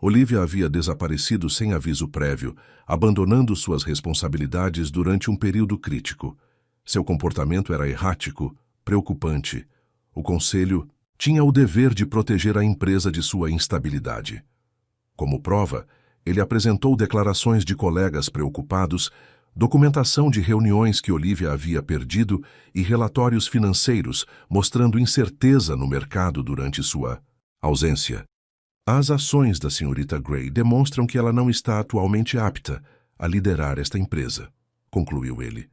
Olivia havia desaparecido sem aviso prévio, abandonando suas responsabilidades durante um período crítico. Seu comportamento era errático, preocupante. O conselho tinha o dever de proteger a empresa de sua instabilidade. Como prova, ele apresentou declarações de colegas preocupados, documentação de reuniões que Olivia havia perdido e relatórios financeiros mostrando incerteza no mercado durante sua ausência. As ações da senhorita Gray demonstram que ela não está atualmente apta a liderar esta empresa, concluiu ele.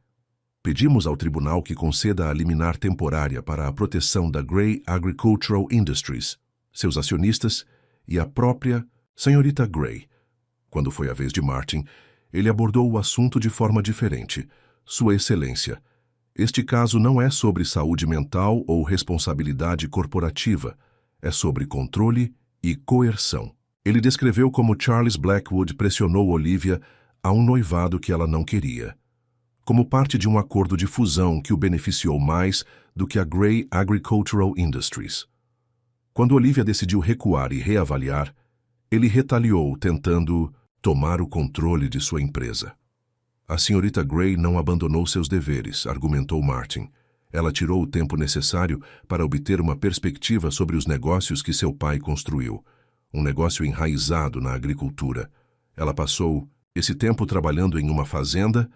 Pedimos ao tribunal que conceda a liminar temporária para a proteção da Gray Agricultural Industries, seus acionistas e a própria senhorita Gray. Quando foi a vez de Martin, ele abordou o assunto de forma diferente. Sua Excelência, este caso não é sobre saúde mental ou responsabilidade corporativa, é sobre controle e coerção. Ele descreveu como Charles Blackwood pressionou Olivia a um noivado que ela não queria, como parte de um acordo de fusão que o beneficiou mais do que a Gray Agricultural Industries. Quando Olivia decidiu recuar e reavaliar, ele retaliou tentando tomar o controle de sua empresa. A senhorita Gray não abandonou seus deveres, argumentou Martin. Ela tirou o tempo necessário para obter uma perspectiva sobre os negócios que seu pai construiu, um negócio enraizado na agricultura. Ela passou esse tempo trabalhando em uma fazenda,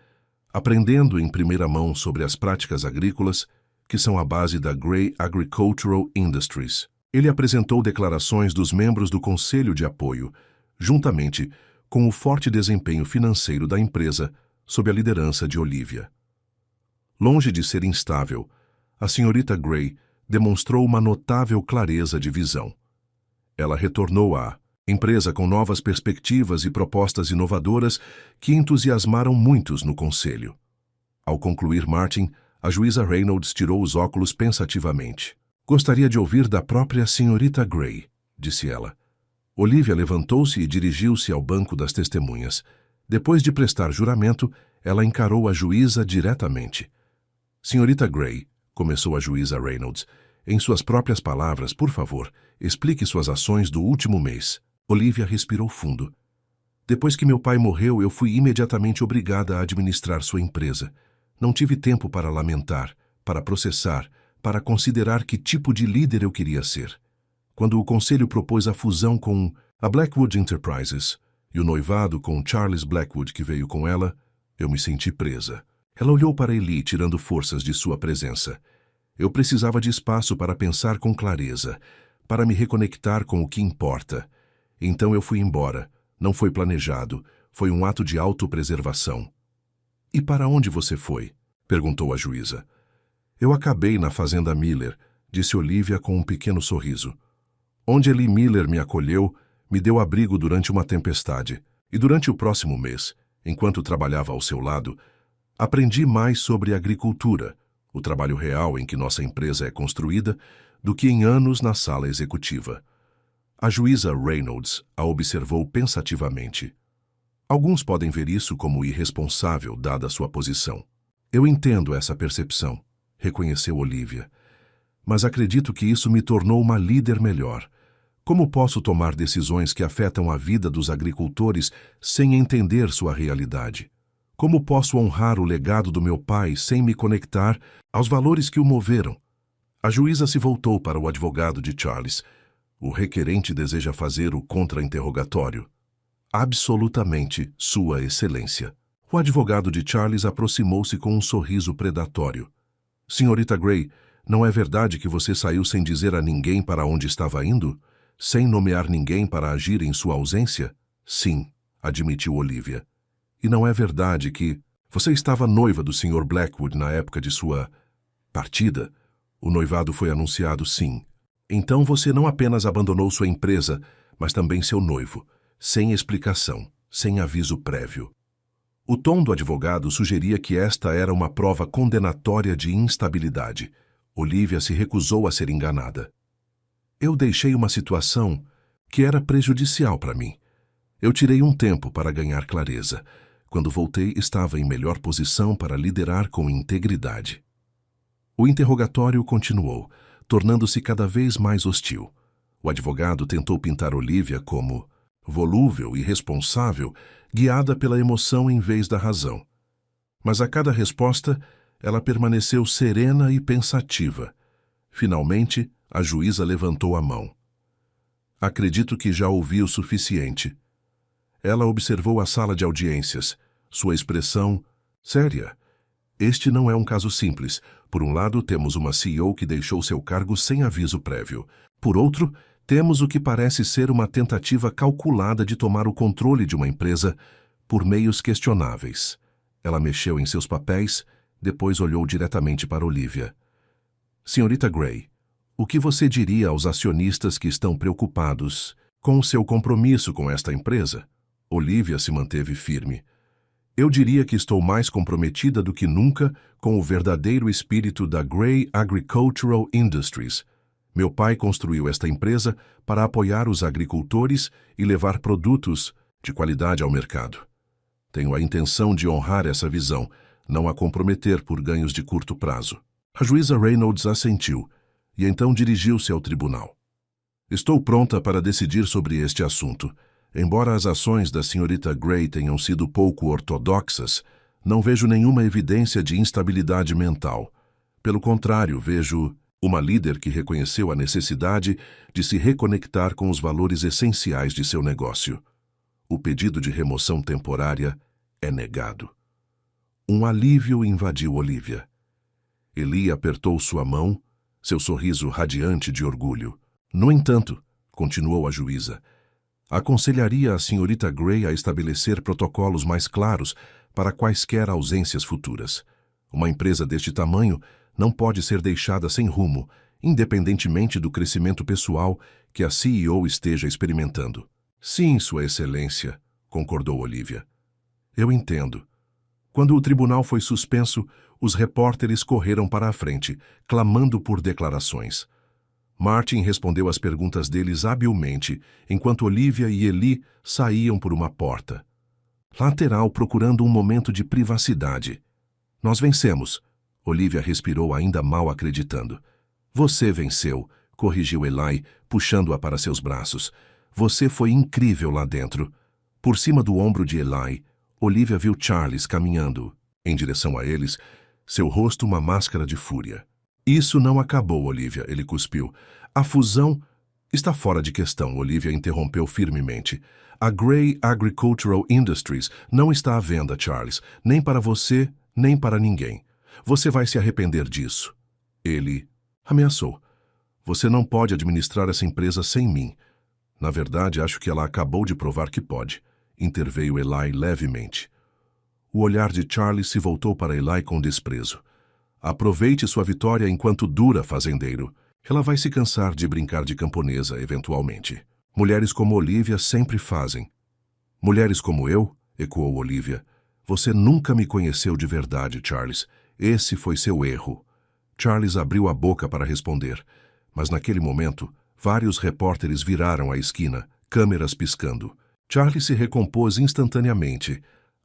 aprendendo em primeira mão sobre as práticas agrícolas que são a base da Gray Agricultural Industries. Ele apresentou declarações dos membros do Conselho de Apoio, juntamente com o forte desempenho financeiro da empresa sob a liderança de Olivia. Longe de ser instável, a senhorita Gray demonstrou uma notável clareza de visão. Ela retornou à empresa com novas perspectivas e propostas inovadoras que entusiasmaram muitos no conselho. Ao concluir Martin, a juíza Reynolds tirou os óculos pensativamente. Gostaria de ouvir da própria senhorita Gray, disse ela. Olivia levantou-se e dirigiu-se ao banco das testemunhas. Depois de prestar juramento, ela encarou a juíza diretamente. Senhorita Gray, começou a juíza Reynolds, em suas próprias palavras, por favor, explique suas ações do último mês. Olivia respirou fundo. Depois que meu pai morreu, eu fui imediatamente obrigada a administrar sua empresa. Não tive tempo para lamentar, para processar, para considerar que tipo de líder eu queria ser. Quando o conselho propôs a fusão com a Blackwood Enterprises e o noivado com Charles Blackwood que veio com ela, eu me senti presa. Ela olhou para Eli, tirando forças de sua presença. Eu precisava de espaço para pensar com clareza, para me reconectar com o que importa. Então eu fui embora. Não foi planejado. Foi um ato de autopreservação. E para onde você foi? Perguntou a juíza. Eu acabei na fazenda Miller, disse Olivia com um pequeno sorriso. Onde Eli Miller me acolheu, me deu abrigo durante uma tempestade. E durante o próximo mês, enquanto trabalhava ao seu lado, aprendi mais sobre agricultura, o trabalho real em que nossa empresa é construída, do que em anos na sala executiva. A juíza Reynolds a observou pensativamente. Alguns podem ver isso como irresponsável, dada a sua posição. Eu entendo essa percepção, reconheceu Olivia. Mas acredito que isso me tornou uma líder melhor. Como posso tomar decisões que afetam a vida dos agricultores sem entender sua realidade? Como posso honrar o legado do meu pai sem me conectar aos valores que o moveram? A juíza se voltou para o advogado de Charles. O requerente deseja fazer o contra-interrogatório. Absolutamente, Sua Excelência. O advogado de Charles aproximou-se com um sorriso predatório. Senhorita Gray, não é verdade que você saiu sem dizer a ninguém para onde estava indo? Sem nomear ninguém para agir em sua ausência? Sim, admitiu Olivia. E não é verdade que você estava noiva do Sr. Blackwood na época de sua partida? O noivado foi anunciado, sim. Então você não apenas abandonou sua empresa, mas também seu noivo, sem explicação, sem aviso prévio. O tom do advogado sugeria que esta era uma prova condenatória de instabilidade. Olivia se recusou a ser enganada. Eu deixei uma situação que era prejudicial para mim. Eu tirei um tempo para ganhar clareza. Quando voltei, estava em melhor posição para liderar com integridade. O interrogatório continuou, tornando-se cada vez mais hostil. O advogado tentou pintar Olivia como volúvel e responsável, guiada pela emoção em vez da razão. Mas a cada resposta, ela permaneceu serena e pensativa. Finalmente, a juíza levantou a mão. Acredito que já ouvi o suficiente. Ela observou a sala de audiências, sua expressão séria. Este não é um caso simples. Por um lado, temos uma CEO que deixou seu cargo sem aviso prévio. Por outro, temos o que parece ser uma tentativa calculada de tomar o controle de uma empresa por meios questionáveis. Ela mexeu em seus papéis, Depois olhou diretamente para Olivia. Senhorita Gray, o que você diria aos acionistas que estão preocupados com o seu compromisso com esta empresa? Olivia se manteve firme. Eu diria que estou mais comprometida do que nunca com o verdadeiro espírito da Gray Agricultural Industries. Meu pai construiu esta empresa para apoiar os agricultores e levar produtos de qualidade ao mercado. Tenho a intenção de honrar essa visão, não a comprometer por ganhos de curto prazo. A juíza Reynolds assentiu e então dirigiu-se ao tribunal. Estou pronta para decidir sobre este assunto. Embora as ações da senhorita Gray tenham sido pouco ortodoxas, não vejo nenhuma evidência de instabilidade mental. Pelo contrário, vejo uma líder que reconheceu a necessidade de se reconectar com os valores essenciais de seu negócio. O pedido de remoção temporária é negado. Um alívio invadiu Olivia. Eli apertou sua mão, seu sorriso radiante de orgulho. No entanto, continuou a juíza, aconselharia a senhorita Gray a estabelecer protocolos mais claros para quaisquer ausências futuras. Uma empresa deste tamanho não pode ser deixada sem rumo, independentemente do crescimento pessoal que a CEO esteja experimentando. Sim, Sua Excelência, concordou Olivia. Eu entendo. Quando o tribunal foi suspenso, os repórteres correram para a frente, clamando por declarações. Martin respondeu às perguntas deles habilmente, enquanto Olivia e Eli saíam por uma porta lateral procurando um momento de privacidade. Nós vencemos. Olivia respirou ainda mal acreditando. Você venceu, corrigiu Eli, puxando-a para seus braços. Você foi incrível lá dentro. Por cima do ombro de Eli, Olivia viu Charles caminhando em direção a eles, seu rosto uma máscara de fúria. Isso não acabou, Olivia, ele cuspiu. A fusão está fora de questão, Olivia interrompeu firmemente. A Gray Agricultural Industries não está à venda, Charles, nem para você, nem para ninguém. Você vai se arrepender disso. Ele ameaçou. Você não pode administrar essa empresa sem mim. Na verdade, acho que ela acabou de provar que pode. Interveio Eli levemente. O olhar de Charles se voltou para Eli com desprezo. Aproveite sua vitória enquanto dura, fazendeiro. Ela vai se cansar de brincar de camponesa, eventualmente. Mulheres como Olivia sempre fazem. Mulheres como eu? Ecoou Olivia. Você nunca me conheceu de verdade, Charles. Esse foi seu erro. Charles abriu a boca para responder, mas naquele momento, vários repórteres viraram a esquina, câmeras piscando. Charles se recompôs instantaneamente,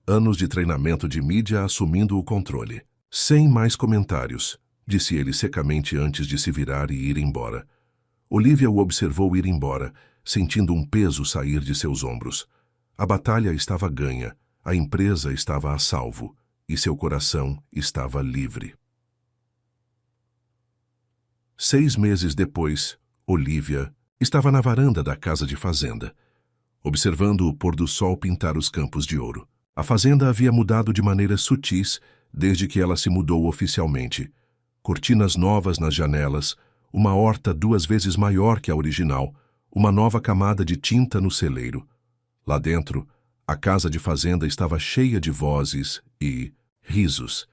anos de treinamento de mídia assumindo o controle. Sem mais comentários, disse ele secamente antes de se virar e ir embora. Olivia o observou ir embora, sentindo um peso sair de seus ombros. A batalha estava ganha, a empresa estava a salvo, e seu coração estava livre. 6 meses depois, Olivia estava na varanda da casa de fazenda, observando o pôr do sol pintar os campos de ouro. A fazenda havia mudado de maneiras sutis desde que ela se mudou oficialmente. Cortinas novas nas janelas, uma horta 2 vezes maior que a original, uma nova camada de tinta no celeiro. Lá dentro, a casa de fazenda estava cheia de vozes e risos.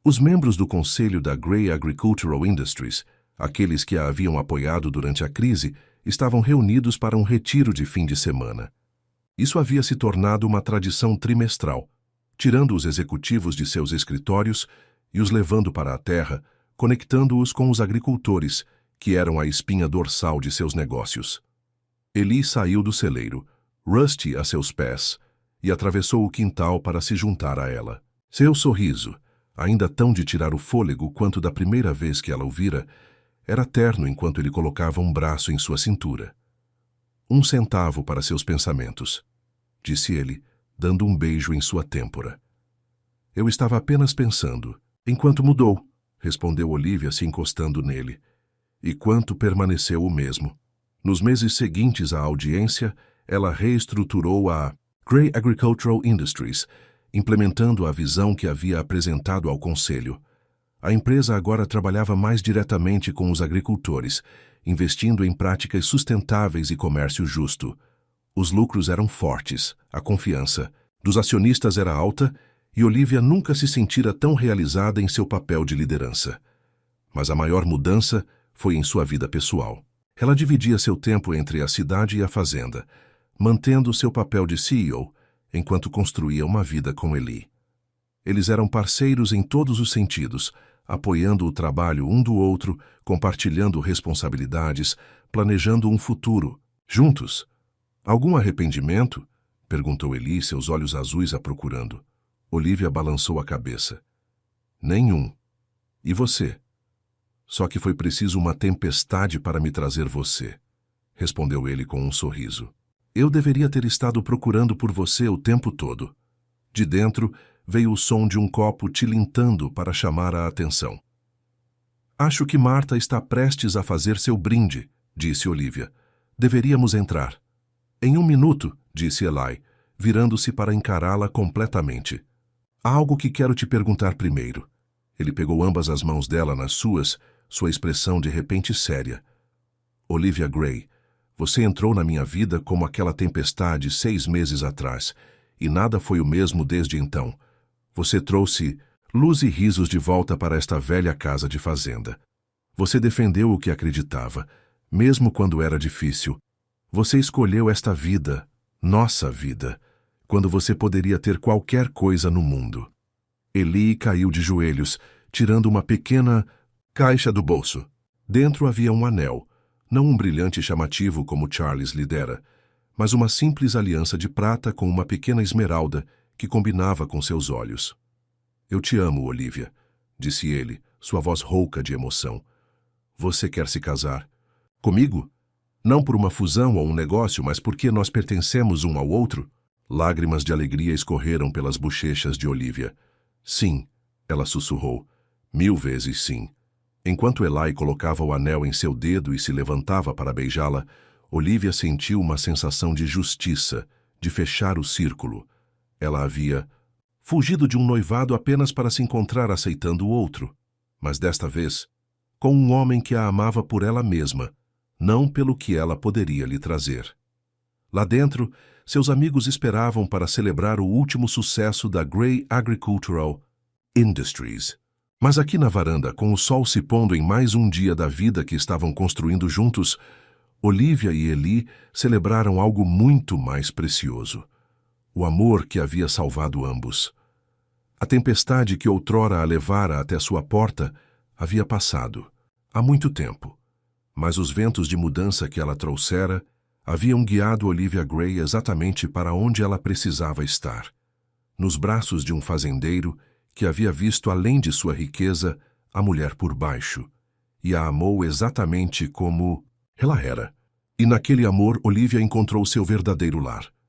Os membros do conselho da Gray Agricultural Industries, aqueles que a haviam apoiado durante a crise, estavam reunidos para um retiro de fim de semana. Isso havia se tornado uma tradição trimestral, tirando os executivos de seus escritórios e os levando para a terra, conectando-os com os agricultores, que eram a espinha dorsal de seus negócios. Eli saiu do celeiro, Rusty a seus pés, e atravessou o quintal para se juntar a ela. Seu sorriso, ainda tão de tirar o fôlego quanto da primeira vez que ela o vira, era terno enquanto ele colocava um braço em sua cintura. 1 centavo para seus pensamentos, disse ele, dando um beijo em sua têmpora. Eu estava apenas pensando. Enquanto mudou, respondeu Olivia se encostando nele. E quanto permaneceu o mesmo. Nos meses seguintes à audiência, ela reestruturou a Gray Agricultural Industries, implementando a visão que havia apresentado ao conselho. A empresa agora trabalhava mais diretamente com os agricultores, investindo em práticas sustentáveis e comércio justo. Os lucros eram fortes, a confiança dos acionistas era alta e Olivia nunca se sentira tão realizada em seu papel de liderança. Mas a maior mudança foi em sua vida pessoal. Ela dividia seu tempo entre a cidade e a fazenda, mantendo seu papel de CEO enquanto construía uma vida com Eli. Eles eram parceiros em todos os sentidos, apoiando o trabalho um do outro, compartilhando responsabilidades, planejando um futuro, juntos. Algum arrependimento? Perguntou Eli, seus olhos azuis a procurando. Olivia balançou a cabeça. Nenhum. E você? Só que foi preciso uma tempestade para me trazer você, respondeu ele com um sorriso. Eu deveria ter estado procurando por você o tempo todo. De dentro veio o som de um copo tilintando para chamar a atenção. Acho que Marta está prestes a fazer seu brinde, disse Olivia. Deveríamos entrar. Em 1 minuto, disse Eli, virando-se para encará-la completamente. Há algo que quero te perguntar primeiro. Ele pegou ambas as mãos dela nas suas, sua expressão de repente séria. Olivia Gray, você entrou na minha vida como aquela tempestade 6 meses atrás, e nada foi o mesmo desde então. Você trouxe luz e risos de volta para esta velha casa de fazenda. Você defendeu o que acreditava, mesmo quando era difícil. Você escolheu esta vida, nossa vida, quando você poderia ter qualquer coisa no mundo. Eli caiu de joelhos, tirando uma pequena caixa do bolso. Dentro havia um anel, não um brilhante chamativo como Charles lhe dera, mas uma simples aliança de prata com uma pequena esmeralda que combinava com seus olhos. Eu te amo, Olivia, disse ele, sua voz rouca de emoção. Você quer se casar? Comigo? Não por uma fusão ou um negócio, mas porque nós pertencemos um ao outro? Lágrimas de alegria escorreram pelas bochechas de Olivia. Sim, ela sussurrou. 1000 vezes sim. Enquanto Eli colocava o anel em seu dedo e se levantava para beijá-la, Olivia sentiu uma sensação de justiça, de fechar o círculo. Ela havia fugido de um noivado apenas para se encontrar aceitando o outro, mas desta vez, com um homem que a amava por ela mesma, não pelo que ela poderia lhe trazer. Lá dentro, seus amigos esperavam para celebrar o último sucesso da Gray Agricultural Industries. Mas aqui na varanda, com o sol se pondo em mais um dia da vida que estavam construindo juntos, Olivia e Eli celebraram algo muito mais precioso. O amor que havia salvado ambos. A tempestade que outrora a levara até sua porta havia passado, há muito tempo. Mas os ventos de mudança que ela trouxera haviam guiado Olivia Gray exatamente para onde ela precisava estar. Nos braços de um fazendeiro que havia visto além de sua riqueza a mulher por baixo, e a amou exatamente como ela era. E naquele amor Olivia encontrou seu verdadeiro lar.